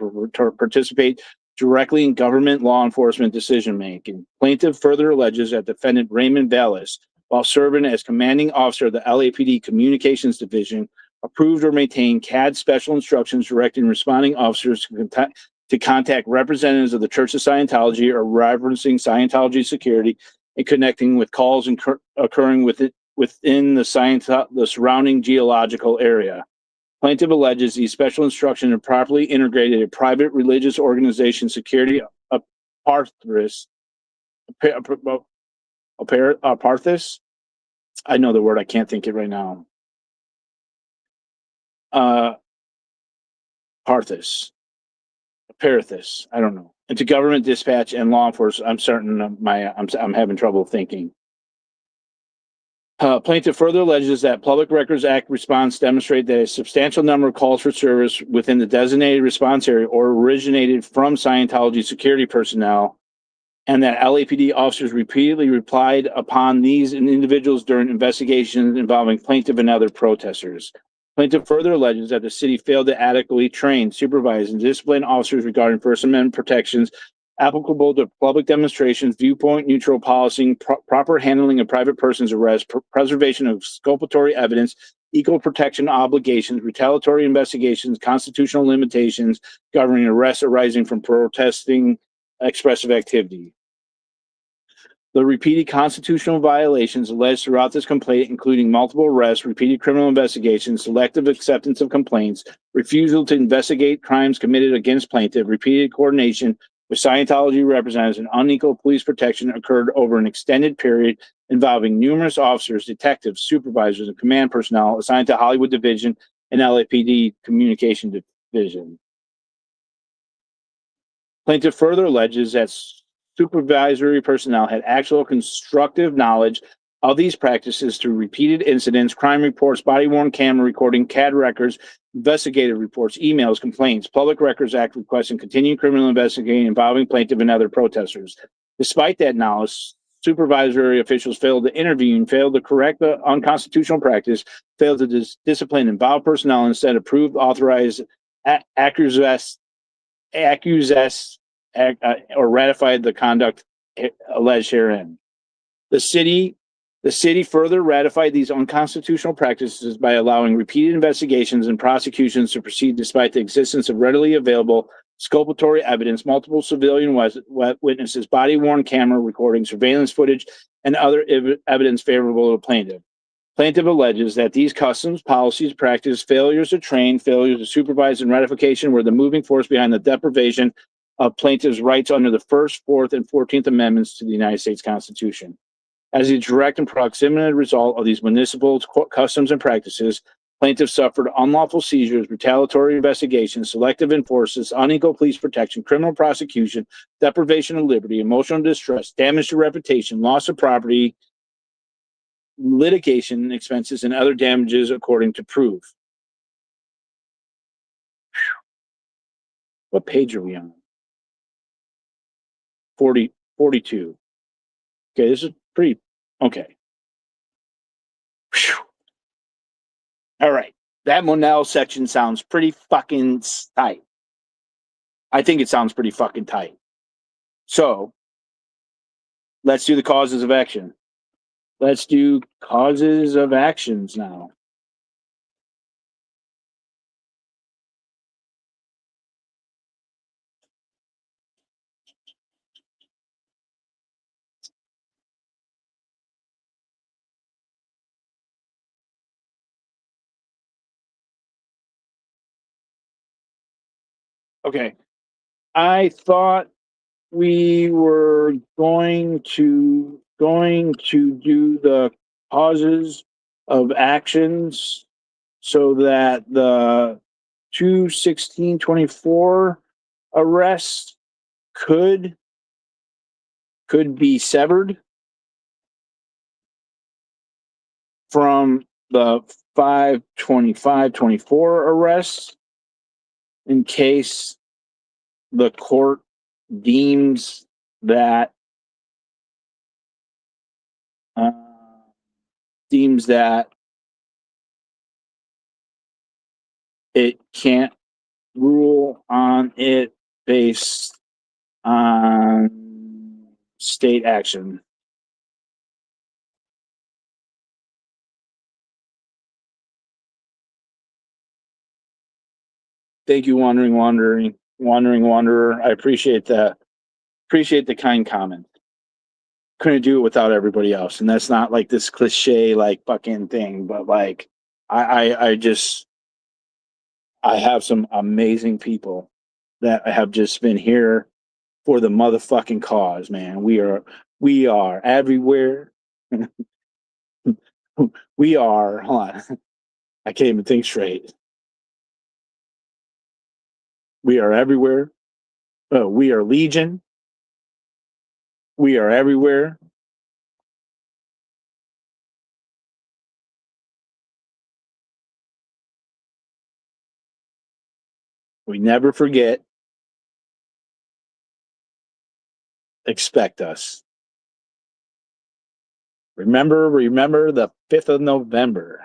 participate directly in government law enforcement decision-making. Plaintiff further alleges that defendant Raymond Vallis, while serving as commanding officer of the LAPD Communications Division, approved or maintained CAD special instructions directing responding officers to contact representatives of the Church of Scientology or referencing Scientology security and connecting with calls occurring within the surrounding geological area. Plaintiff alleges these special instructions have properly integrated a private religious organization security apparatus I know the word, I can't think it right now. Parthis. Parathis, I don't know. Into government dispatch and law enforcement. I'm certain I'm having trouble thinking. Plaintiff further alleges that Public Records Act response demonstrate that a substantial number of calls for service within the designated response area or originated from Scientology security personnel, and that LAPD officers repeatedly replied upon these individuals during investigations involving plaintiff and other protesters. Plaintiff further alleges that the city failed to adequately train, supervise, and discipline officers regarding First Amendment protections applicable to public demonstrations, viewpoint neutral policing, proper handling of private persons' arrests, preservation of exculpatory evidence, equal protection obligations, retaliatory investigations, constitutional limitations governing arrests arising from protesting expressive activity. The repeated constitutional violations alleged throughout this complaint, including multiple arrests, repeated criminal investigations, selective acceptance of complaints, refusal to investigate crimes committed against plaintiff, repeated coordination with Scientology representatives, and unequal police protection occurred over an extended period involving numerous officers, detectives, supervisors, and command personnel assigned to Hollywood Division and LAPD Communication Division. Plaintiff further alleges that supervisory personnel had actual constructive knowledge of these practices through repeated incidents, crime reports, body-worn camera recording, CAD records, investigative reports, emails, complaints, Public Records Act requesting continuing criminal investigation involving plaintiff and other protesters. Despite that knowledge, supervisory officials failed to intervene, failed to correct the unconstitutional practice, failed to discipline involved personnel, and instead approved, authorized, or ratified the conduct alleged herein. The city further ratified these unconstitutional practices by allowing repeated investigations and prosecutions to proceed despite the existence of readily available exculpatory evidence, multiple civilian witnesses, body-worn camera recording, surveillance footage, and other evidence favorable to plaintiff. Plaintiff alleges that these customs, policies, practices, failures to train, failures to supervise, and ratification were the moving force behind the deprivation of plaintiffs' rights under the First, Fourth, and 14th Amendments to the United States Constitution. As a direct and proximate result of these municipal customs and practices, plaintiffs suffered unlawful seizures, retaliatory investigations, selective enforcements, unequal police protection, criminal prosecution, deprivation of liberty, emotional distress, damage to reputation, loss of property, litigation expenses, and other damages according to proof. What page are we on? 42. Okay, this is pretty, okay. Whew. All right, that Monell section sounds pretty fucking tight. I think it sounds pretty fucking tight. So, let's do the causes of action. Let's do causes of actions now. Okay, I thought we were going to do the causes of actions so that the 2/16/24 arrests could be severed from the 5/25/24 arrests in case the court deems that it can't rule on it based on state action. Thank you, Wandering Wanderer. I appreciate the kind comment. Couldn't do it without everybody else, and that's not like this cliche like fucking thing, but like I have some amazing people that have just been here for the motherfucking cause, man. We are everywhere. We are, hold on. I can't even think straight. We are everywhere. Oh, we are legion. We are everywhere. We never forget. Expect us. Remember the 5th of November.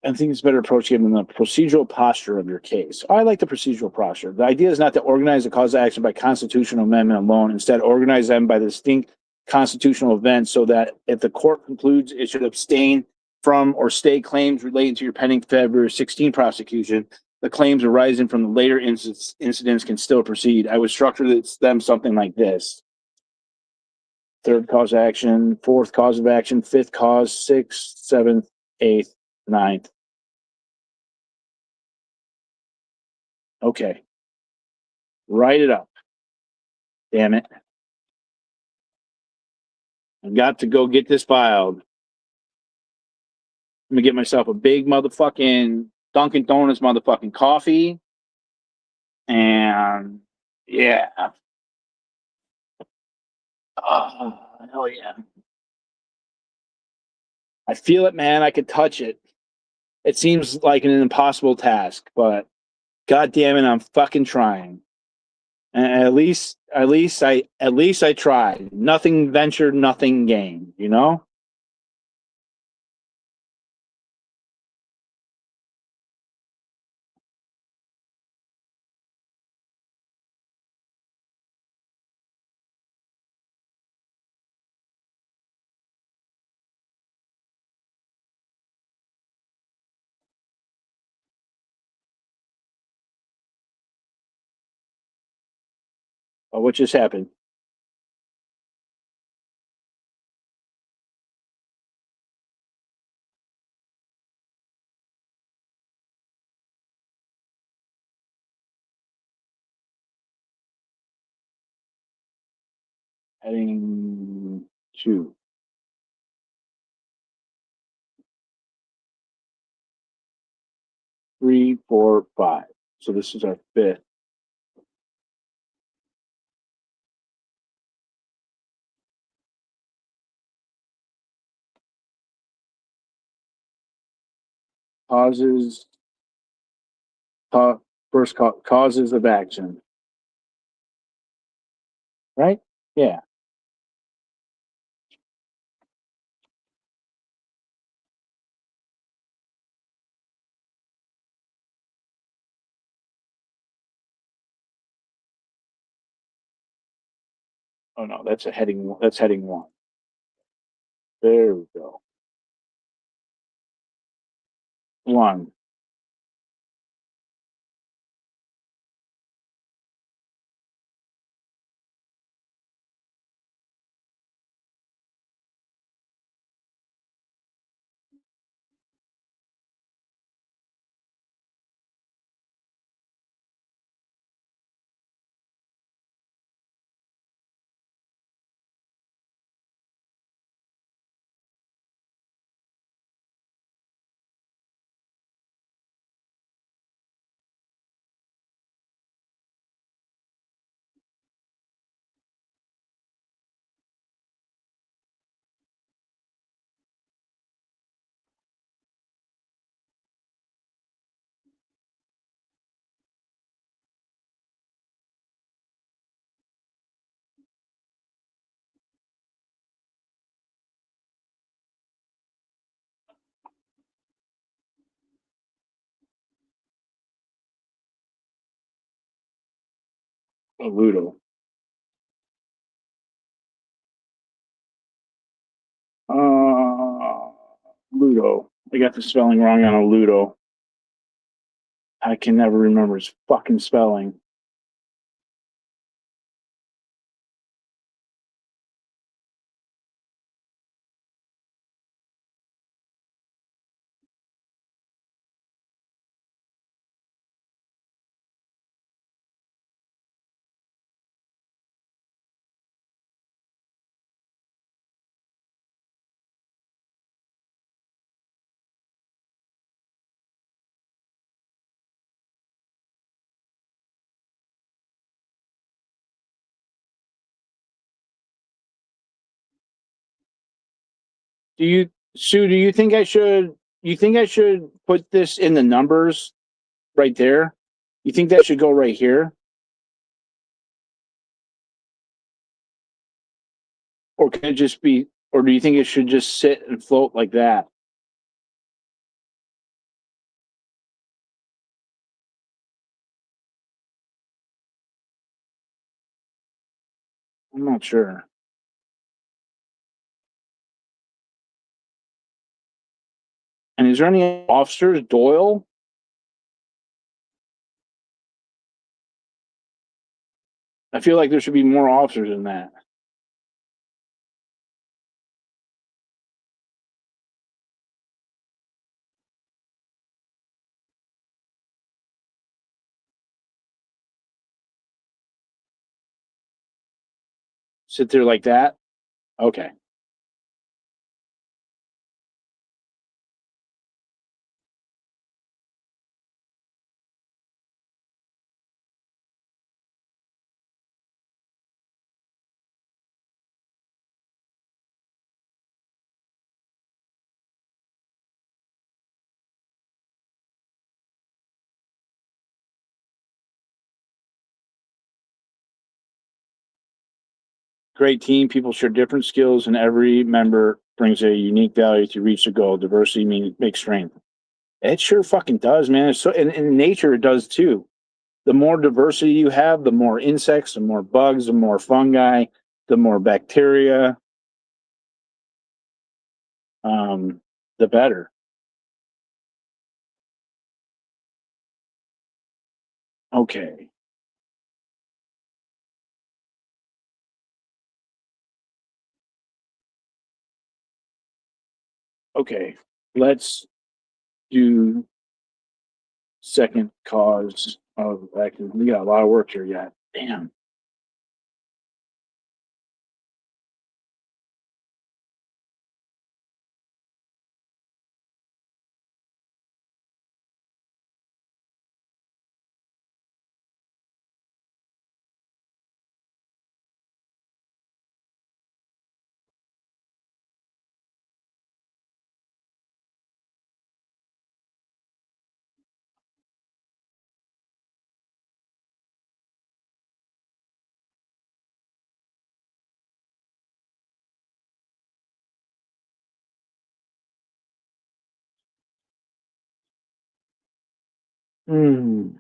I think it's a better approach given the procedural posture of your case. I like the procedural posture. The idea is not to organize the cause of action by constitutional amendment alone. Instead, organize them by the distinct constitutional events so that if the court concludes it should abstain from or stay claims relating to your pending February 16 prosecution, the claims arising from the later incidents can still proceed. I would structure them something like this. Third cause of action, fourth cause of action, fifth cause, sixth, seventh, eighth, ninth. Okay. Write it up. Damn it. I've got to go get this filed. I'm gonna get myself a big motherfucking Dunkin' Donuts motherfucking coffee. And yeah. Oh, hell yeah. I feel it, man. I could touch it. It seems like an impossible task, but god damn it, I'm fucking trying. And at least I tried. Nothing ventured, nothing gained, you know? Oh, what just happened? Heading 2. 3, 4, 5. So this is our 5th. Causes, first causes of action. Right? Yeah. Oh no, that's heading 1. There we go. 1. Ludo. Ludo. I got the spelling wrong on a Ludo. I can never remember his fucking spelling. Sue, do you think I should put this in the numbers right there? You think that should go right here? Or can it just be, or do you think it should just sit and float like that? I'm not sure. And is there any officers? Doyle? I feel like there should be more officers than that. Sit there like that? Okay. Great team. People share different skills, and every member brings a unique value to reach the goal. Diversity makes strength. It sure fucking does, man. It's so, and in nature, it does too. The more diversity you have, the more insects, the more bugs, the more fungi, the more bacteria, the better. Okay. Okay. Let's do second cause of action. We got a lot of work here yet. Damn. Hmm.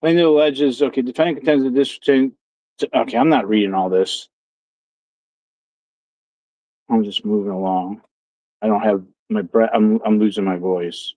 Plaintiff alleges, okay, defendant contends that this, okay, I'm not reading all this. I'm just moving along. I don't have my breath. I'm losing my voice.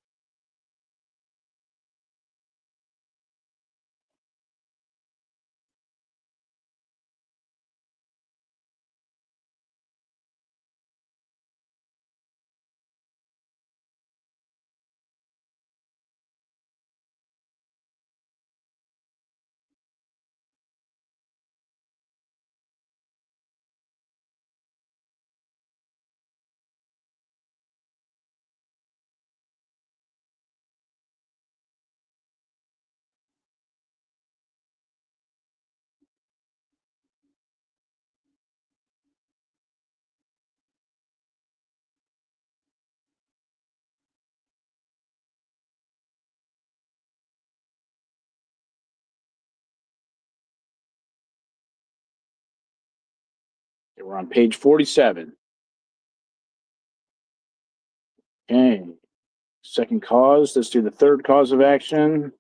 Okay, we're on page 47. Okay. Second cause. Let's do the third cause of action.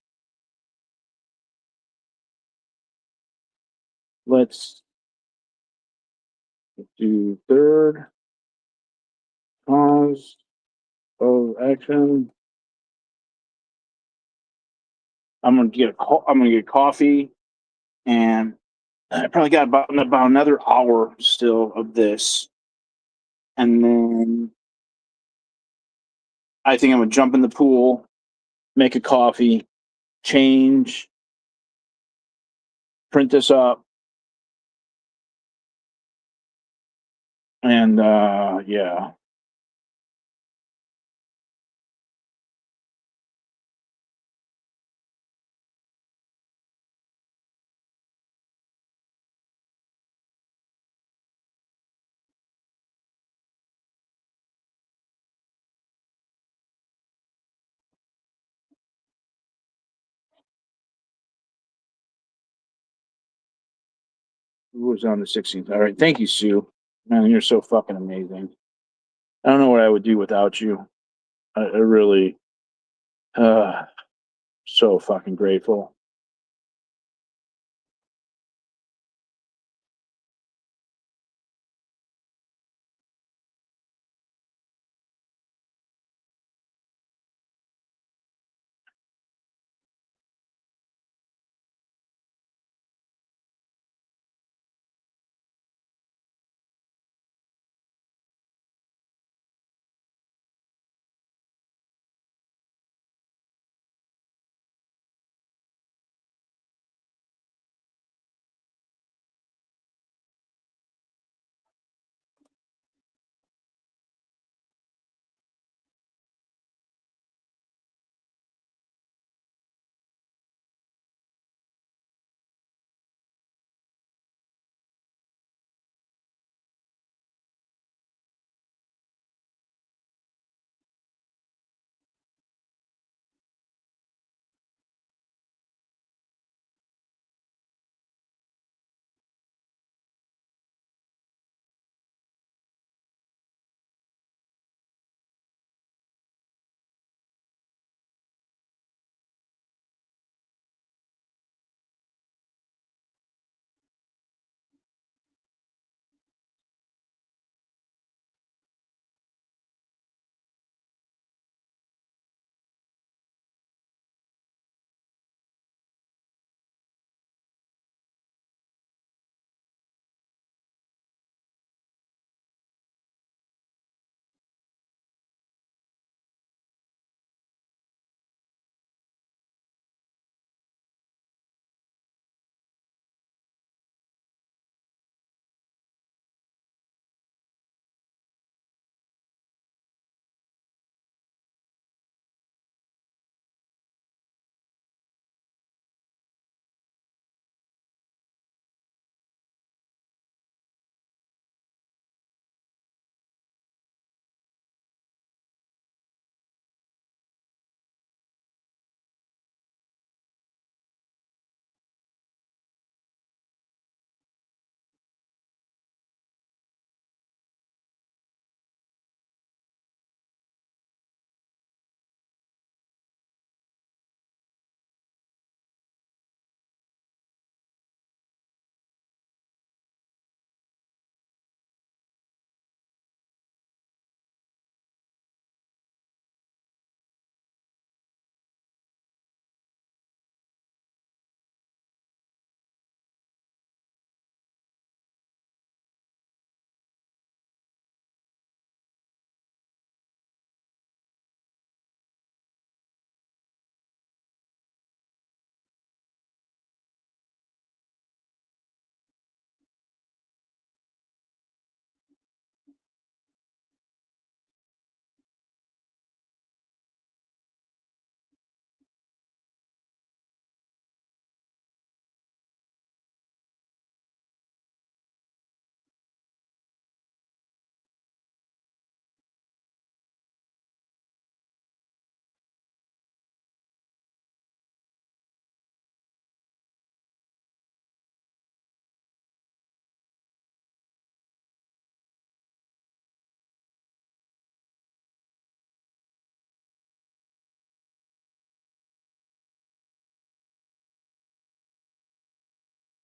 Let's do third cause of action. I'm gonna get coffee, and I probably got about another hour still of this, and then I think I'm gonna jump in the pool, make a coffee, change, print this up, and yeah. Who was on the 16th? All right, thank you, Sue. Man, you're so fucking amazing. I don't know what I would do without you. I really, so fucking grateful.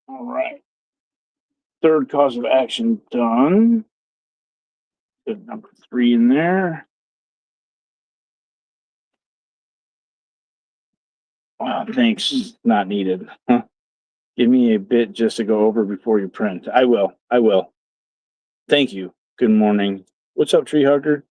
All right. Third cause of action done. Good number 3 in there. Wow, thanks. Not needed. Huh. Give me a bit just to go over before you print. I will. Thank you. Good morning. What's up, tree hugger?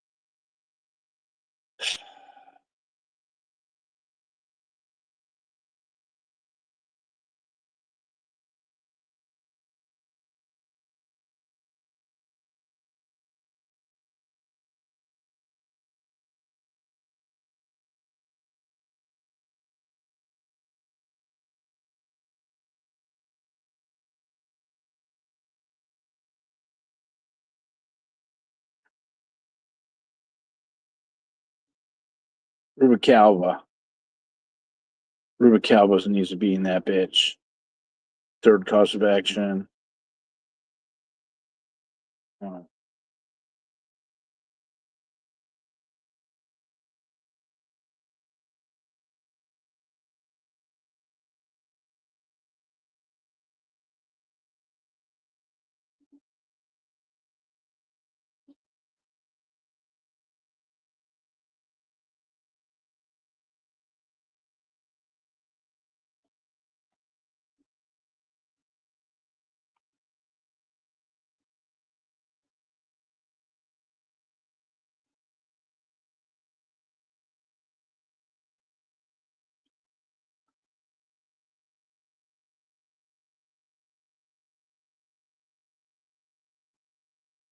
Rubicalba. Rubicalba needs to be in that bitch. Third cause of action.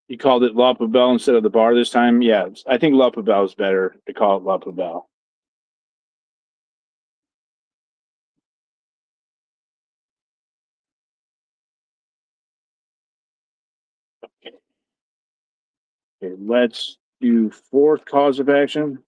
You called it La Poubelle instead of the bar this time? Yeah, I think La Poubelle is better to call it La Poubelle. Okay, let's do fourth cause of action.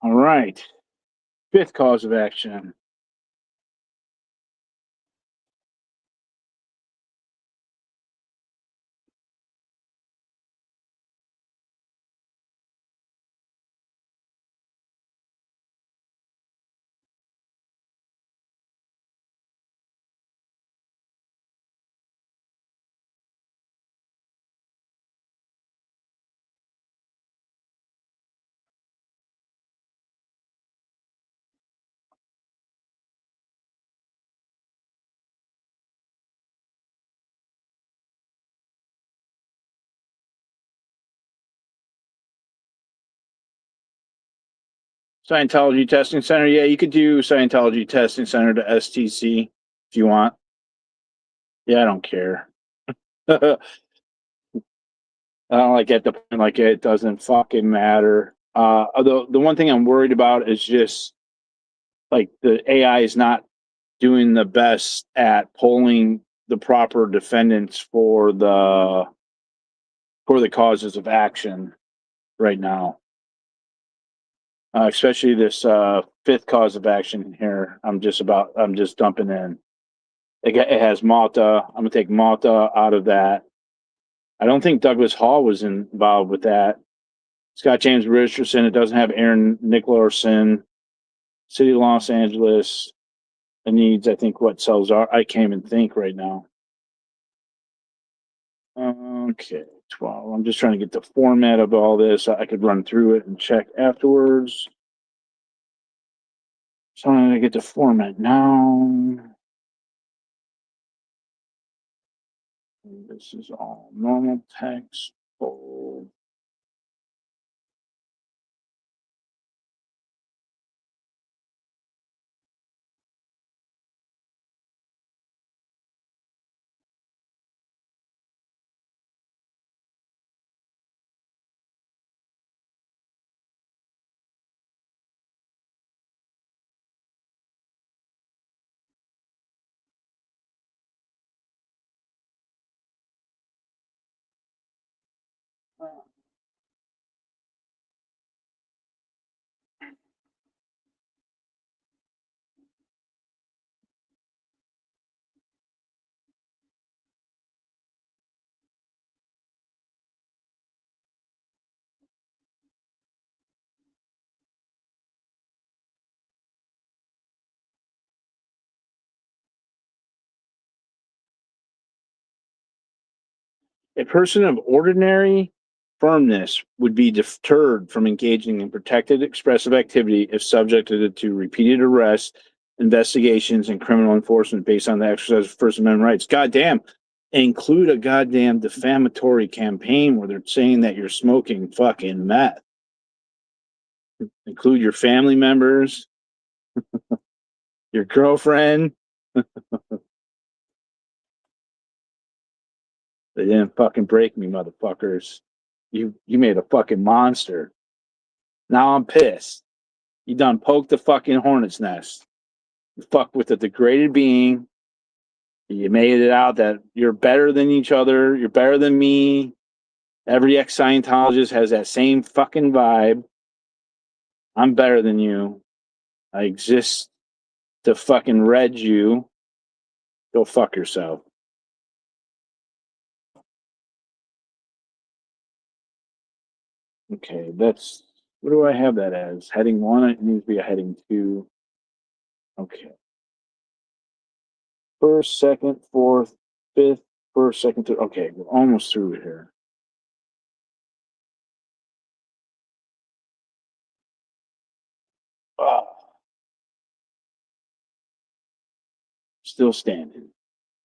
All right. Fifth cause of action. Scientology Testing Center. Yeah, you could do Scientology Testing Center to STC if you want. Yeah, I don't care. I don't like at the point like it doesn't fucking matter. Although the one thing I'm worried about is just like the AI is not doing the best at polling the proper defendants for the causes of action right now. Especially this fifth cause of action here. I'm just dumping in. It has Malta. I'm gonna take Malta out of that. I don't think Douglas Hall was involved with that. Scott James Richardson. It doesn't have Aaron Nicholson. City of Los Angeles. It needs, I think, what cells are. I can't even think right now. Okay, 12. I'm just trying to get the format of all this. I could run through it and check afterwards. So I'm going to get the format now. This is all normal text. Bold. A person of ordinary firmness would be deterred from engaging in protected expressive activity if subjected to repeated arrests, investigations, and criminal enforcement based on the exercise of First Amendment rights. Goddamn, include a goddamn defamatory campaign where they're saying that you're smoking fucking meth. Include your family members, your girlfriend. They didn't fucking break me, motherfuckers. You made a fucking monster. Now I'm pissed. You done poked the fucking hornet's nest. You fucked with a degraded being. You made it out that you're better than each other. You're better than me. Every ex-Scientologist has that same fucking vibe. I'm better than you. I exist to fucking red you. Go fuck yourself. Okay, that's... What do I have that as? Heading 1? It needs to be a heading 2. Okay. First, second, fourth, fifth, first, second, third. Okay, we're almost through it here. Ah. Still standing.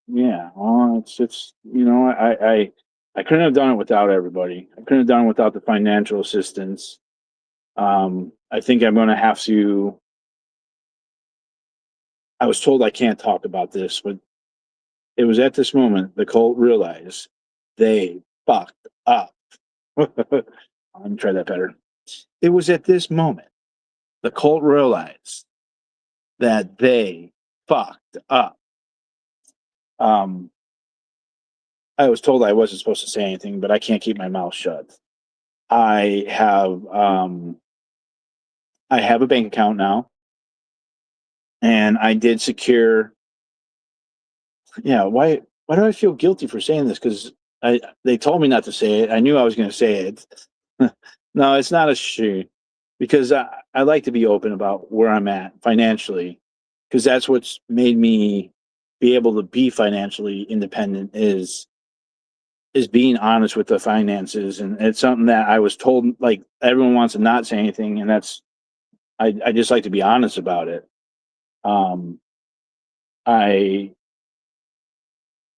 Yeah, well, it's you know, I couldn't have done it without everybody. I couldn't have done it without the financial assistance. I think I'm going to have to. I was told I can't talk about this, but it was at this moment the cult realized they fucked up. Let me try that better. It was at this moment the cult realized that they fucked up. I was told I wasn't supposed to say anything, but I can't keep my mouth shut. I have a bank account now, and I did secure. Yeah, why do I feel guilty for saying this? Because they told me not to say it. I knew I was going to say it. No, it's not a shame, because I like to be open about where I'm at financially, because that's what's made me be able to be financially independent is being honest with the finances. And it's something that I was told, like, everyone wants to not say anything, and that's I just like to be honest about it. I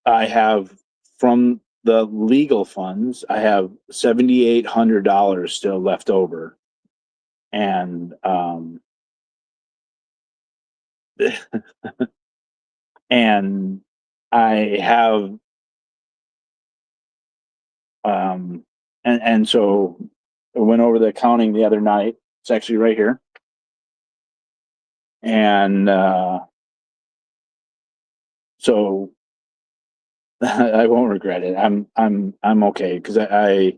have, from the legal funds, I have $7,800 still left over. And, and I have, and so I went over the accounting the other night. It's actually right here. And, so I won't regret it. I'm okay. Cause I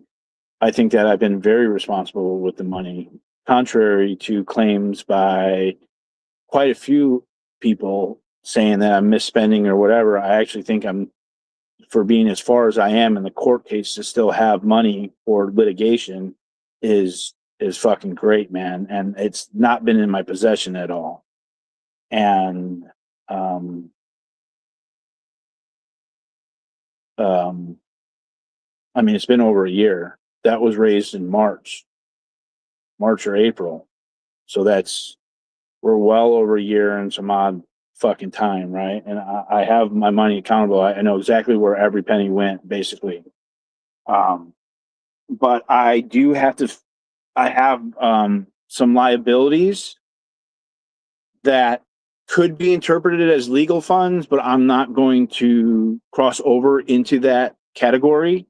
think that I've been very responsible with the money, contrary to claims by quite a few people saying that I'm misspending or whatever. I actually think I'm, for being as far as I am in the court case, to still have money for litigation is fucking great, man. And it's not been in my possession at all. And, I mean, it's been over a year. That was raised in March or April. So we're well over a year and some odd fucking time, right? And I have my money accountable. I know exactly where every penny went, basically. But I do have to, I have some liabilities that could be interpreted as legal funds, but I'm not going to cross over into that category.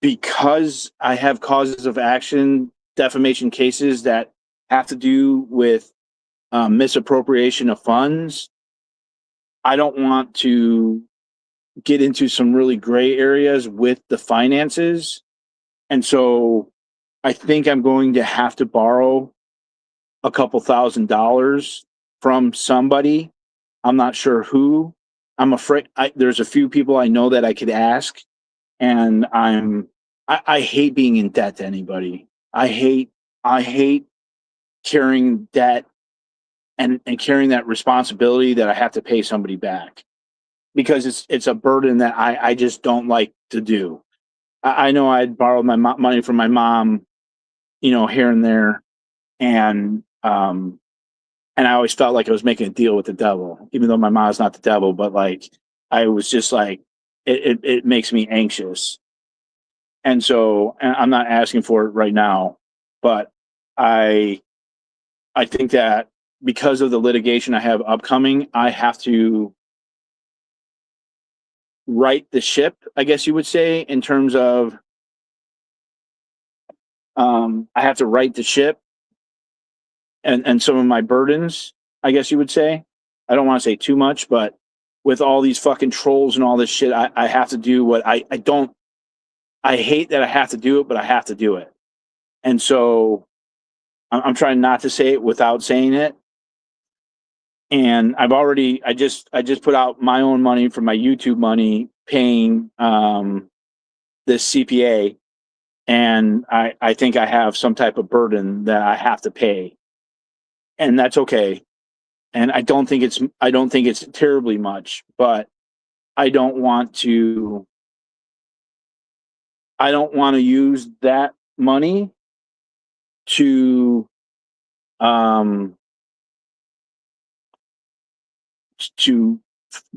Because I have causes of action, defamation cases that have to do with misappropriation of funds. I don't want to get into some really gray areas with the finances. And so I think I'm going to have to borrow a couple $1,000s from somebody. I'm not sure who. I'm afraid there's a few people I know that I could ask. And I hate being in debt to anybody. I hate carrying debt and carrying that responsibility that I have to pay somebody back, because it's a burden that I just don't like to do. I know I'd borrowed my money from my mom, here and there. And I always felt like I was making a deal with the devil, even though my mom's not the devil, but like, I was just like, it makes me anxious. And so I'm not asking for it right now, but I think that because of the litigation I have upcoming, I have to right the ship, I guess you would say, in terms of I have to right the ship and some of my burdens, I guess you would say. I don't want to say too much, but with all these fucking trolls and all this shit, I have to do what I hate that I have to do it, but I have to do it. And so I'm trying not to say it without saying it. And I just put out my own money from my YouTube money paying this CPA. And I think I have some type of burden that I have to pay. And that's okay. And I don't think it's terribly much, but I don't want to use that money to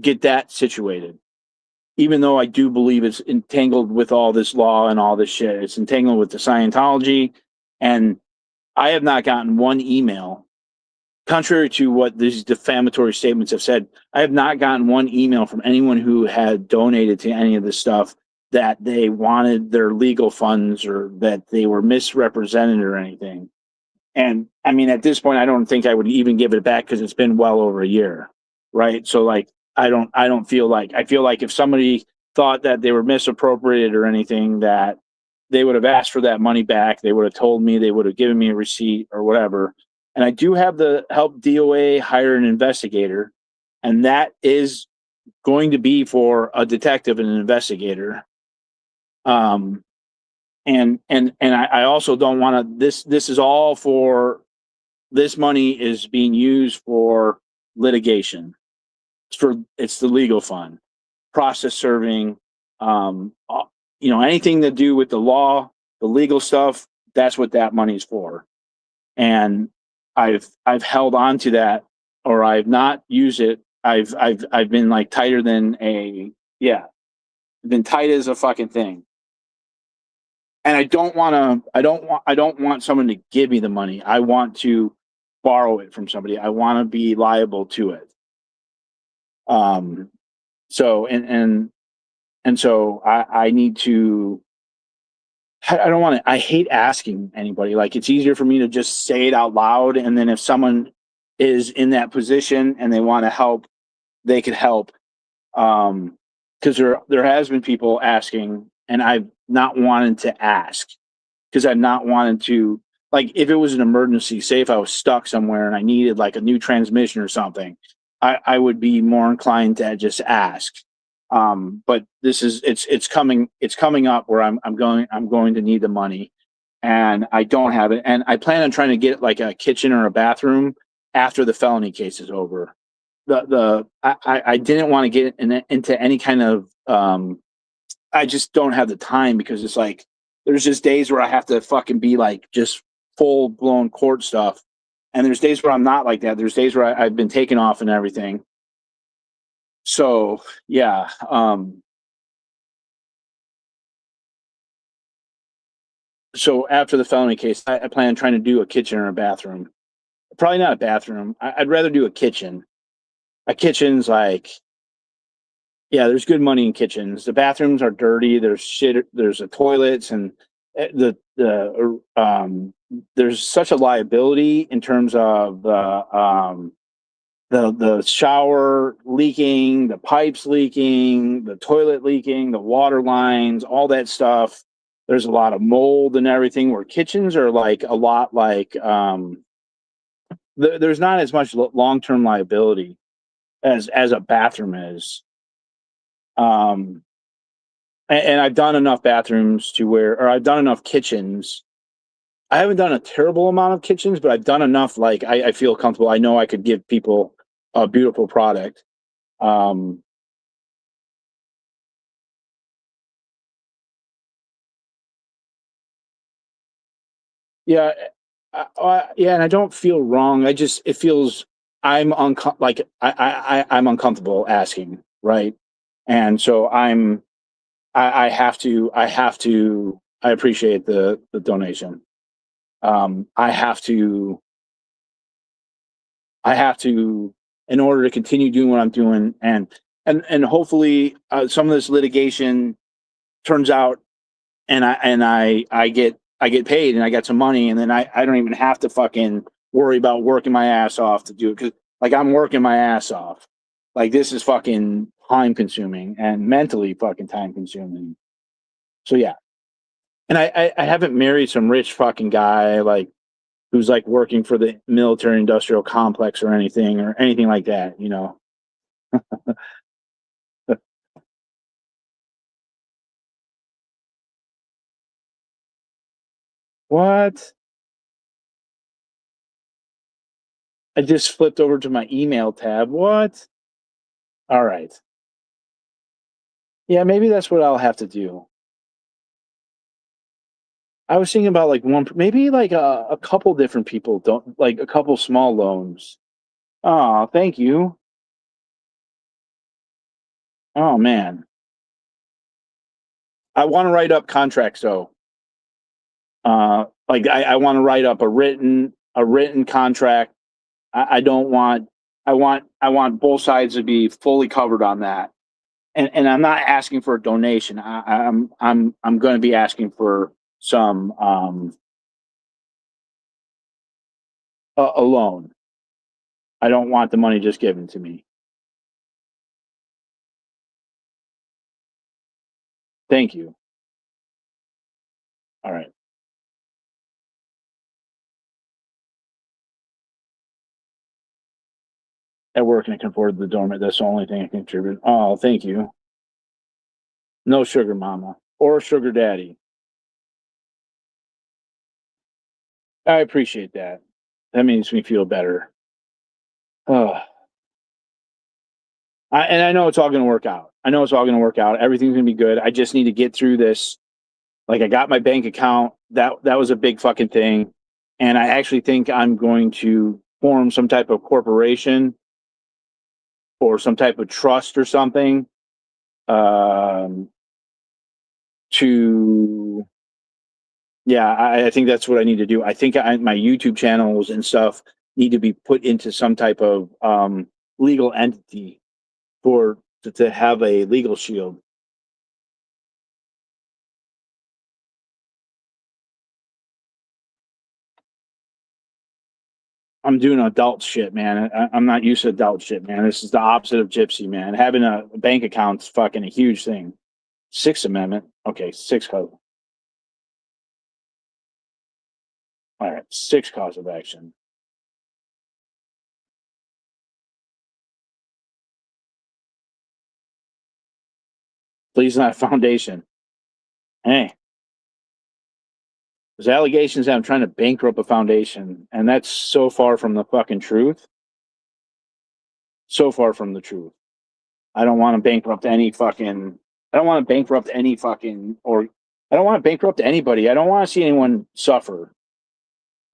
get that situated. Even though I do believe it's entangled with all this law and all this shit. It's entangled with the Scientology. And I have not gotten one email, contrary to what these defamatory statements have said. I have not gotten one email from anyone who had donated to any of this stuff that they wanted their legal funds or that they were misrepresented or anything. And I mean, at this point, I don't think I would even give it back because it's been well over a year. Right. So like, I feel like if somebody thought that they were misappropriated or anything, that they would have asked for that money back. They would have told me, they would have given me a receipt or whatever. And I do have the help D.o.A. hire an investigator. And that is going to be for a detective and an investigator. And I also don't want to, this is all for, this money is being used for litigation. It's the legal fund, process serving, anything to do with the law, the legal stuff. That's what that money's for. And I've held on to that, or I've not used it. I've been like tighter than been tight as a fucking thing. And I don't want someone to give me the money. I want to borrow it from somebody. I want to be liable to it. So, so I need to, I don't want to, I hate asking anybody. Like, it's easier for me to just say it out loud. And then if someone is in that position and they want to help, they could help. Because there has been people asking, and I've not wanted to ask because I've not wanted to, like, if it was an emergency, say if I was stuck somewhere and I needed like a new transmission or something, I would be more inclined to just ask. But this is it's coming up where I'm going to need the money, and I don't have it, and I plan on trying to get like a kitchen or a bathroom after the felony case is over. I didn't want to get into any kind of I just don't have the time because it's like there's just days where I have to fucking be like just full blown court stuff, and there's days where I'm not like that. There's days where I've been taken off and everything. So yeah, so after the felony case, I plan on trying to do a kitchen or a bathroom. Probably not a bathroom. I'd rather do a kitchen. A kitchen's like, yeah, there's good money in kitchens. The bathrooms are dirty. There's shit. There's the toilets and there's such a liability in terms of the shower leaking, the pipes leaking, the toilet leaking, the water lines, all that stuff. There's a lot of mold and everything. Where kitchens are like a lot like there's not as much long-term liability as a bathroom is. And I've done enough bathrooms to where, or I've done enough kitchens. I haven't done a terrible amount of kitchens, but I've done enough. Like I feel comfortable. I know I could give people a beautiful product. Yeah, yeah, and I don't feel wrong. It feels I'm I'm uncomfortable asking, right? And so I have to I appreciate the donation. I have to in order to continue doing what I'm doing, and hopefully some of this litigation turns out, and I get paid and I got some money, and then I don't even have to fucking worry about working my ass off to do it, because like I'm working my ass off. Like, this is fucking time consuming and mentally fucking time consuming. So yeah. And I haven't married some rich fucking guy like who's like working for the military industrial complex or anything like that, you know. What? I just flipped over to my email tab. What? All right. Yeah, maybe that's what I'll have to do. I was thinking about like maybe like a couple different people don't like a couple small loans. Oh, thank you. Oh man, I want to write up contracts though. Like I want to write up a written contract. I don't want. I want both sides to be fully covered on that. And I'm not asking for a donation. I'm going to be asking for some a loan. I don't want the money just given to me. Thank you. All right. At work, and I can afford the dormant. That's the only thing I can contribute. Oh, thank you. No sugar mama or sugar daddy. I appreciate that. That makes me feel better. Oh. And I know it's all going to work out. I know it's all going to work out. Everything's going to be good. I just need to get through this. Like, I got my bank account. That was a big fucking thing. And I actually think I'm going to form some type of corporation or some type of trust or something to Yeah, I think that's what I need to do. I think my YouTube channels and stuff need to be put into some type of legal entity to have a legal shield. I'm doing adult shit, man. I'm not used to adult shit, man. This is the opposite of gypsy, man. Having a bank account's fucking a huge thing. Sixth Amendment. Okay, sixth cause. All right, sixth cause of action. Please not foundation. Hey, there's allegations that I'm trying to bankrupt a foundation, and that's so far from the fucking truth. So far from the truth. I don't want to bankrupt any fucking. I don't want to bankrupt any fucking, or I don't want to bankrupt anybody. I don't want to see anyone suffer.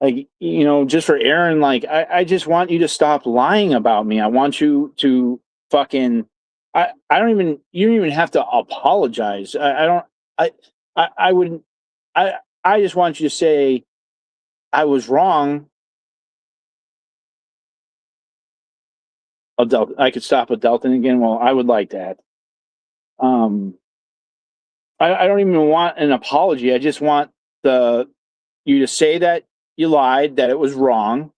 Like, you know, just for Aaron, like, I just want you to stop lying about me. I want you to fucking. I don't even. You don't even have to apologize. I don't. I wouldn't. I just want you to say I was wrong. I could stop adulting again. Well, I would like that. I don't even want an apology. I just want you to say that you lied, that it was wrong,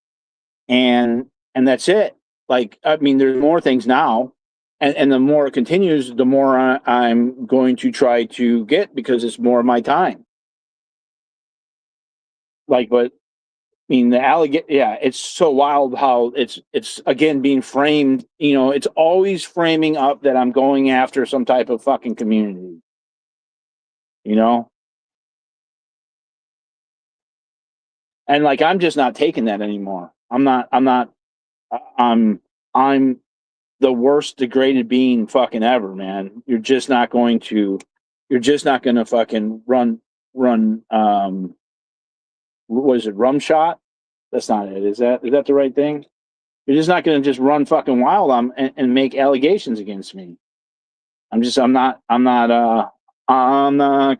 and that's it. Like, I mean, there's more things now, and the more it continues, the more I'm going to try to get, because it's more of my time. Like, but I mean, the alligator. Yeah, it's so wild how it's again being framed. You know, it's always framing up that I'm going after some type of fucking community. You know, and like I'm just not taking that anymore. I'm the worst degraded being fucking ever, man. You're just not going to fucking run what is it, rum shot? That's not it. Is that the right thing? You're just not going to just run fucking wild and make allegations against me. I'm not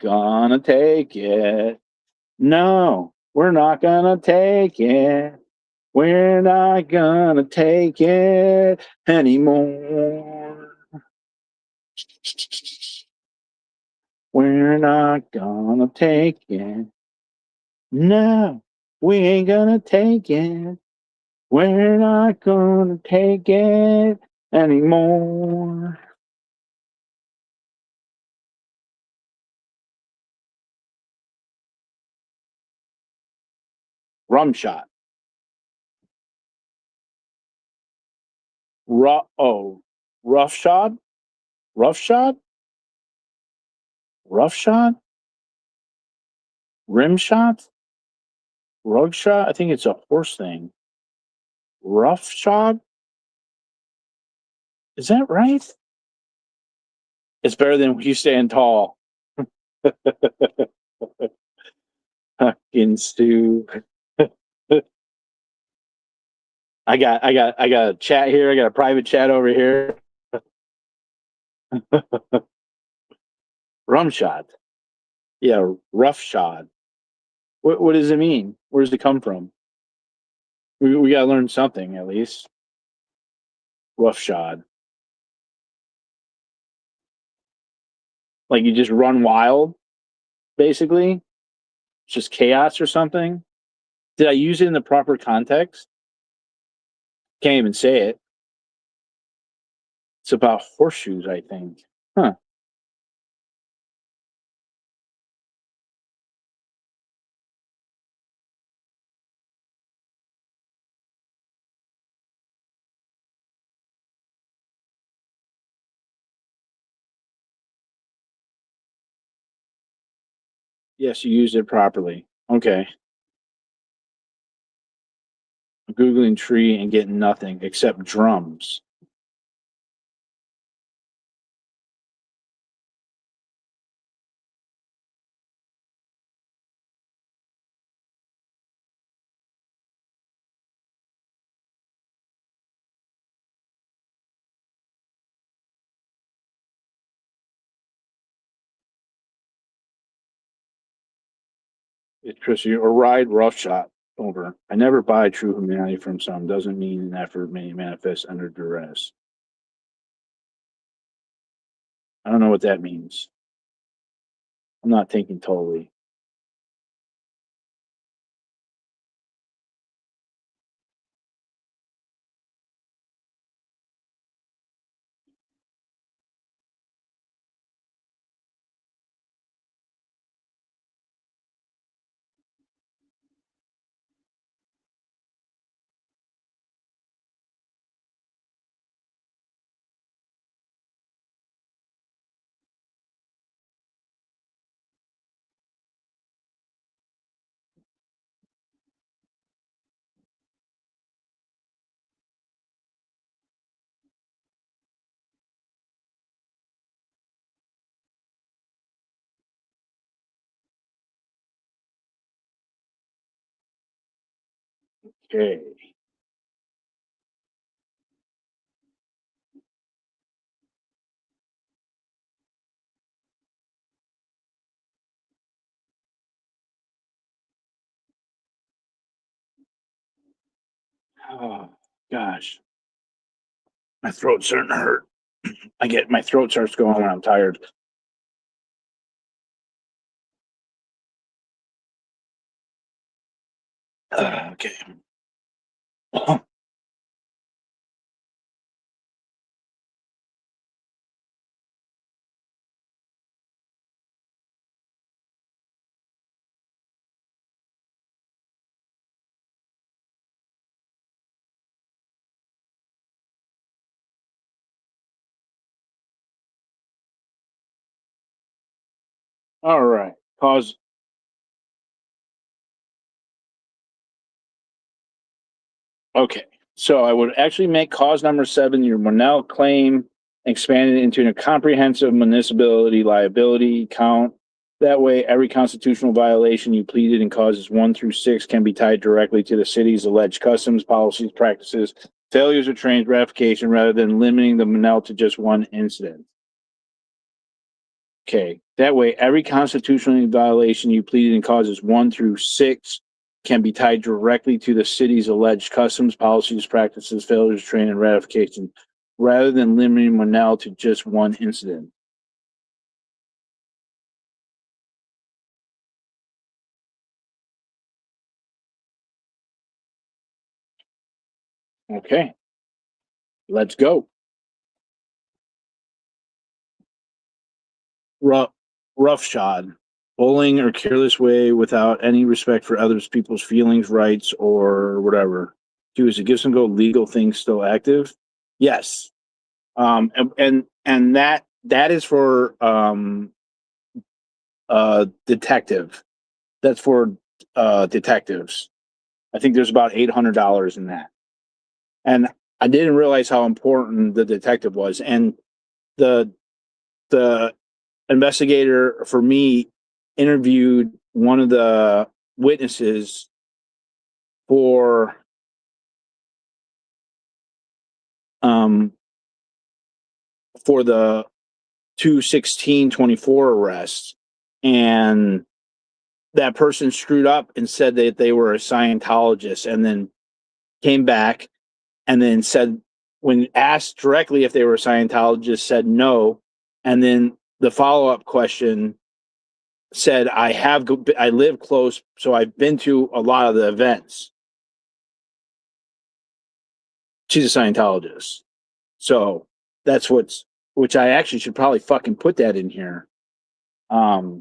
gonna take it. No, we're not gonna take it. We're not gonna take it anymore. We're not gonna take it. No, we ain't gonna take it. We're not gonna take it anymore. Rum shot. Rough shot? Rough shot? Rough shot? Rim shot? Rug shot? I think it's a horse thing. Rough shot? Is that right? It's better than you stand tall. Fucking Stu. I got a chat here. I got a private chat over here. Rum shot. Yeah, rough shot. What does it mean? Where does it come from? We gotta learn something at least. Rough shot. Like you just run wild, basically. It's just chaos or something. Did I use it in the proper context? Can't even say it. It's about horseshoes, I think. Huh. Yes, you used it properly. Okay. I'm Googling tree and getting nothing except drums. It's Chrissy or ride roughshod over. I never buy true humanity from some. Doesn't mean an effort may manifest under duress. I don't know what that means. I'm not thinking totally. Okay. Oh gosh. My throat's starting to hurt. My throat starts going when I'm tired. Okay. All right. Cause. Okay. So I would actually make cause number 7 your Monell claim expanded into a comprehensive municipality liability count. That way, every constitutional violation you pleaded in causes 1 through 6 can be tied directly to the city's alleged customs, policies, practices, failures of trained ratification, rather than limiting the Monell to just one incident. Okay. That way, every constitutional violation you pleaded in causes 1 through 6 can be tied directly to the city's alleged customs, policies, practices, failures of training, and ratification, rather than limiting Monell to just one incident. Okay. Let's go. Roughshod. Bullying or careless way without any respect for others people's feelings, rights, or whatever. 2, is it gives and go legal things still active? Yes. And that is for detective. That's for detectives. I think there's about $800 in that. And I didn't realize how important the detective was. And the investigator for me interviewed one of the witnesses for the 2/16/24 arrests, and that person screwed up and said that they were a Scientologist, and then came back and then said, when asked directly if they were a Scientologist, said no. And then the follow-up question said, I live close, so I've been to a lot of the events. She's a Scientologist. So that's which I actually should probably fucking put that in here. But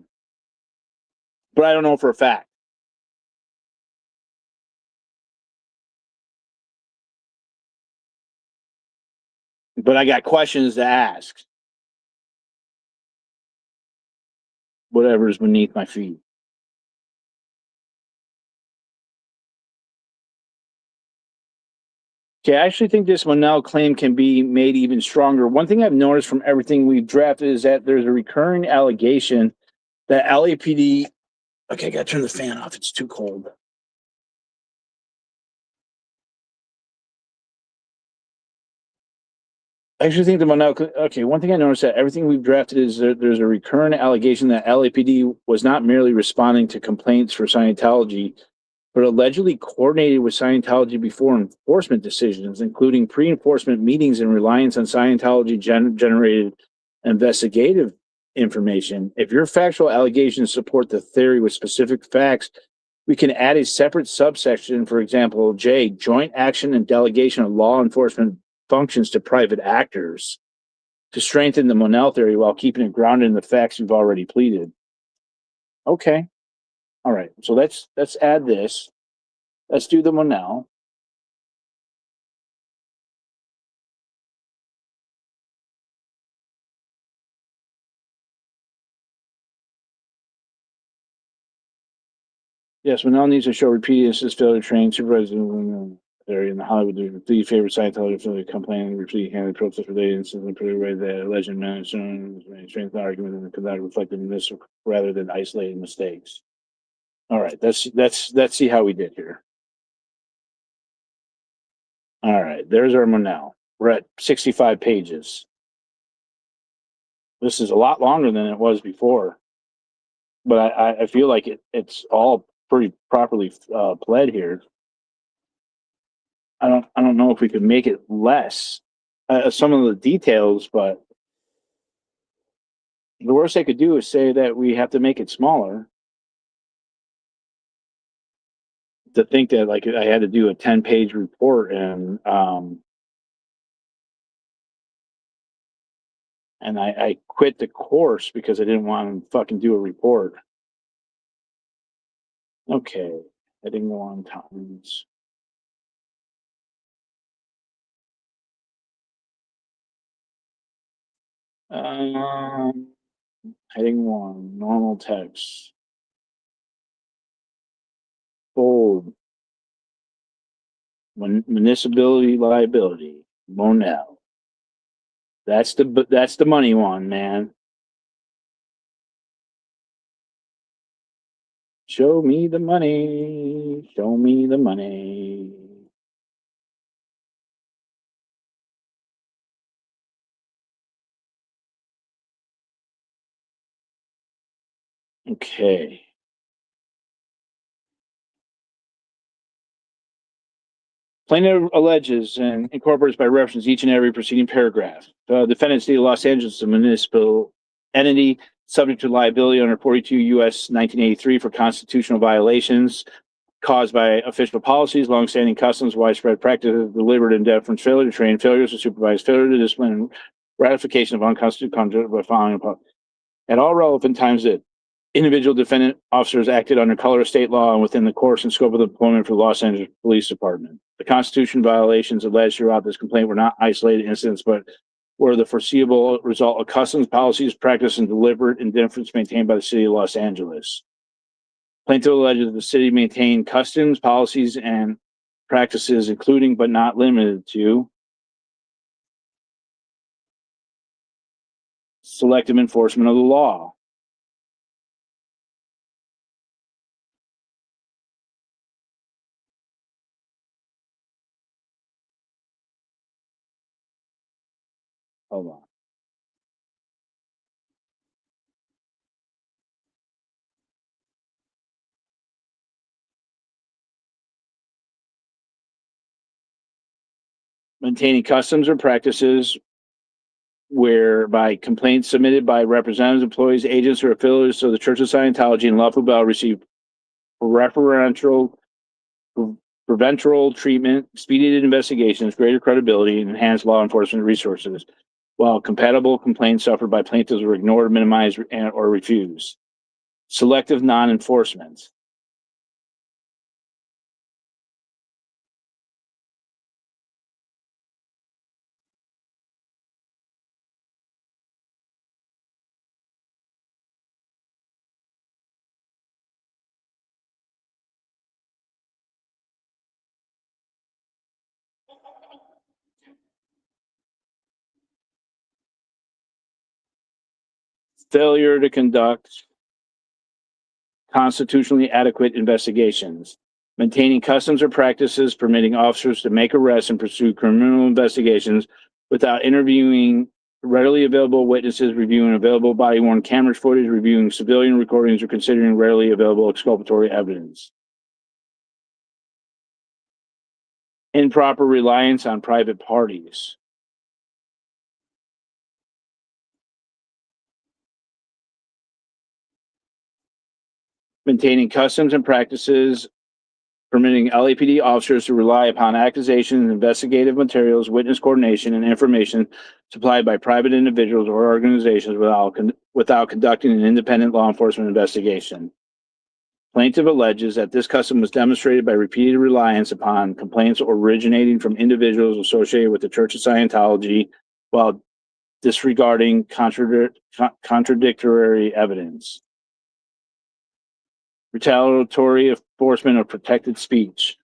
I don't know for a fact. But I got questions to ask. Whatever's beneath my feet. Okay, I actually think this Monell claim can be made even stronger. One thing I've noticed from everything we've drafted is that there's a recurring allegation that LAPD... Okay, I gotta turn the fan off. It's too cold. I actually think the Monell, okay, one thing I noticed that everything we've drafted is there's a recurrent allegation that LAPD was not merely responding to complaints for Scientology, but allegedly coordinated with Scientology before enforcement decisions, including pre-enforcement meetings and reliance on Scientology generated investigative information. If your factual allegations support the theory with specific facts, we can add a separate subsection, for example, J, joint action and delegation of law enforcement functions to private actors to strengthen the Monell theory while keeping it grounded in the facts you've already pleaded. Okay. All right. So let's add this. Let's do the Monell. Yes, Monell needs to show repeated instances failure to train supervisors in the area in the Hollywood. The favorite Scientology affiliate complaining repeatedly handed protest related instances in a way that alleged management strength argument and could not reflect in this rather than isolated mistakes. All right, let's see how we did here. All right, there's our Monell. We're at 65 pages. This is a lot longer than it was before, but I feel like it's all pretty properly pled here. I don't know if we could make it less. Some of the details, but the worst I could do is say that we have to make it smaller. To think that like I had to do a 10-page report and I quit the course because I didn't want to fucking do a report. Okay, heading 1 times. Heading 1, normal text. Bold. Municipality liability. Monell. That's the money one, man. Show me the money. Show me the money. Okay. Plaintiff alleges and incorporates by reference each and every preceding paragraph. Defendant State of Los Angeles is a municipal entity subject to liability under 42 U.S. 1983 for constitutional violations caused by official policies, longstanding customs, widespread practices, deliberate indifference, failure to train, failures to supervise, failure to discipline, and ratification of unconstitutional conduct by following upon. At all relevant times that individual defendant officers acted under color of state law and within the course and scope of the employment for the Los Angeles Police Department. The Constitution violations alleged throughout this complaint were not isolated incidents, but were the foreseeable result of customs, policies, practice, and deliberate indifference maintained by the city of Los Angeles. Plaintiff alleges that the city maintained customs, policies, and practices, including but not limited to selective enforcement of the law. Hold on. Maintaining customs or practices whereby complaints submitted by representatives, employees, agents, or affiliates of the Church of Scientology and Lawful Bell receive preferential treatment, speedy investigations, greater credibility, and enhanced law enforcement resources, while compatible complaints suffered by plaintiffs were ignored, minimized, or refused. Selective non-enforcement. Failure to conduct constitutionally adequate investigations. Maintaining customs or practices permitting officers to make arrests and pursue criminal investigations without interviewing readily available witnesses, reviewing available body-worn camera footage, reviewing civilian recordings, or considering readily available exculpatory evidence. Improper reliance on private parties. Maintaining customs and practices permitting LAPD officers to rely upon accusations, investigative materials, witness coordination, and information supplied by private individuals or organizations without conducting an independent law enforcement investigation. Plaintiff alleges that this custom was demonstrated by repeated reliance upon complaints originating from individuals associated with the Church of Scientology while disregarding contradictory evidence. Retaliatory enforcement of protected speech.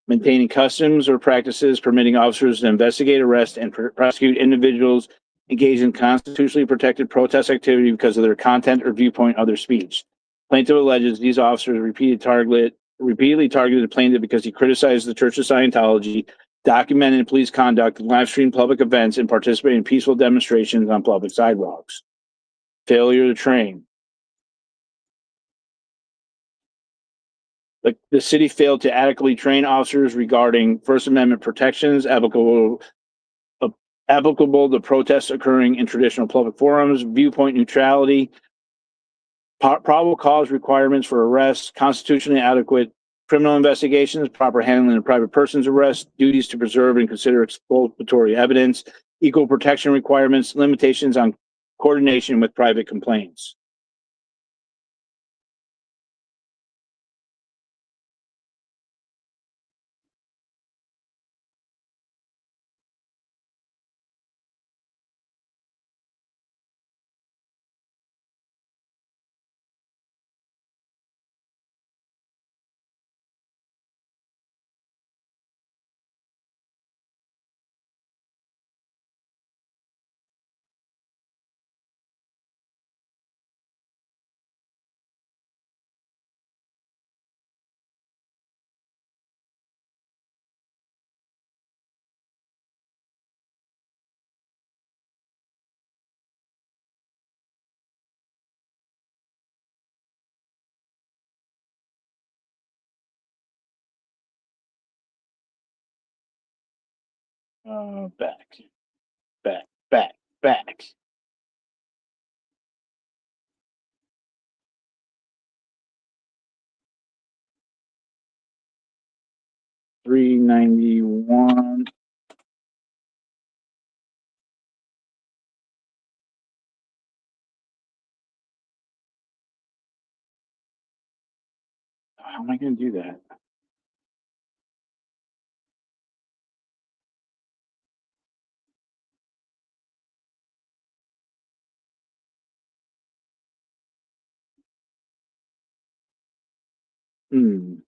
Maintaining customs or practices permitting officers to investigate, arrest, and prosecute individuals engaged in constitutionally protected protest activity because of their content or viewpoint of their speech. Plaintiff alleges these officers repeatedly targeted the plaintiff because he criticized the Church of Scientology, documented police conduct, live streamed public events, and participated in peaceful demonstrations on public sidewalks. Failure to train. The city failed to adequately train officers regarding First Amendment protections applicable to protests occurring in traditional public forums, viewpoint neutrality, probable cause requirements for arrests, constitutionally adequate criminal investigations, proper handling of private persons' arrests, duties to preserve and consider exculpatory evidence, equal protection requirements, limitations on coordination with private complaints. Back. 391. How am I going to do that? You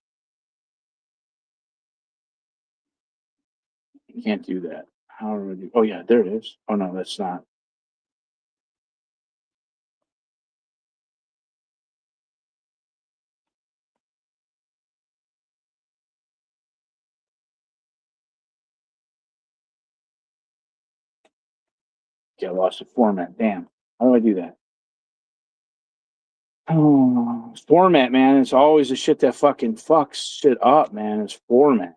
can't do that. How do I do? Oh yeah, there it is. Oh no, that's not. Okay, I lost the format. Damn. How do I do that? Oh, format, man. It's always the shit that fucking fucks shit up, man. It's format.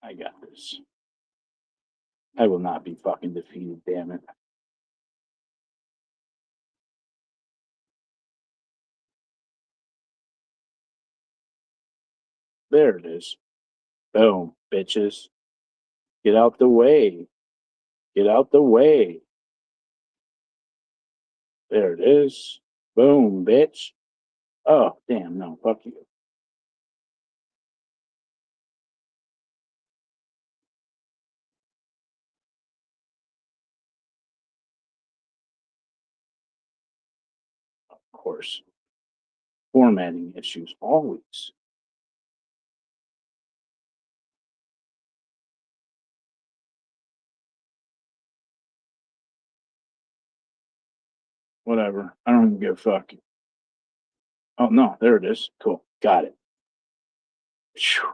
I got this. I will not be fucking defeated, damn it. There it is. Boom, bitches. Get out the way. Get out the way. There it is. Boom, bitch. Oh, damn, no, fuck you. Of course. Formatting issues, always. Whatever. I don't even give a fuck. Oh, no, there it is. Cool. Got it. Phew.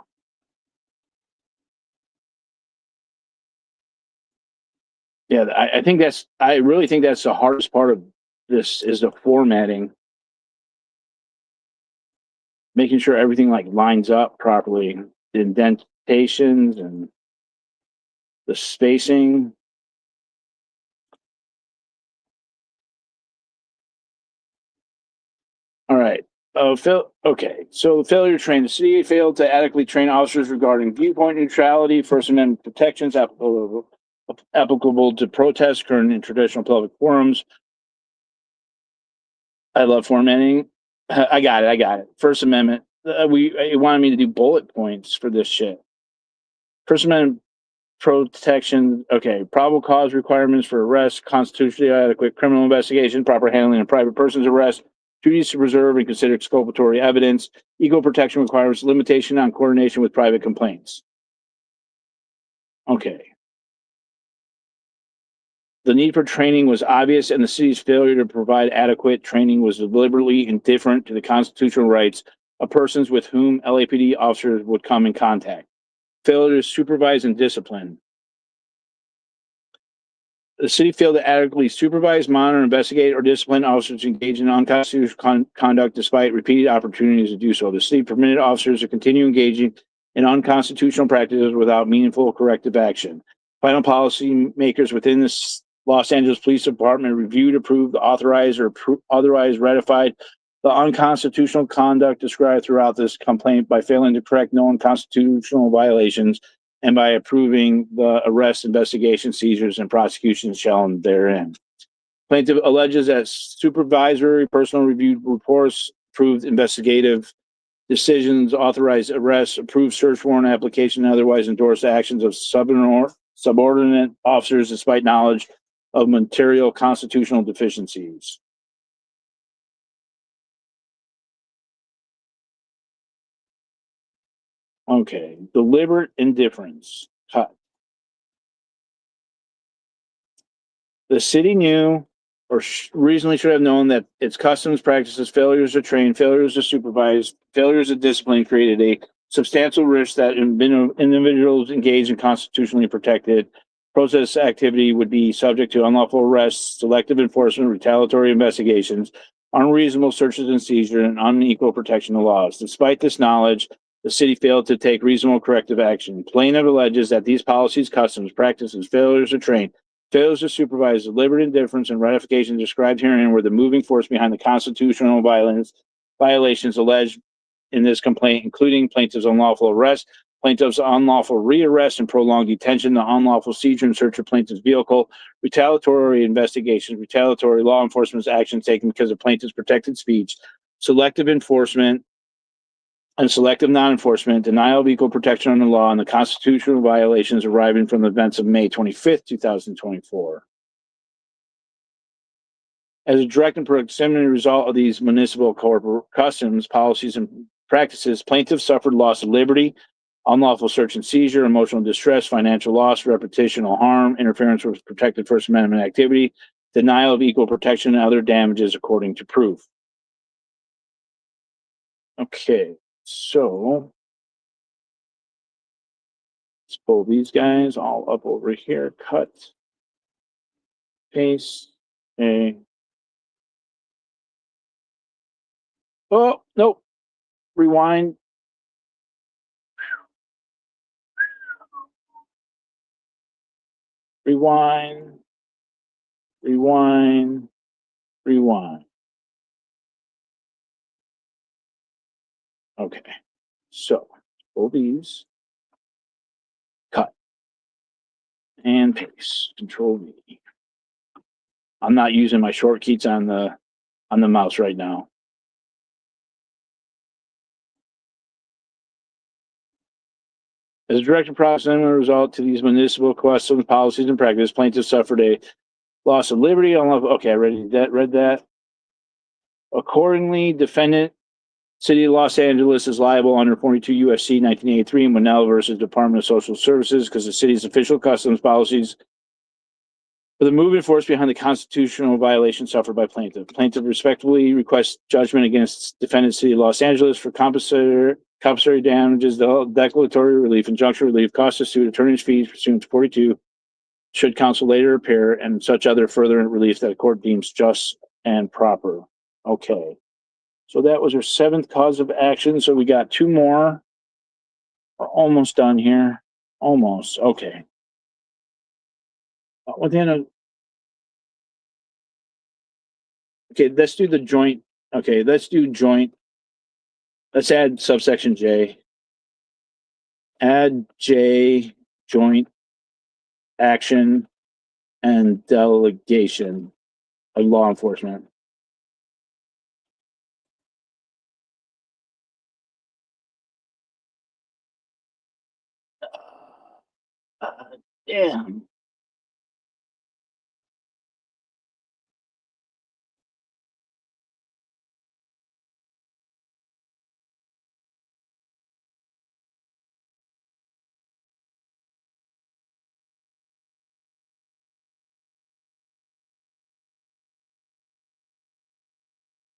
Yeah, I really think that's the hardest part of this is the formatting. Making sure everything like lines up properly, the indentations and the spacing. All right. Okay. So failure to train. The city failed to adequately train officers regarding viewpoint neutrality, First Amendment protections applicable to protests occurring in traditional public forums. I love formatting. I got it. First Amendment. It wanted me to do bullet points for this shit. First Amendment protection. Okay. Probable cause requirements for arrest, constitutionally adequate criminal investigation, proper handling of private person's arrest, duties to preserve and consider exculpatory evidence, equal protection requirements, limitation on coordination with private complaints. Okay. The need for training was obvious, and the city's failure to provide adequate training was deliberately indifferent to the constitutional rights of persons with whom LAPD officers would come in contact. Failure to supervise and discipline. The city failed to adequately supervise, monitor, investigate, or discipline officers engaged in unconstitutional conduct despite repeated opportunities to do so. The city permitted officers to continue engaging in unconstitutional practices without meaningful corrective action. Final policy makers within the Los Angeles Police Department reviewed, approved, authorized, or otherwise ratified the unconstitutional conduct described throughout this complaint by failing to correct known constitutional violations and by approving the arrest, investigation, seizures, and prosecutions shown therein. Plaintiff alleges that supervisory personal review reports, approved investigative decisions, authorized arrests, approved search warrant application, and otherwise endorsed actions of subordinate officers despite knowledge of material constitutional deficiencies. Okay, deliberate indifference. Cut. The city knew or reasonably should have known that its customs, practices, failures to train, failures to supervise, failures of discipline created a substantial risk that individuals engaged in constitutionally protected protest activity would be subject to unlawful arrests, selective enforcement, retaliatory investigations, unreasonable searches and seizures, and unequal protection of laws. Despite this knowledge, the city failed to take reasonable corrective action. Plaintiff alleges that these policies, customs, practices, failures to train, failures to supervise, deliberate indifference, and ratification described herein were the moving force behind the constitutional violations alleged in this complaint, including plaintiff's unlawful arrest, plaintiff's unlawful rearrest and prolonged detention, the unlawful seizure and search of plaintiff's vehicle, retaliatory investigations, retaliatory law enforcement actions taken because of plaintiff's protected speech, selective enforcement and selective non-enforcement, denial of equal protection under law, and the constitutional violations arising from the events of May 25th, 2024. As a direct and proximity result of these municipal corporate customs, policies, and practices, plaintiffs suffered loss of liberty, unlawful search and seizure, emotional distress, financial loss, reputational harm, interference with protected First Amendment activity, denial of equal protection, and other damages according to proof. Okay, so let's pull these guys all up over here, cut, paste, oh, nope, rewind. Rewind. Okay, so pull these, cut, and paste. Control V. I'm not using my short keys on the mouse right now. As a direct and proximate result to these municipal customs, policies, and practices, plaintiffs suffered a loss of liberty. Okay, I read that. Accordingly, defendant City of Los Angeles is liable under 42 USC 1983 and Monell versus Department of Social Services because the city's official customs policies for the moving force behind the constitutional violation suffered by plaintiff. Plaintiff respectfully requests judgment against defendant City of Los Angeles for compensatory damages, declaratory relief, injunctive relief, cost of suit, attorney's fees pursuant to 42, should counsel later appear, and such other further relief that a court deems just and proper. Okay. So that was our 7th cause of action. So we got 2 more. We're almost done here. Almost. Okay. Okay, let's do the joint. Okay, let's do joint. Let's add subsection J. Add J, joint action and delegation of law enforcement. Damn.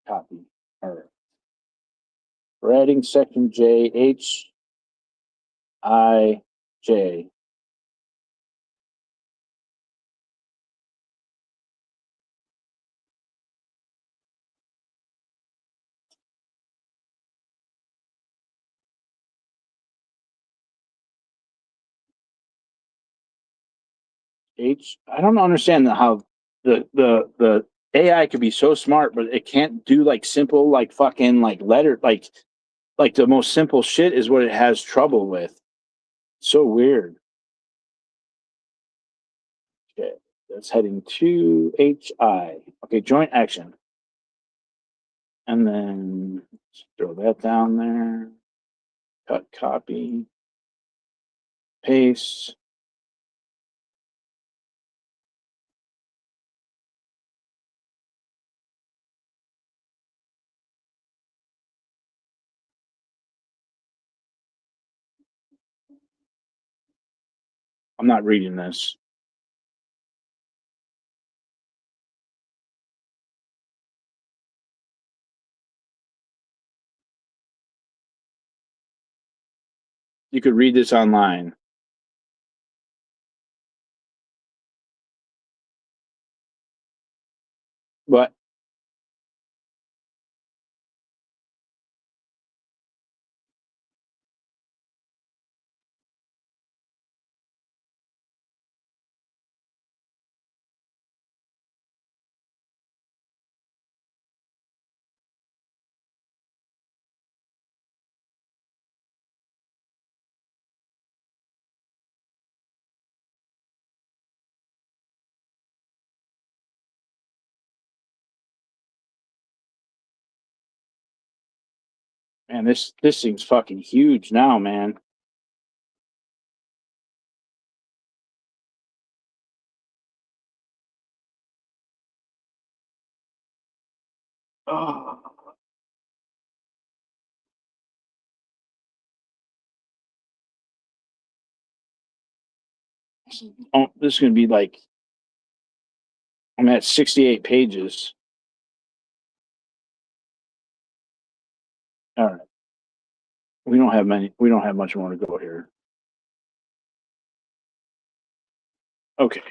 Copy. All right. We're adding section J, H, I, J. I don't understand how the AI could be so smart, but it can't do like simple, like fucking like letter, like the most simple shit is what it has trouble with. So weird. Okay, that's heading to HI. Okay, joint action. And then throw that down there. Cut, copy, paste. I'm not reading this. You could read this online. But man, this thing's fucking huge now, man. Oh. Oh, this is gonna be like I'm at 68 pages. All right. We don't have much more to go here. Okay.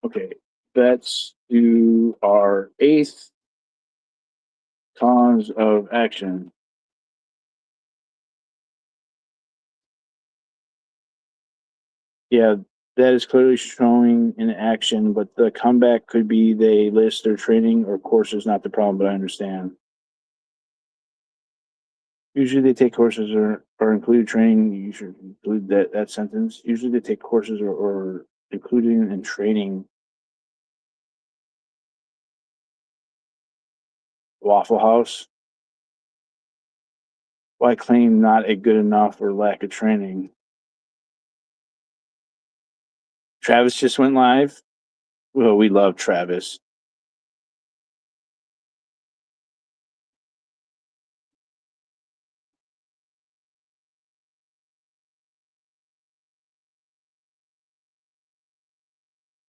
Okay. Let's do our 8th cause of action. Yeah, that is clearly showing in action, but the comeback could be they list their training or courses, not the problem, but I understand. Usually they take courses or include training. You should include that sentence. Usually they take courses or including in training. Waffle House. Why claim not a good enough or lack of training? Travis just went live. Well, we love Travis.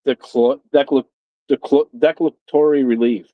declaratory relief.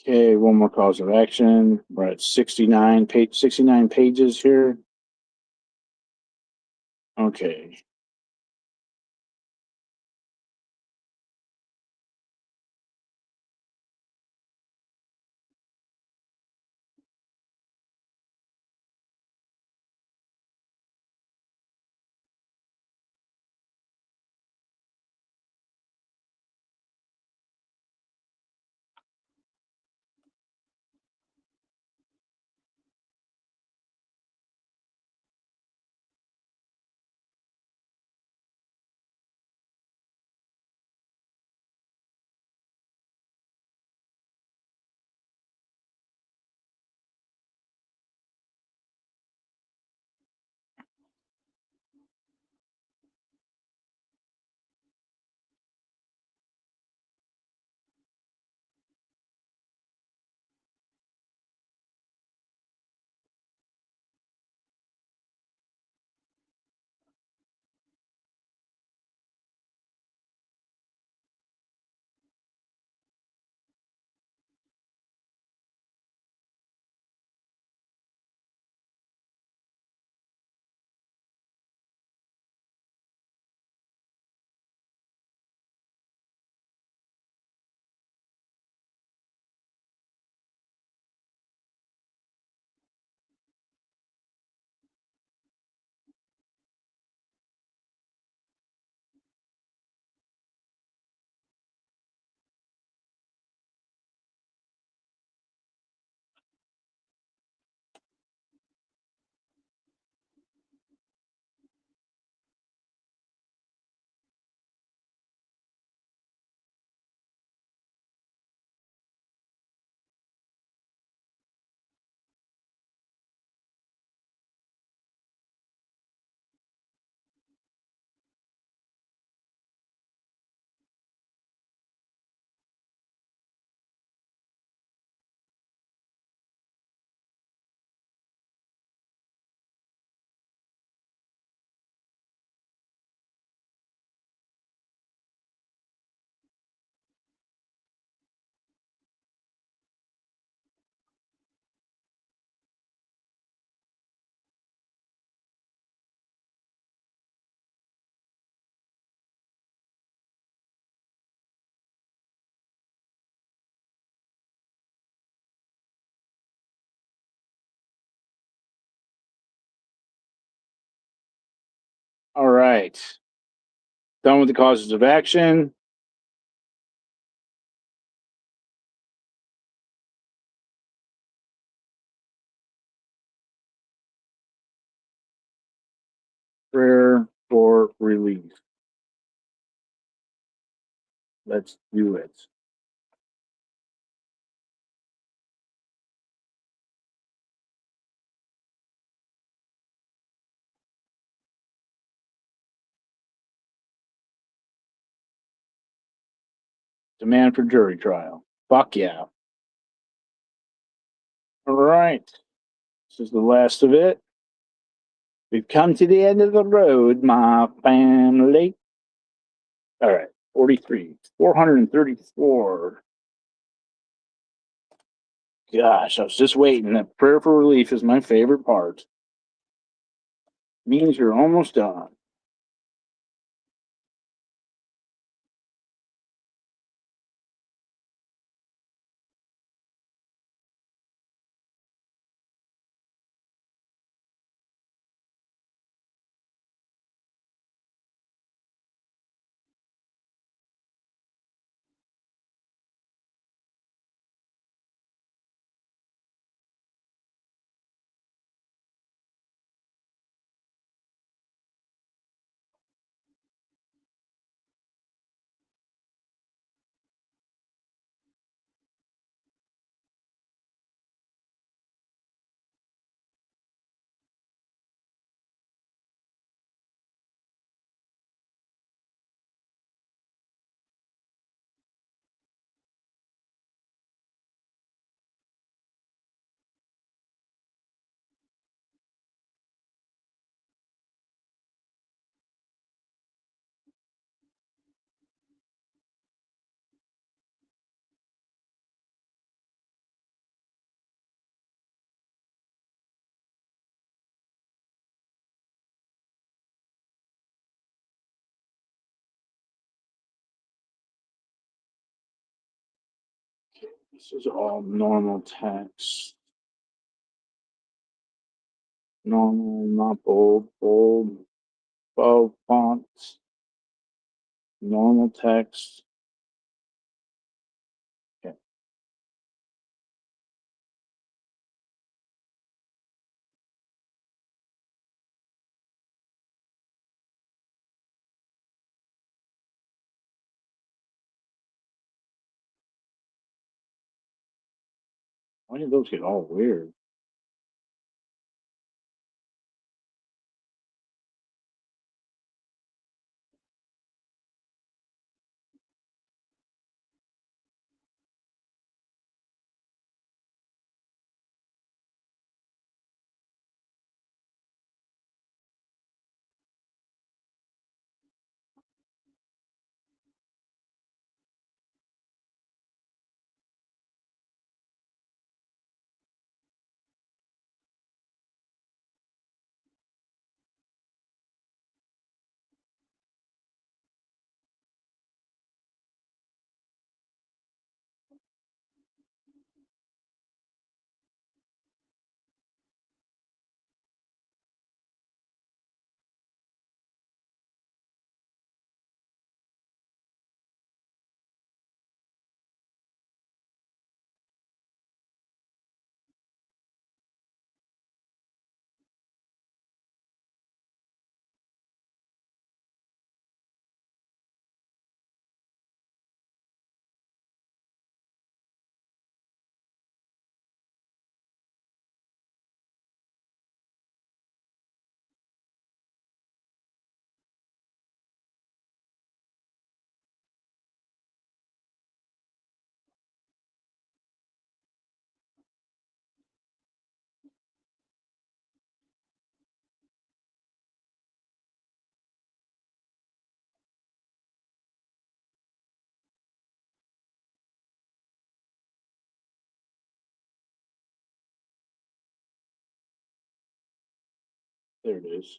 Okay, one more cause of action. We're at 69 pages here. Okay. right. Done with the causes of action. Prayer for relief. Let's do it. Demand for jury trial. Fuck yeah. All right. This is the last of it. We've come to the end of the road, my family. All right. 43. 434. Gosh, I was just waiting. That prayer for relief is my favorite part. Means you're almost done. This is all normal text. Normal, not bold, bold, bold fonts. Normal text. Okay. Why did those get all weird? There it is.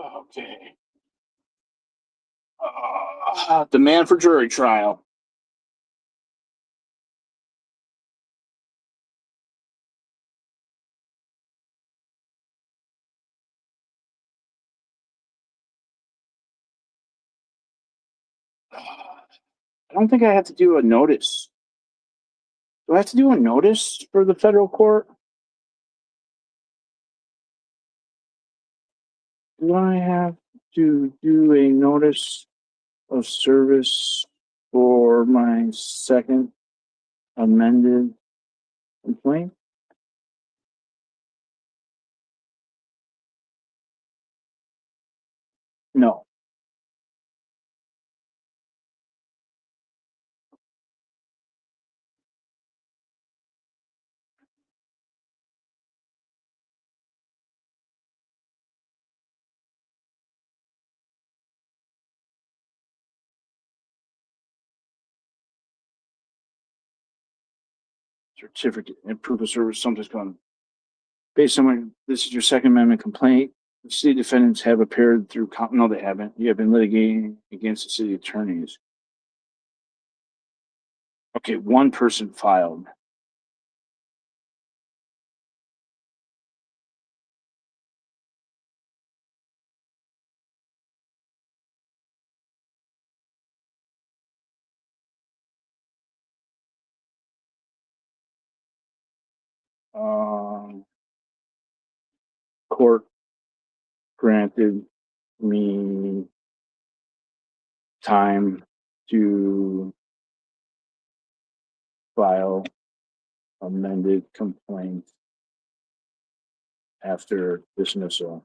Okay. Demand for jury trial. I don't think I have to do a notice. Do I have to do a notice for the federal court? Do I have to do a notice of service for my second amended complaint? No. Certificate and proof of service, something's going. Based on this is your Second Amendment complaint. The city defendants have appeared through, no, they haven't. You have been litigating against the city attorneys. Okay, one person filed. Court granted me time to file amended complaint after dismissal.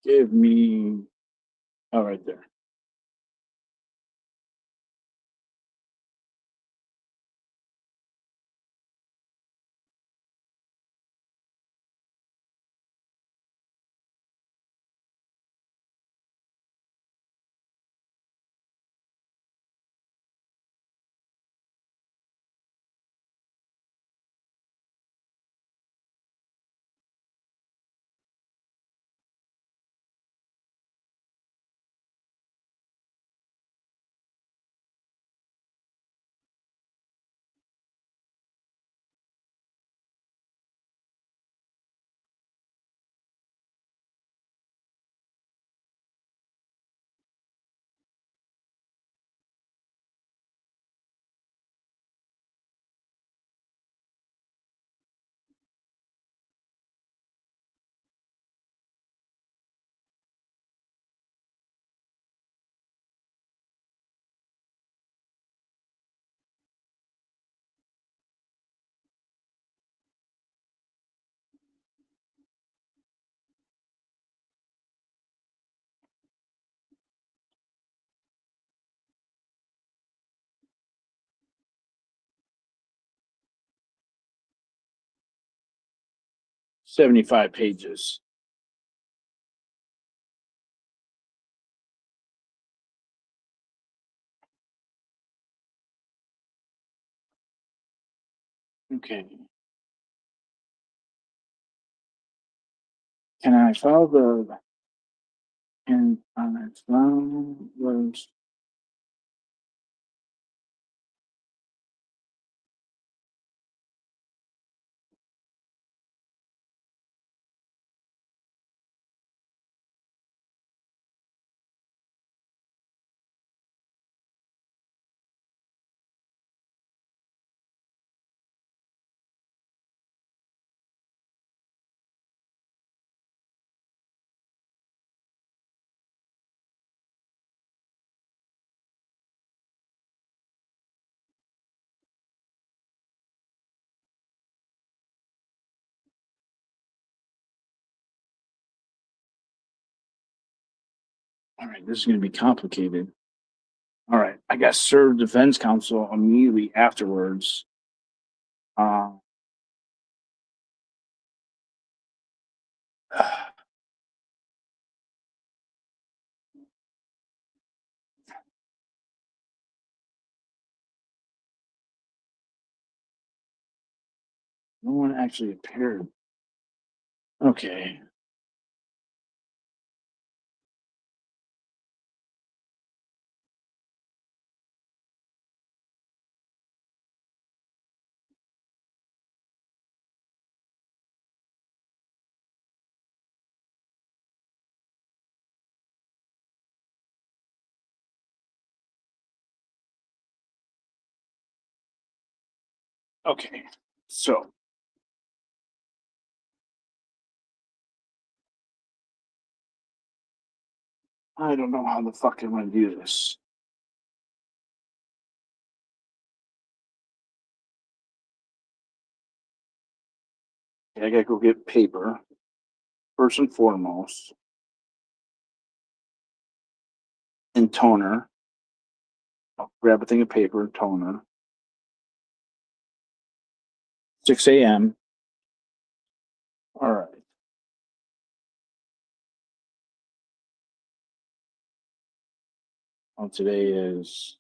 Give me, oh, right there. $75 pages. Okay. Can I file the, and on its was All right, this is going to be complicated. All right, I got served defense counsel immediately afterwards. No one actually appeared. Okay. Okay. So I don't know how the fuck I'm gonna do this. I gotta go get paper first and foremost, and toner. I'll grab a thing of paper and toner. 6 a.m. All right. Well, today is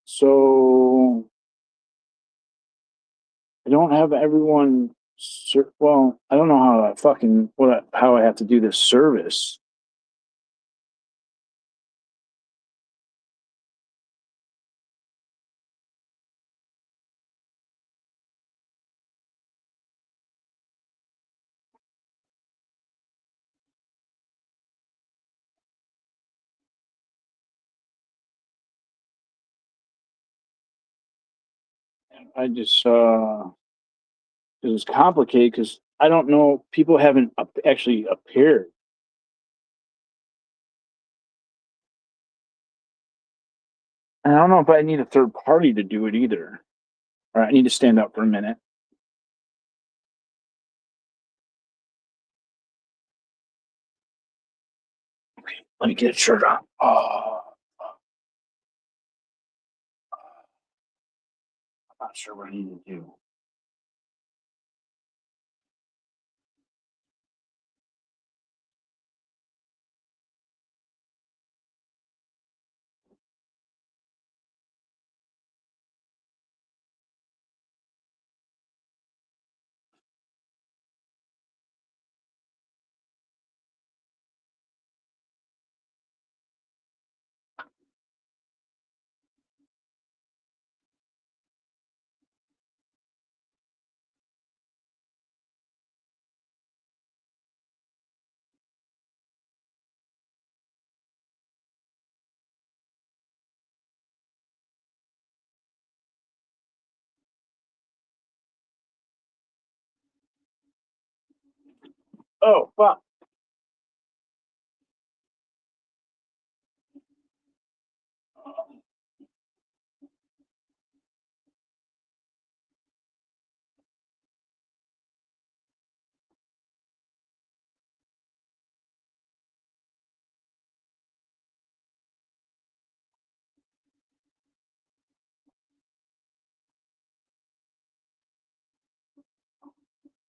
so I don't have everyone. Well, I don't know how I fucking how I have to do this service. I just it's complicated because I don't know. People haven't actually appeared. And I don't know if I need a third party to do it either. All right, I need to stand up for a minute. Okay, let me get a shirt on. Oh, I'm not sure what I need to do. Oh, fuck.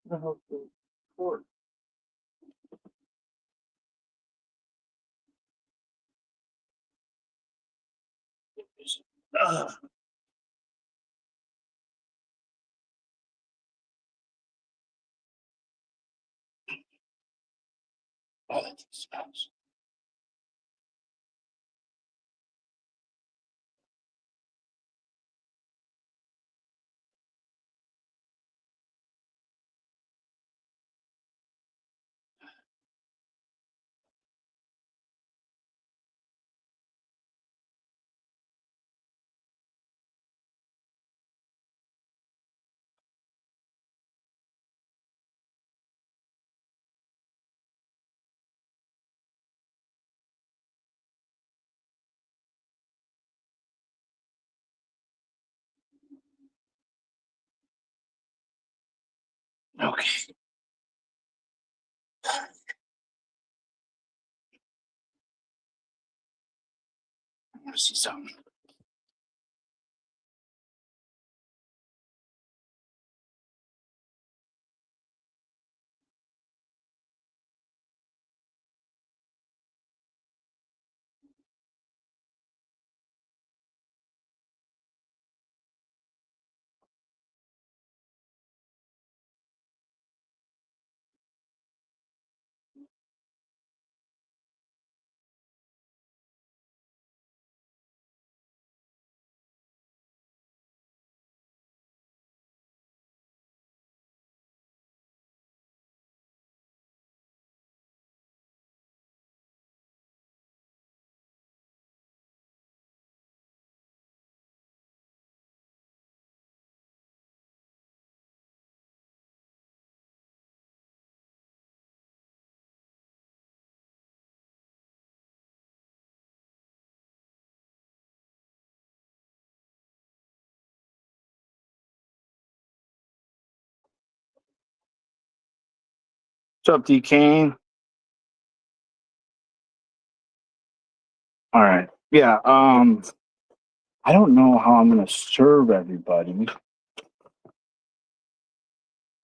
The hell's the cord? Ugh. Oh, that smells. Okay. I want to see something. What's up, D. Kane? All right. Yeah. I don't know how I'm going to serve everybody.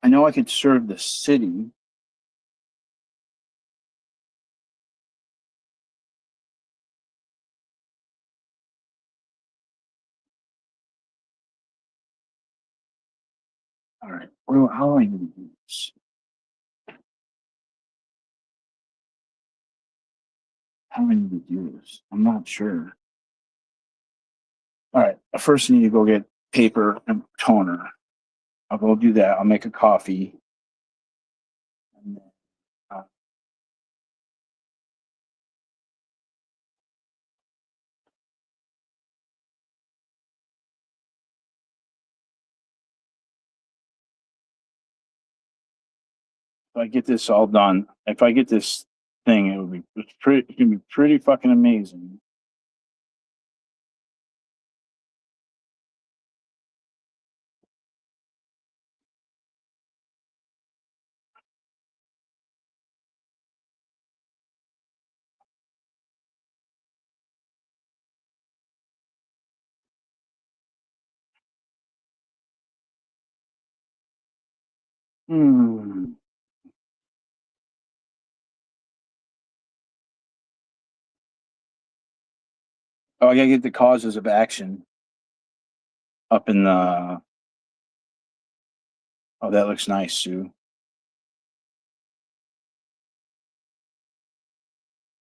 I know I could serve the city. All right. How do I do this? How do I need to do this? I'm not sure. All right. First, I need to go get paper and toner. I'll go do that. I'll make a coffee. And then, if I get this all done, if I get this thing, it's gonna be pretty fucking amazing. Hmm. Oh, I gotta get the causes of action up in the. Oh, that looks nice, Sue.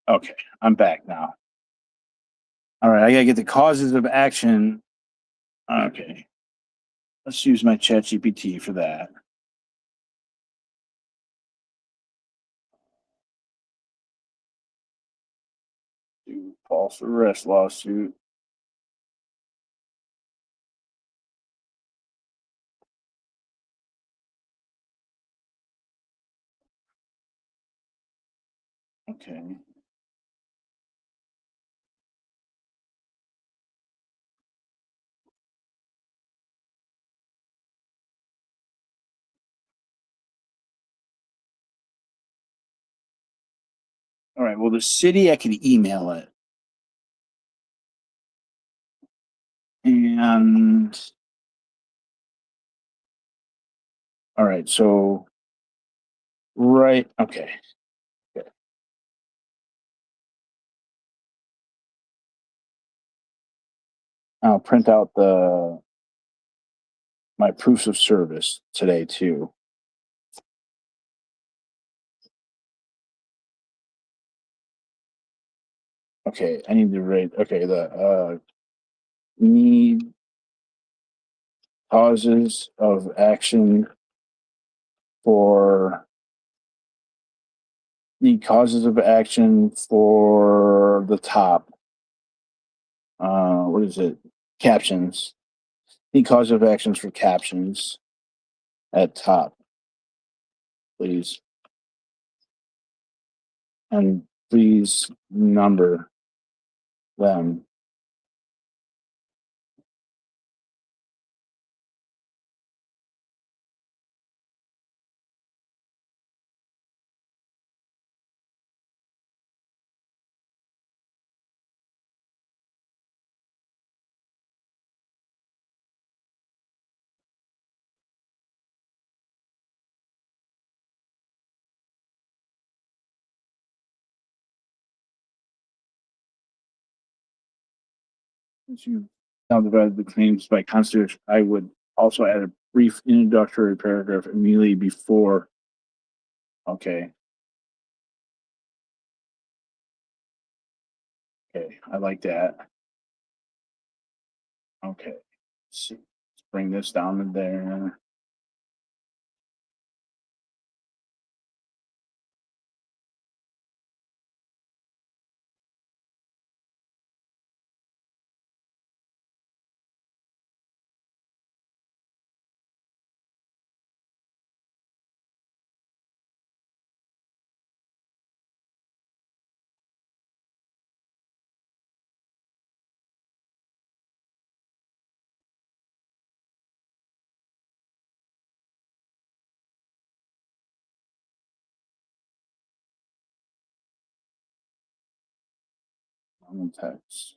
Okay, I'm back now. All right, I gotta get the causes of action. Okay, let's use my ChatGPT for that. Do false arrest lawsuit. Okay. All right. Well, the city, I can email it. And all right. So, right. Okay. I'll print out my proofs of service today too. Okay, I need to rate. Okay, the need causes of action for need causes of action for the top. What is it? Captions. Need causes of actions for captions at top, please. And please number them. Since you now divided the claims by constitution, I would also add a brief introductory paragraph immediately before. Okay. Okay, I like that. Okay, let's see. Let's bring this down to there. On text.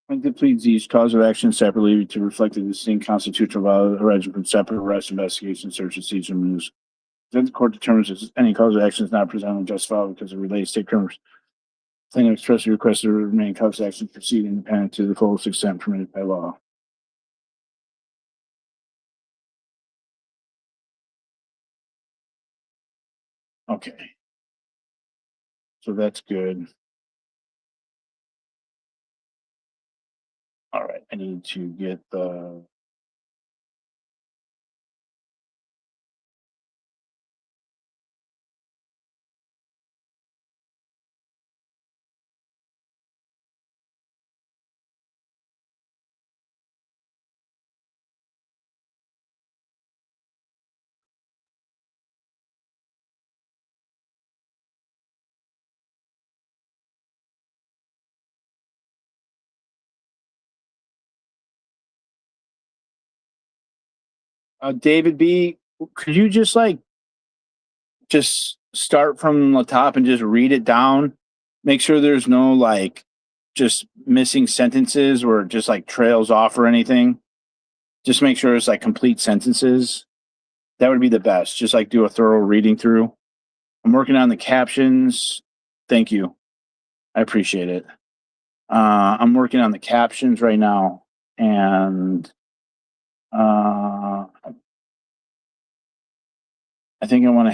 I did plead each cause of action separately to reflect the distinct constitutional value arising from separate arrest, investigation, search, and seizure moves. Then the court determines if any cause of action is not presented and justifiable because it relates to criminals. Plaintiff expressly requested to remain cause of action proceed independent to the fullest extent permitted by law. Okay. So that's good. All right. I need to get the. David B, could you just start from the top and just read it down? Make sure there's no just missing sentences or just trails off or anything. Just make sure it's complete sentences. That would be the best. Just do a thorough reading through. I'm working on the captions. Thank you. I appreciate it. I'm working on the captions right now, and I think I want to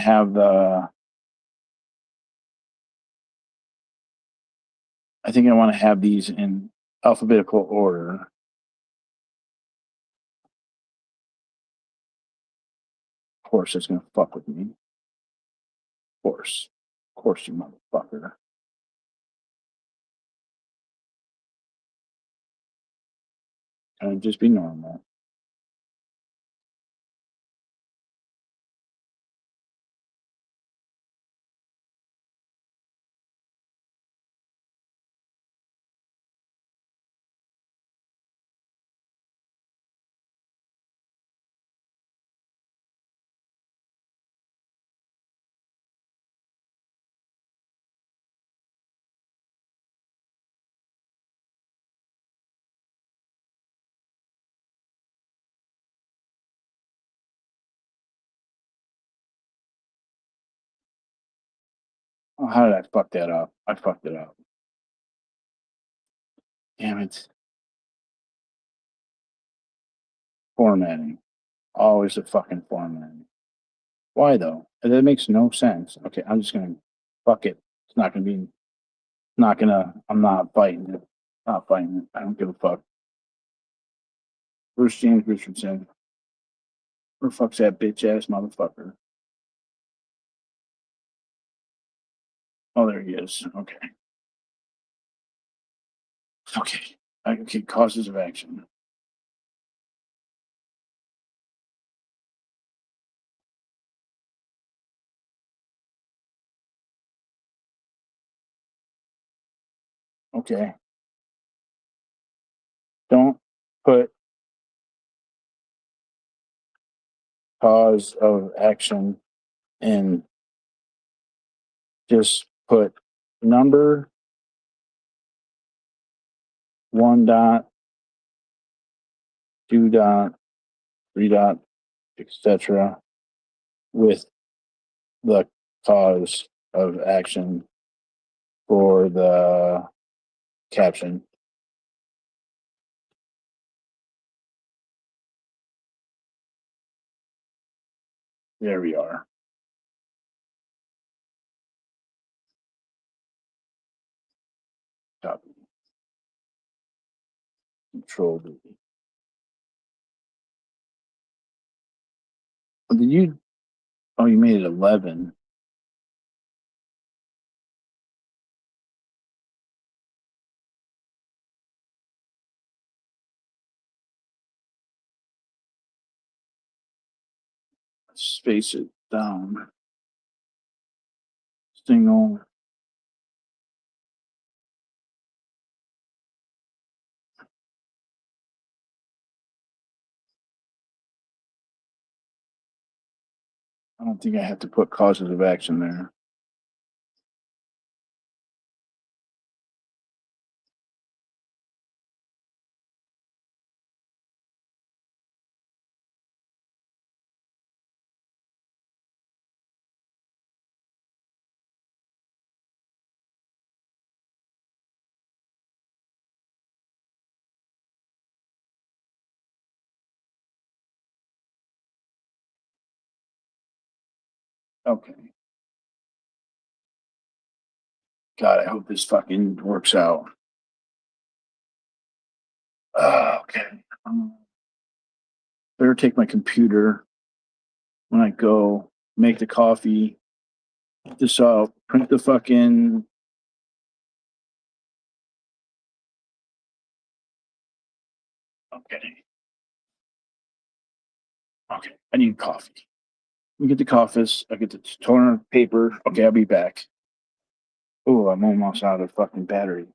have these in alphabetical order. Of course, it's gonna fuck with me. Of course, you motherfucker. And just be normal. Oh, how did I fuck that up? I fucked it up. Damn it. Formatting. Always the fucking formatting. Why though? That makes no sense. Okay, I'm just gonna fuck it. It's not gonna be. I'm not fighting it. Not fighting it. I don't give a fuck. Bruce James Richardson. Where the fuck's that bitch ass motherfucker? Oh, there he is. Okay. Okay. Okay. Causes of action. Okay. Don't put cause of action and just put number, 1 dot, 2 dot, 3 dot, etc. with the cause of action for the caption. There we are. Copy. Control V. Did you? Oh, you made it 11. Space it down. Single. I don't think I have to put causes of action there. Okay. God, I hope this fucking works out. Okay. Better take my computer when I go make the coffee. This out, print the fucking. Okay. Okay, I need coffee. Let me get the coffee. I get the toner paper. Okay, I'll be back. Oh, I'm almost out of fucking battery.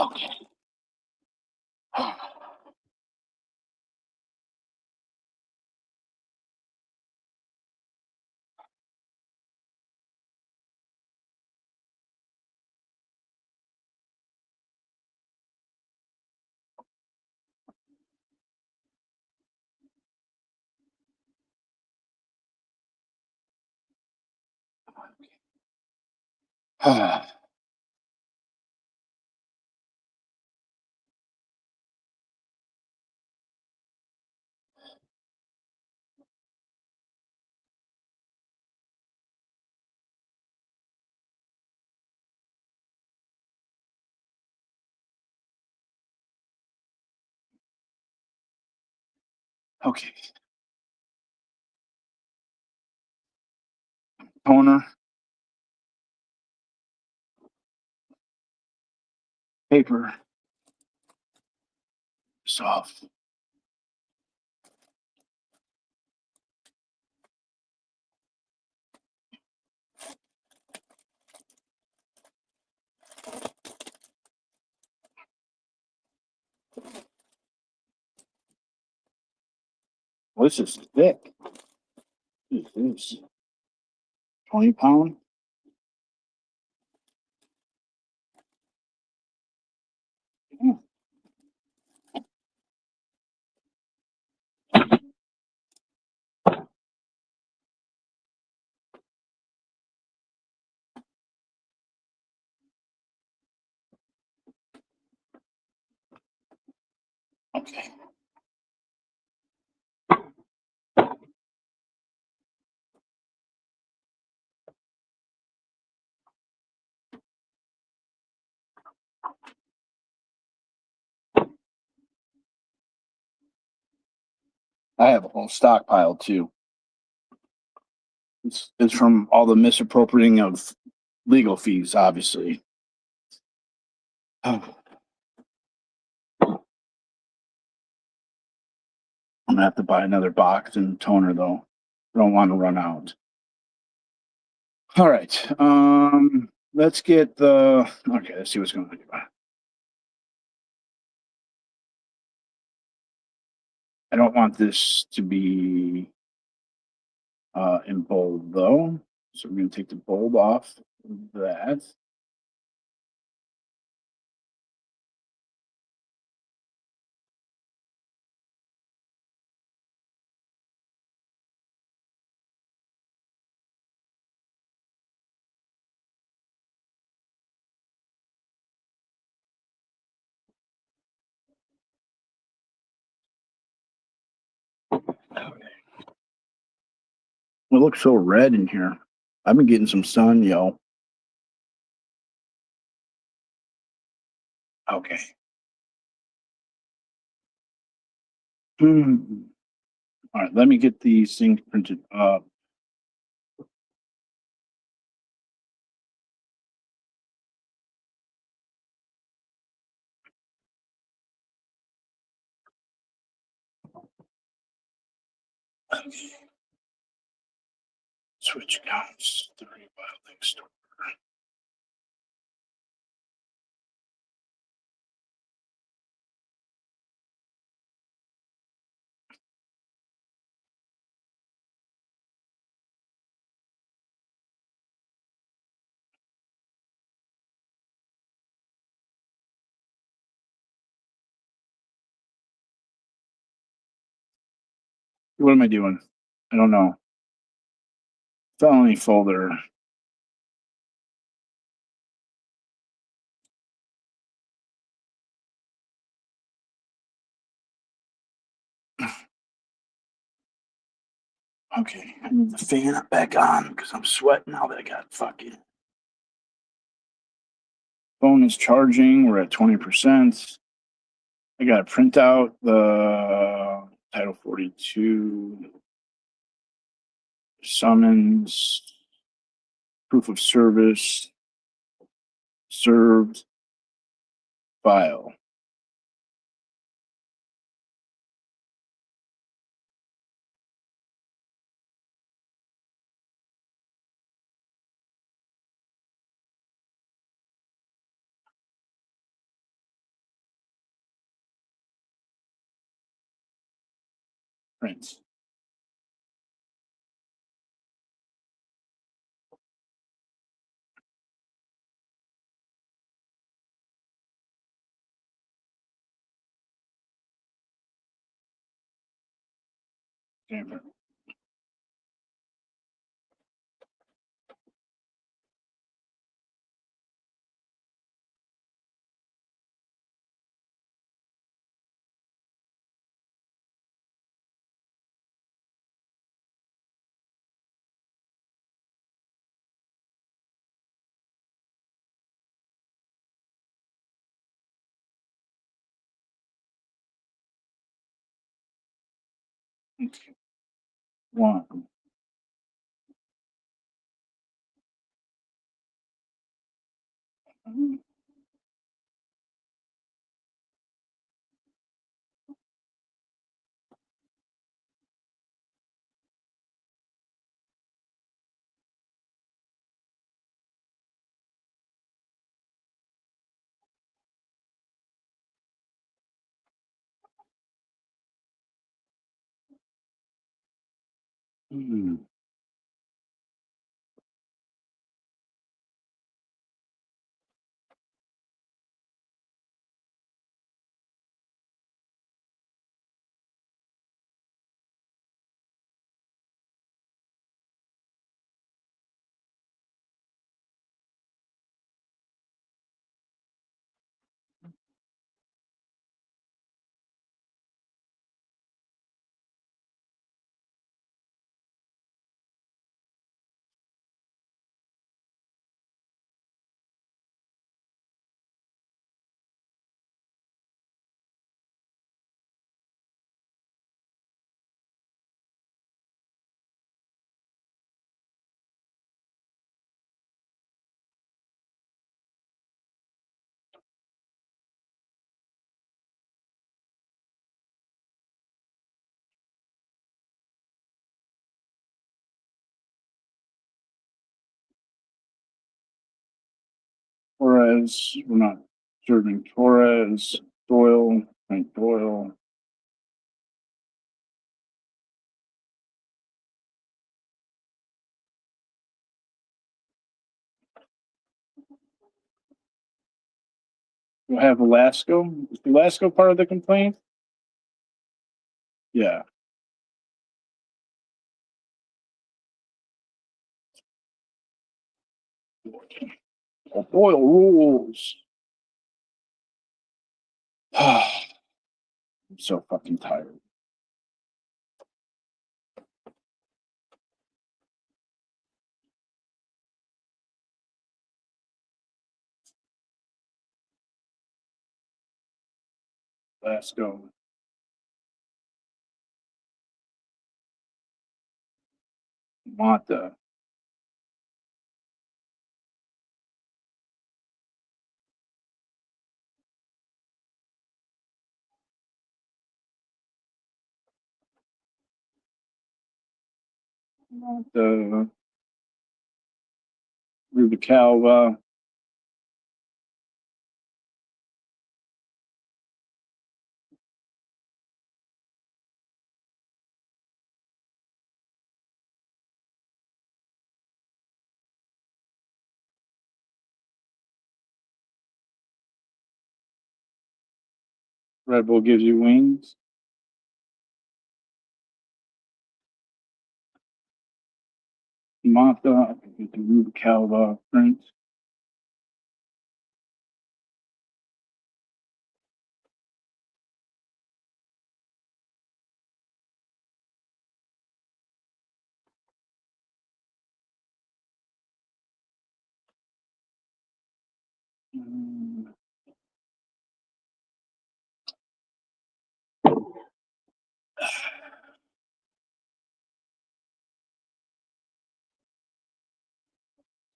Okay. Okay. Toner, paper, soft. Well, this is thick. What is this? 20 pound? Hmm. Okay. I have a whole stockpile too. It's from all the misappropriating of legal fees, obviously. Oh, I'm gonna have to buy another box and toner though. I don't want to run out. All right. Let's get the okay, let's see what's going on. I don't want this to be in bold though. So we're gonna take the bold off of that. It looks so red in here. I've been getting some sun, yo. Okay. Hmm. All right, let me get these things printed up. Okay. Switch accounts. 3 file link store. What am I doing? I don't know. Felony folder. Okay, I need the fan back on because I'm sweating now that I got fucking. Phone is charging. We're at 20%. I got to print out the Title 42 summons, proof of service, served, file. Print. Damn it. Okay. One. Hmm. Torres, we're not serving Torres. Doyle, Frank Doyle. We'll have Velasco. Is Velasco part of the complaint? Yeah. Oh, Doyle rules. I'm so fucking tired. Velasco. Mata. Mata. Rubicalva. Red Bull gives you wings. Mata. The Rubicalva print.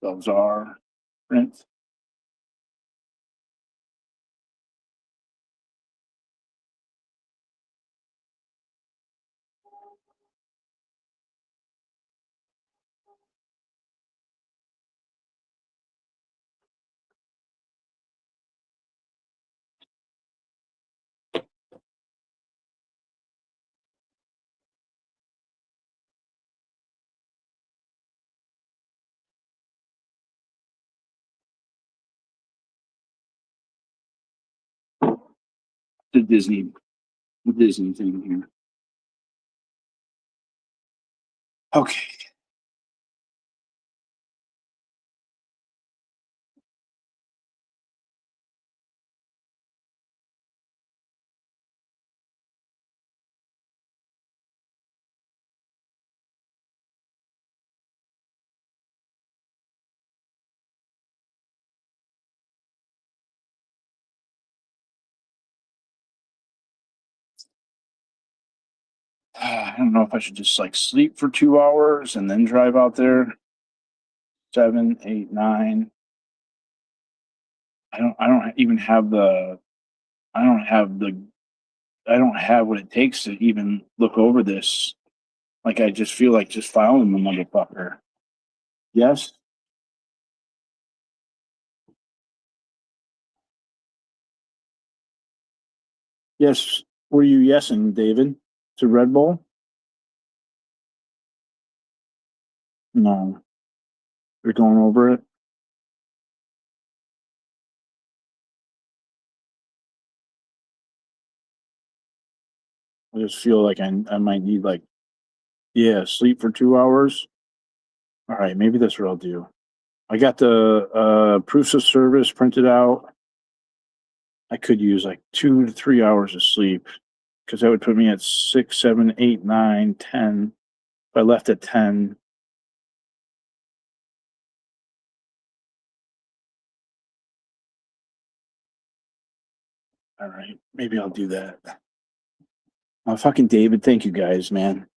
Those are prints. the Disney thing here. Okay. I don't know if I should just like sleep for 2 hours and then drive out there. 7, 8, 9. I don't even have the. I don't have the. I don't have what it takes to even look over this. Like I just feel like just filing the motherfucker. Yes. Yes. Were you yesing, David? To Red Bull? No. You're going over it? I just feel like I might need like, yeah, sleep for 2 hours. All right, maybe that's what I'll do. I got the proofs of service printed out. I could use like 2 to 3 hours of sleep because that would put me at 6, 7, 8, 9, 10. If I left at 10. All right, maybe I'll do that. Fucking David, thank you guys, man.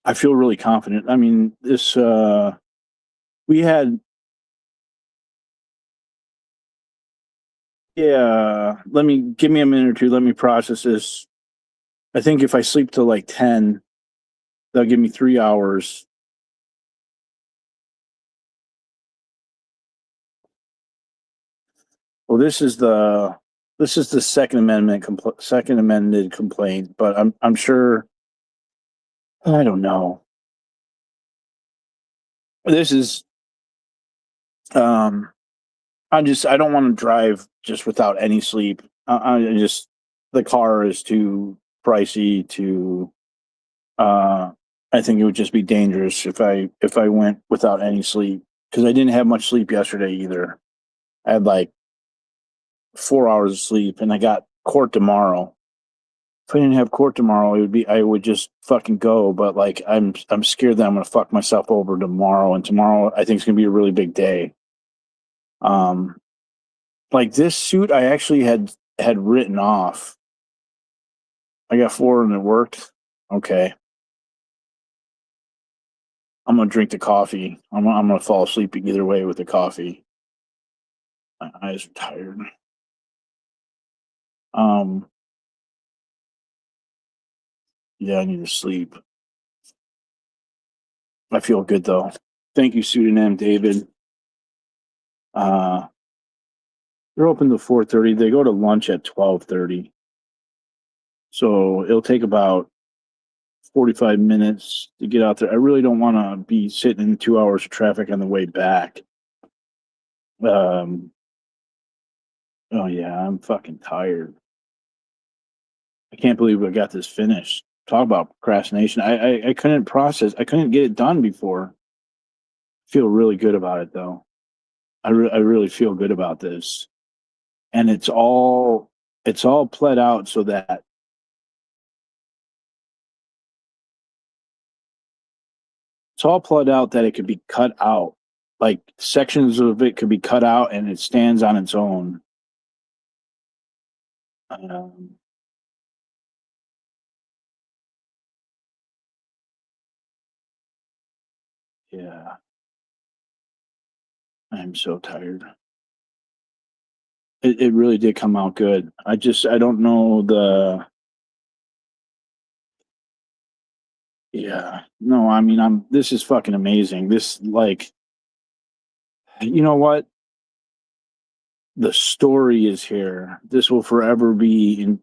I feel really confident. I mean, this we had give me a minute or two, let me process this. I think if I sleep till like 10, that'll give me 3 hours. Well, this is the Second amended complaint, but I'm sure. I don't know. This is I don't want to drive just without any sleep. The car is too pricey to. I think it would just be dangerous if I went without any sleep because I didn't have much sleep yesterday either. I had like 4 hours of sleep, and I got court tomorrow. If I didn't have court tomorrow, I would just fucking go. But like, I'm scared that I'm gonna fuck myself over tomorrow, and tomorrow I think it's gonna be a really big day. Like this suit, I actually had written off. I got 4 and it worked. Okay, I'm gonna drink the coffee. I'm gonna fall asleep either way with the coffee. My eyes are tired. Yeah, I need to sleep. I feel good though. Thank you, pseudonym David. They're open to 4:30. They go to lunch at 12:30. So it'll take about 45 minutes to get out there. I really don't want to be sitting in 2 hours of traffic on the way back. Oh yeah, I'm fucking tired. I can't believe I got this finished. Talk about procrastination. I couldn't get it done before. Feel really good about it though. I really feel good about this. And it's all pled out so that it could be cut out. Like sections of it could be cut out and it stands on its own. Yeah. I'm so tired. It really did come out good. I don't know yeah. No, I mean, this is fucking amazing. This, like, you know what? The story is here. This will forever be in,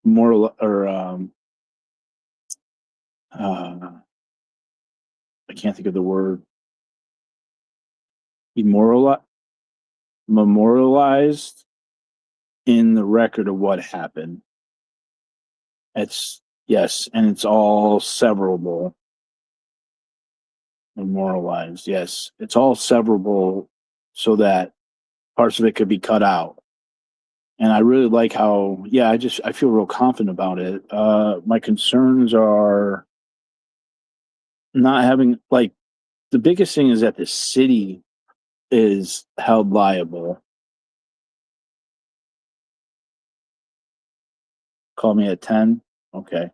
moral or, I can't think of the word. Memorialized in the record of what happened. Yes, and it's all severable, memorialized. Yes, it's all severable so that parts of it could be cut out. And I really like how, I feel real confident about it. My concerns are not having, like, the biggest thing is that the city is held liable. Call me at 10. Okay.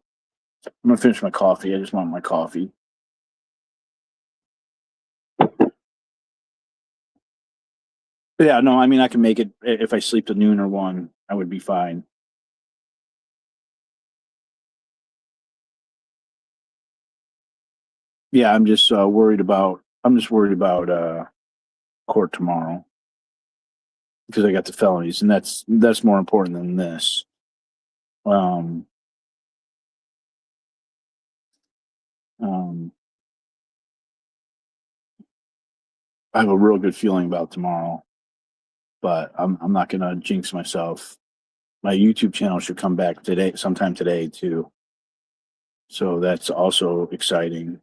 I'm going to finish my coffee. I just want my coffee. Yeah, no, I mean, I can make it if I sleep to noon or 1, I would be fine. Yeah, I'm just worried about court tomorrow because I got the felonies, and that's more important than this. I have a real good feeling about tomorrow, but I'm not gonna jinx myself. My YouTube channel should come back sometime today too. So that's also exciting.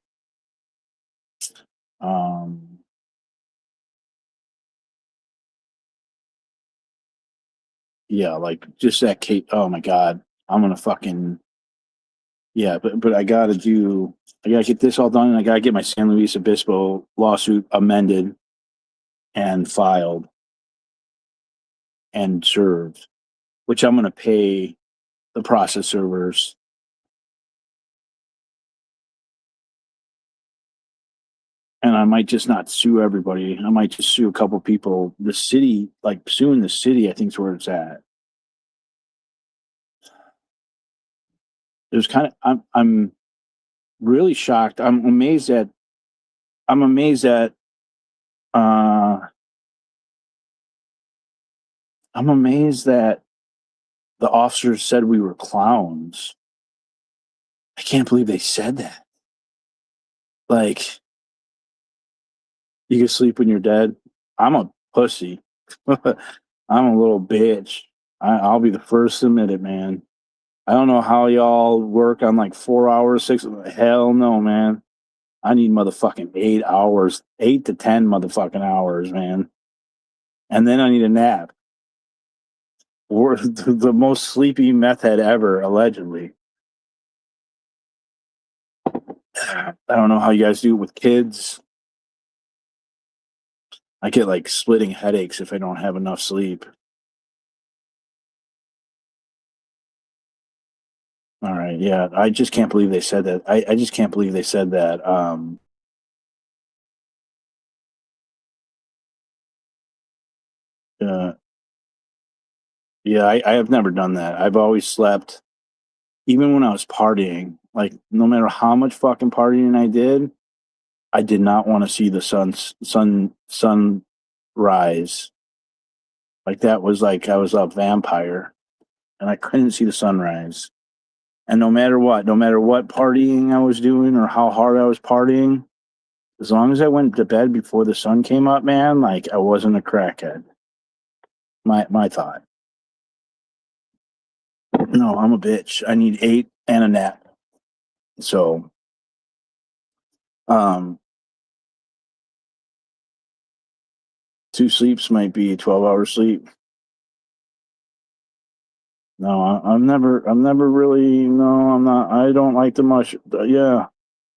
Yeah, like just that Kate. Oh my God, I'm gonna fucking but I gotta get this all done, and I gotta get my San Luis Obispo lawsuit amended and filed and served, which I'm gonna pay the process servers. And I might just not sue everybody. I might just sue a couple people. The city, like suing the city, I think is where it's at. There's I'm really shocked. I'm amazed that the officers said we were clowns. I can't believe they said that. Like, you can sleep when you're dead. I'm a pussy. I'm a little bitch. I'll be the first to admit it, man. I don't know how y'all work on like 4 hours, 6. Hell no, man. I need motherfucking 8 hours, 8 to 10 motherfucking hours, man. And then I need a nap. Or the most sleepy meth head ever, allegedly. I don't know how you guys do it with kids. I get like splitting headaches if I don't have enough sleep. All right, yeah. I just can't believe they said that. I just can't believe they said that. Yeah, I have never done that. I've always slept, even when I was partying. Like, no matter how much fucking partying I did not want to see the sun rise. Like, that was like I was a vampire, and I couldn't see the sunrise. And no matter what partying I was doing or how hard I was partying, as long as I went to bed before the sun came up, man, like I wasn't a crackhead. My thought. No, I'm a bitch. I need 8 and a nap. So, 2 sleeps might be 12-hour sleep. No, I'm never really. No, I'm not. I don't like the mush. Yeah,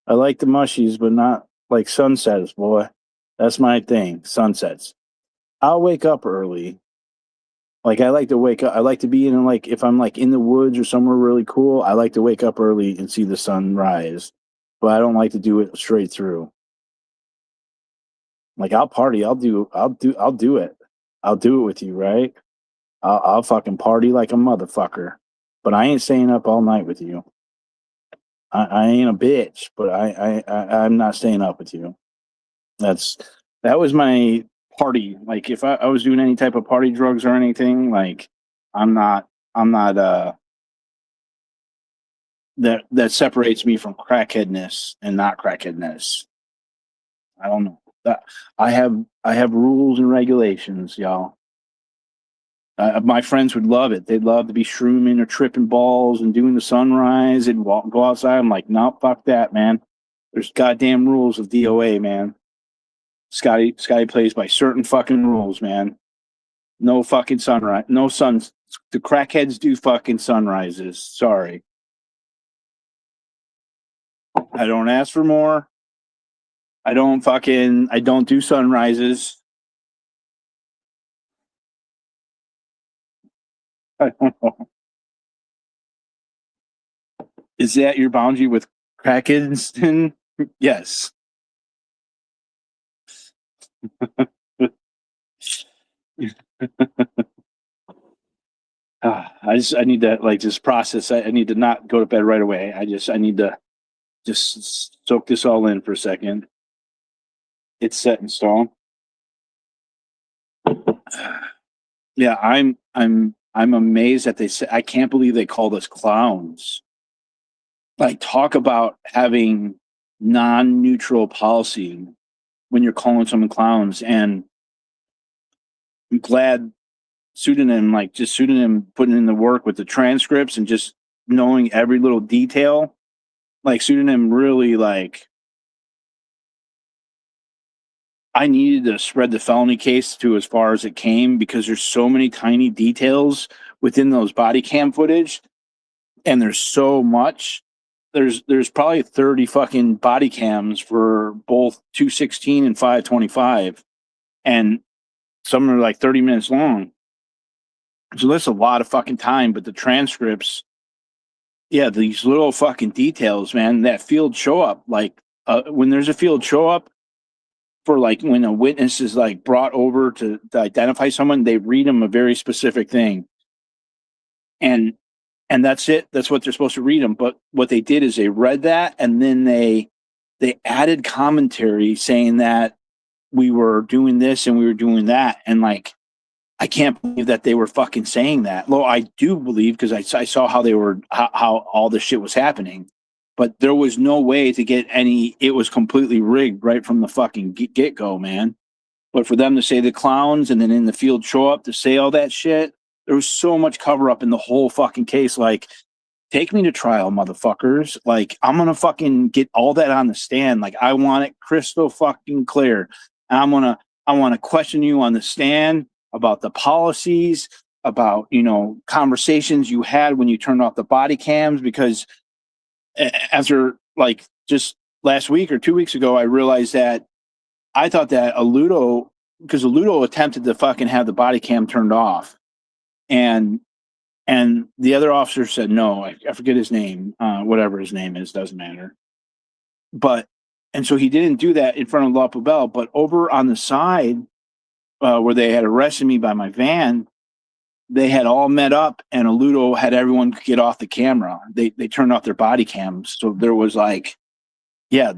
I like the mushies, but not like sunsets, boy. That's my thing. Sunsets. I'll wake up early. Like, I like to wake up. I like to be in, like, if I'm like in the woods or somewhere really cool, I like to wake up early and see the sun rise. But I don't like to do it straight through. Like, I'll party. I'll do it. I'll do it with you, right? I'll fucking party like a motherfucker. But I ain't staying up all night with you. I ain't a bitch, but I'm not staying up with you. That was my party. Like, if I was doing any type of party drugs or anything, like, I'm not that separates me from crackheadness and not crackheadness. I don't know. That I have rules and regulations, y'all. My friends would love it. They'd love to be shrooming or tripping balls and doing the sunrise and go outside. I'm like, no, fuck that, man. There's goddamn rules of D.O.A, man. Scotty plays by certain fucking rules, man. No fucking sunrise. No suns. The crackheads do fucking sunrises. Sorry. I don't ask for more. I don't do sunrises. I don't know. Is that your boundary with crackheads? Yes. I need to like just process. I need to not go to bed right away. I need to just soak this all in for a second. It's set in stone. Yeah, I'm amazed that they say. I can't believe they called us clowns. Like, talk about having non-neutral policy when you're calling someone clowns. And I'm glad pseudonym putting in the work with the transcripts and just knowing every little detail. Like, pseudonym really, like, I needed to spread the felony case to as far as it came because there's so many tiny details within those body cam footage, and there's so much. There's probably 30 fucking body cams for both 216 and 525, and some are like 30 minutes long. So that's a lot of fucking time. But the transcripts, yeah, these little fucking details, man. That field show up, like when there's a field show up for like when a witness is like brought over to identify someone, they read them a very specific thing, and that's it. That's what they're supposed to read them. But what they did is they read that, and then they added commentary saying that we were doing this and we were doing that, and like, I can't believe that they were fucking saying that. Well, I do believe because I saw how they were how all this shit was happening, but there was no way to get any. It was completely rigged right from the fucking get go, man. But for them to say the clowns and then in the field show up to say all that shit, there was so much cover up in the whole fucking case. Like, take me to trial, motherfuckers. Like, I'm gonna fucking get all that on the stand. Like, I want it crystal fucking clear. And I wanna question you on the stand about the policies, about, conversations you had when you turned off the body cams, because after like just last week or 2 weeks ago, I realized that I thought that because Aludo attempted to fucking have the body cam turned off, and the other officer said no. I forget his name, whatever his name is, doesn't matter. And so he didn't do that in front of La Poubelle, but over on the side where they had arrested me by my van, they had all met up, and Aludo had everyone get off the camera. They turned off their body cams, so there was like, yeah,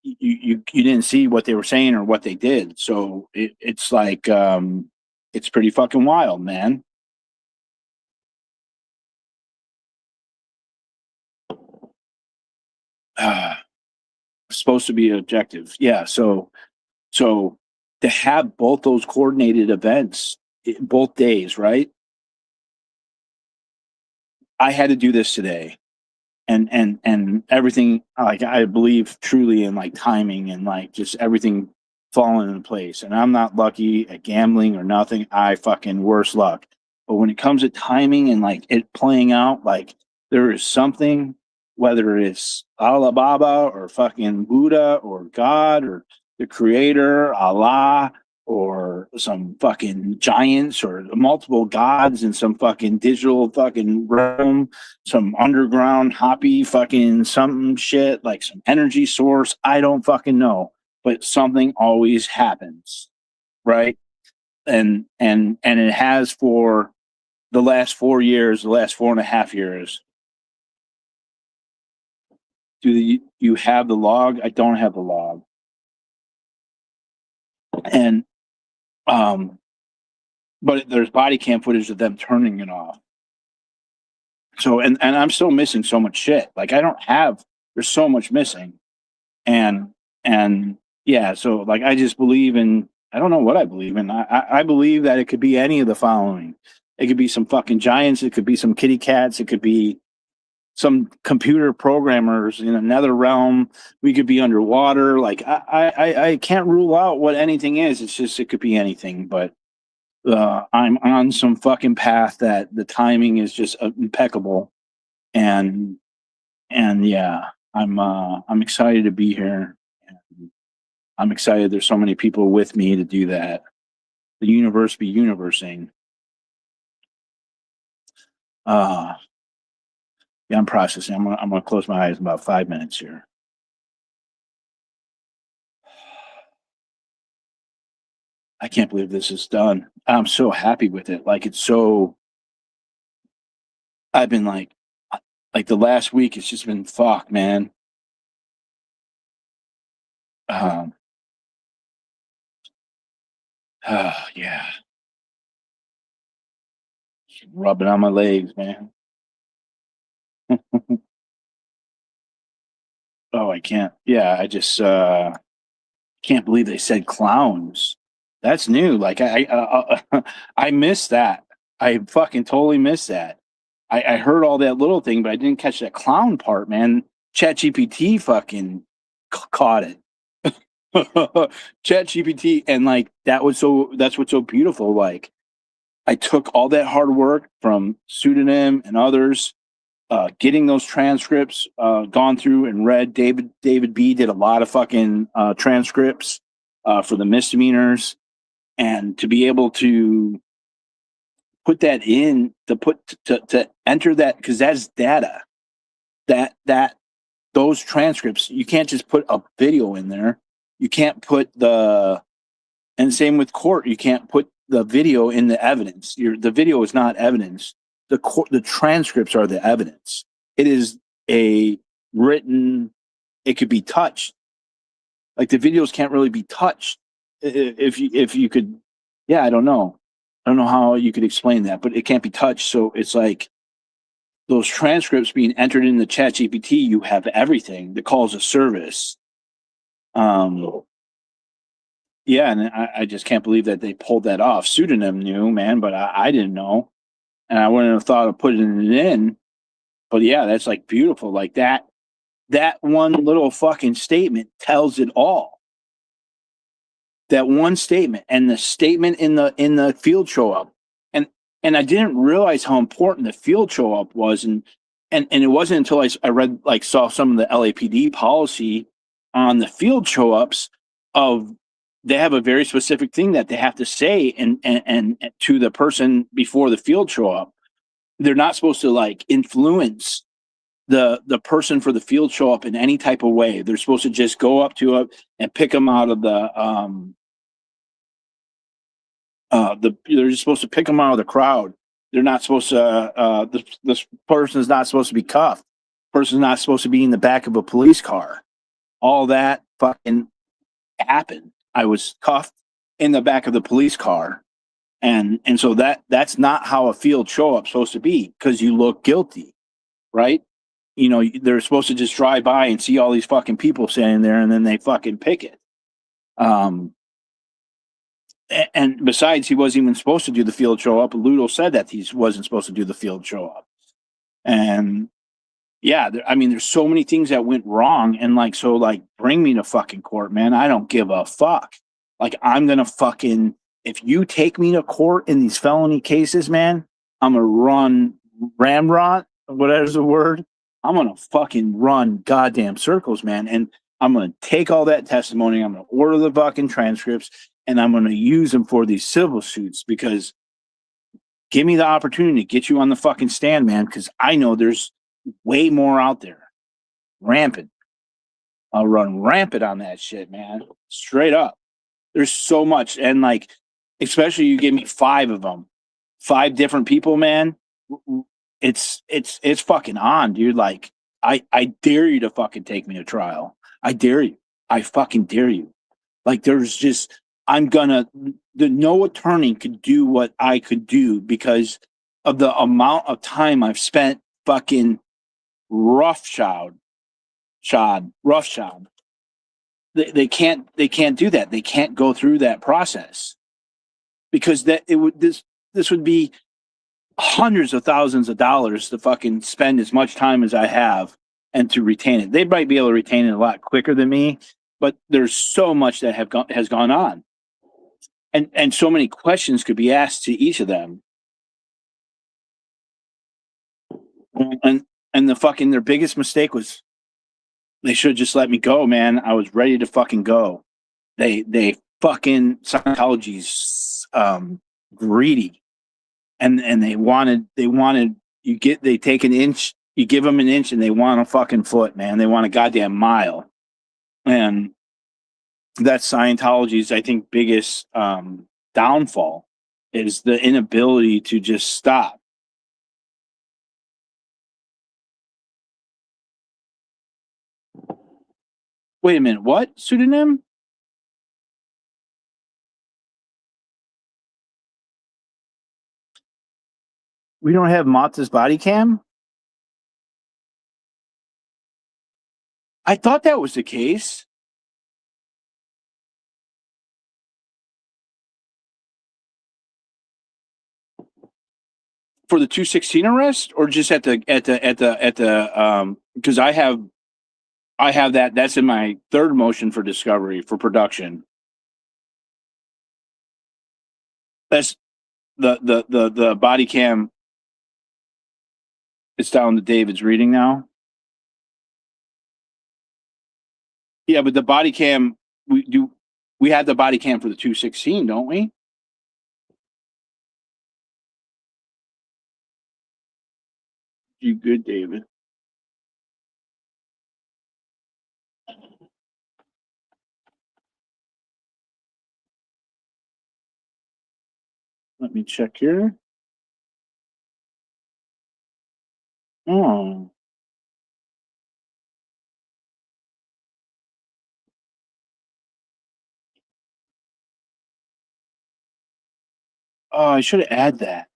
you didn't see what they were saying or what they did. So it's like it's pretty fucking wild, man. Supposed to be objective, yeah. So to have both those coordinated events both days, right? I had to do this today, and everything, like, I believe truly in like timing and like just everything falling into place. And I'm not lucky at gambling or nothing. I fucking worse luck. But when it comes to timing and like it playing out, like there is something, whether it's Allah Baba or fucking Buddha or God or the creator, Allah, or some fucking giants or multiple gods in some fucking digital fucking realm, some underground hoppy fucking something shit, like some energy source. I don't fucking know, but something always happens, right? And it has for the last 4 years, the last 4.5 years. Do you have the log? I don't have the log. And but there's body cam footage of them turning it off. So and I'm still missing so much shit. Like, there's so much missing. And yeah, so like I just believe in, I don't know what I believe in. I believe that it could be any of the following. It could be some fucking giants. It could be some kitty cats. It could be some computer programmers in another realm. We could be underwater. Like I can't rule out what anything is. It's just it could be anything. But I'm on some fucking path that the timing is just impeccable, and yeah, I'm excited to be here. I'm excited. There's so many people with me to do that. The universe be universing. Yeah, I'm processing. I'm gonna close my eyes in about 5 minutes here. I can't believe this is done. I'm so happy with it. Like it's so. I've been like the last week. It's just been fuck, man. Yeah. Just rubbing on my legs, man. Oh, I can't. Yeah, I just can't believe they said clowns. That's new. Like I missed that. I fucking totally missed that. I heard all that little thing, but I didn't catch that clown part, man. ChatGPT fucking caught it. ChatGPT, and like that's what's so beautiful. Like I took all that hard work from Pseudonym and others, getting those transcripts, gone through and read. David B did a lot of fucking transcripts for the misdemeanors, and to be able to put that in, to enter that, because that's data. That those transcripts, you can't just put a video in there. You can't put and same with court, you can't put the video in the evidence. The video is not evidence. The transcripts are the evidence. It is a written. It could be touched. Like the videos can't really be touched. If you could, yeah, I don't know how you could explain that, but it can't be touched. So it's like those transcripts being entered in the ChatGPT. You have everything. The calls of service. Yeah, and I just can't believe that they pulled that off. Pseudonym knew, man, but I didn't know, and I wouldn't have thought of putting it in. But yeah, that's like beautiful. Like that one little fucking statement tells it all. That one statement, and the statement in the field show up, and I didn't realize how important the field show up was, and it wasn't until I read, like, saw some of the LAPD policy on the field show ups of. They have a very specific thing that they have to say and to the person before the field show up. They're not supposed to like influence the person for the field show up in any type of way. They're supposed to just go up to it and pick them out of they're just supposed to pick them out of the crowd. They're not supposed to this person is not supposed to be cuffed. Person's not supposed to be in the back of a police car. All that fucking happened. I was cuffed in the back of the police car. And so that's not how a field show up's supposed to be, because you look guilty, right? You know, they're supposed to just drive by and see all these fucking people standing there, and then they fucking pick it. And besides, he wasn't even supposed to do the field show up. Ludo said that he wasn't supposed to do the field show up. And yeah, there's so many things that went wrong, and bring me to fucking court, man. I don't give a fuck. Like, I'm gonna fucking, if you take me to court in these felony cases, man, I'm gonna run ramrod, whatever's the word. I'm gonna fucking run goddamn circles, man. And I'm gonna take all that testimony. I'm gonna order the fucking transcripts, and I'm gonna use them for these civil suits, because give me the opportunity to get you on the fucking stand, man. Because I know there's way more out there. Rampant. I'll run rampant on that shit, man. Straight up. There's so much. And especially you give me 5 of them, 5 different people, man. It's fucking on, dude. Like, I dare you to fucking take me to trial. I dare you. I fucking dare you. Like, there's just, no attorney could do what I could do because of the amount of time I've spent fucking roughshod. They can't do that. They can't go through that process, because this would be hundreds of thousands of dollars to fucking spend as much time as I have and to retain it. They might be able to retain it a lot quicker than me, but there's so much that has gone on. And so many questions could be asked to each of them. And the fucking their biggest mistake was they should have just let me go, man. I was ready to fucking go. They fucking Scientology's greedy. And they wanted they take an inch, you give them an inch and they want a fucking foot, man. They want a goddamn mile. And that's Scientology's, I think, biggest downfall is the inability to just stop. Wait a minute, what? Pseudonym? We don't have Mata's body cam? I thought that was the case. For the 216 arrest, or just at the because I have that's in my third motion for discovery for production. That's the body cam. It's down to David's reading now. Yeah, but the body cam we have the body cam for the 216, don't we? You good, David? Let me check here. Oh. Oh, I should have added that.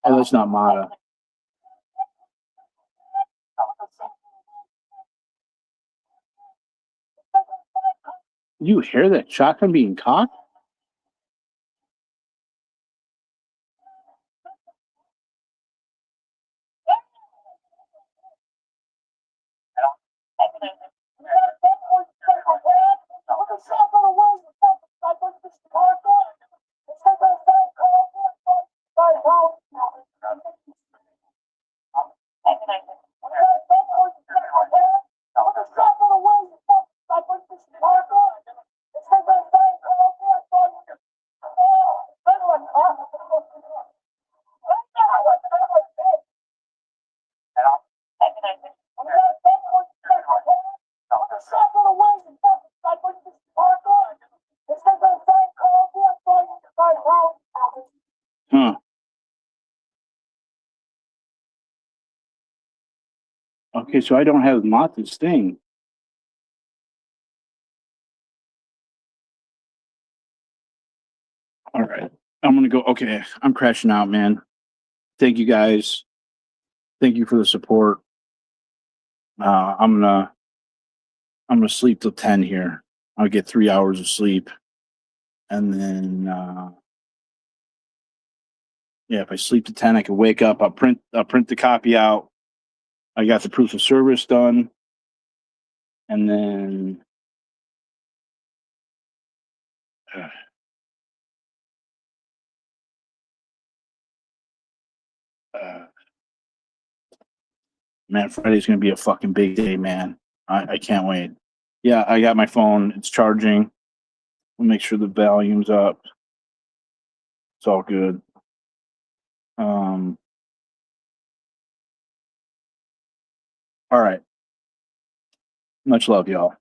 Oh, that's not Mata. You hear that shotgun being cocked? Huh. Okay, so I don't have Mata's thing. All right. I'm gonna go. Okay, I'm crashing out, man. Thank you guys. Thank you for the support. I'm gonna sleep till 10 here. I'll get 3 hours of sleep, and then yeah, if I sleep to 10, I can wake up. I'll print the copy out. I got the proof of service done, and then man, Friday's gonna be a fucking big day, man. I can't wait. Yeah, I got my phone. It's charging. We'll make sure the volume's up. It's all good. All right. Much love, y'all.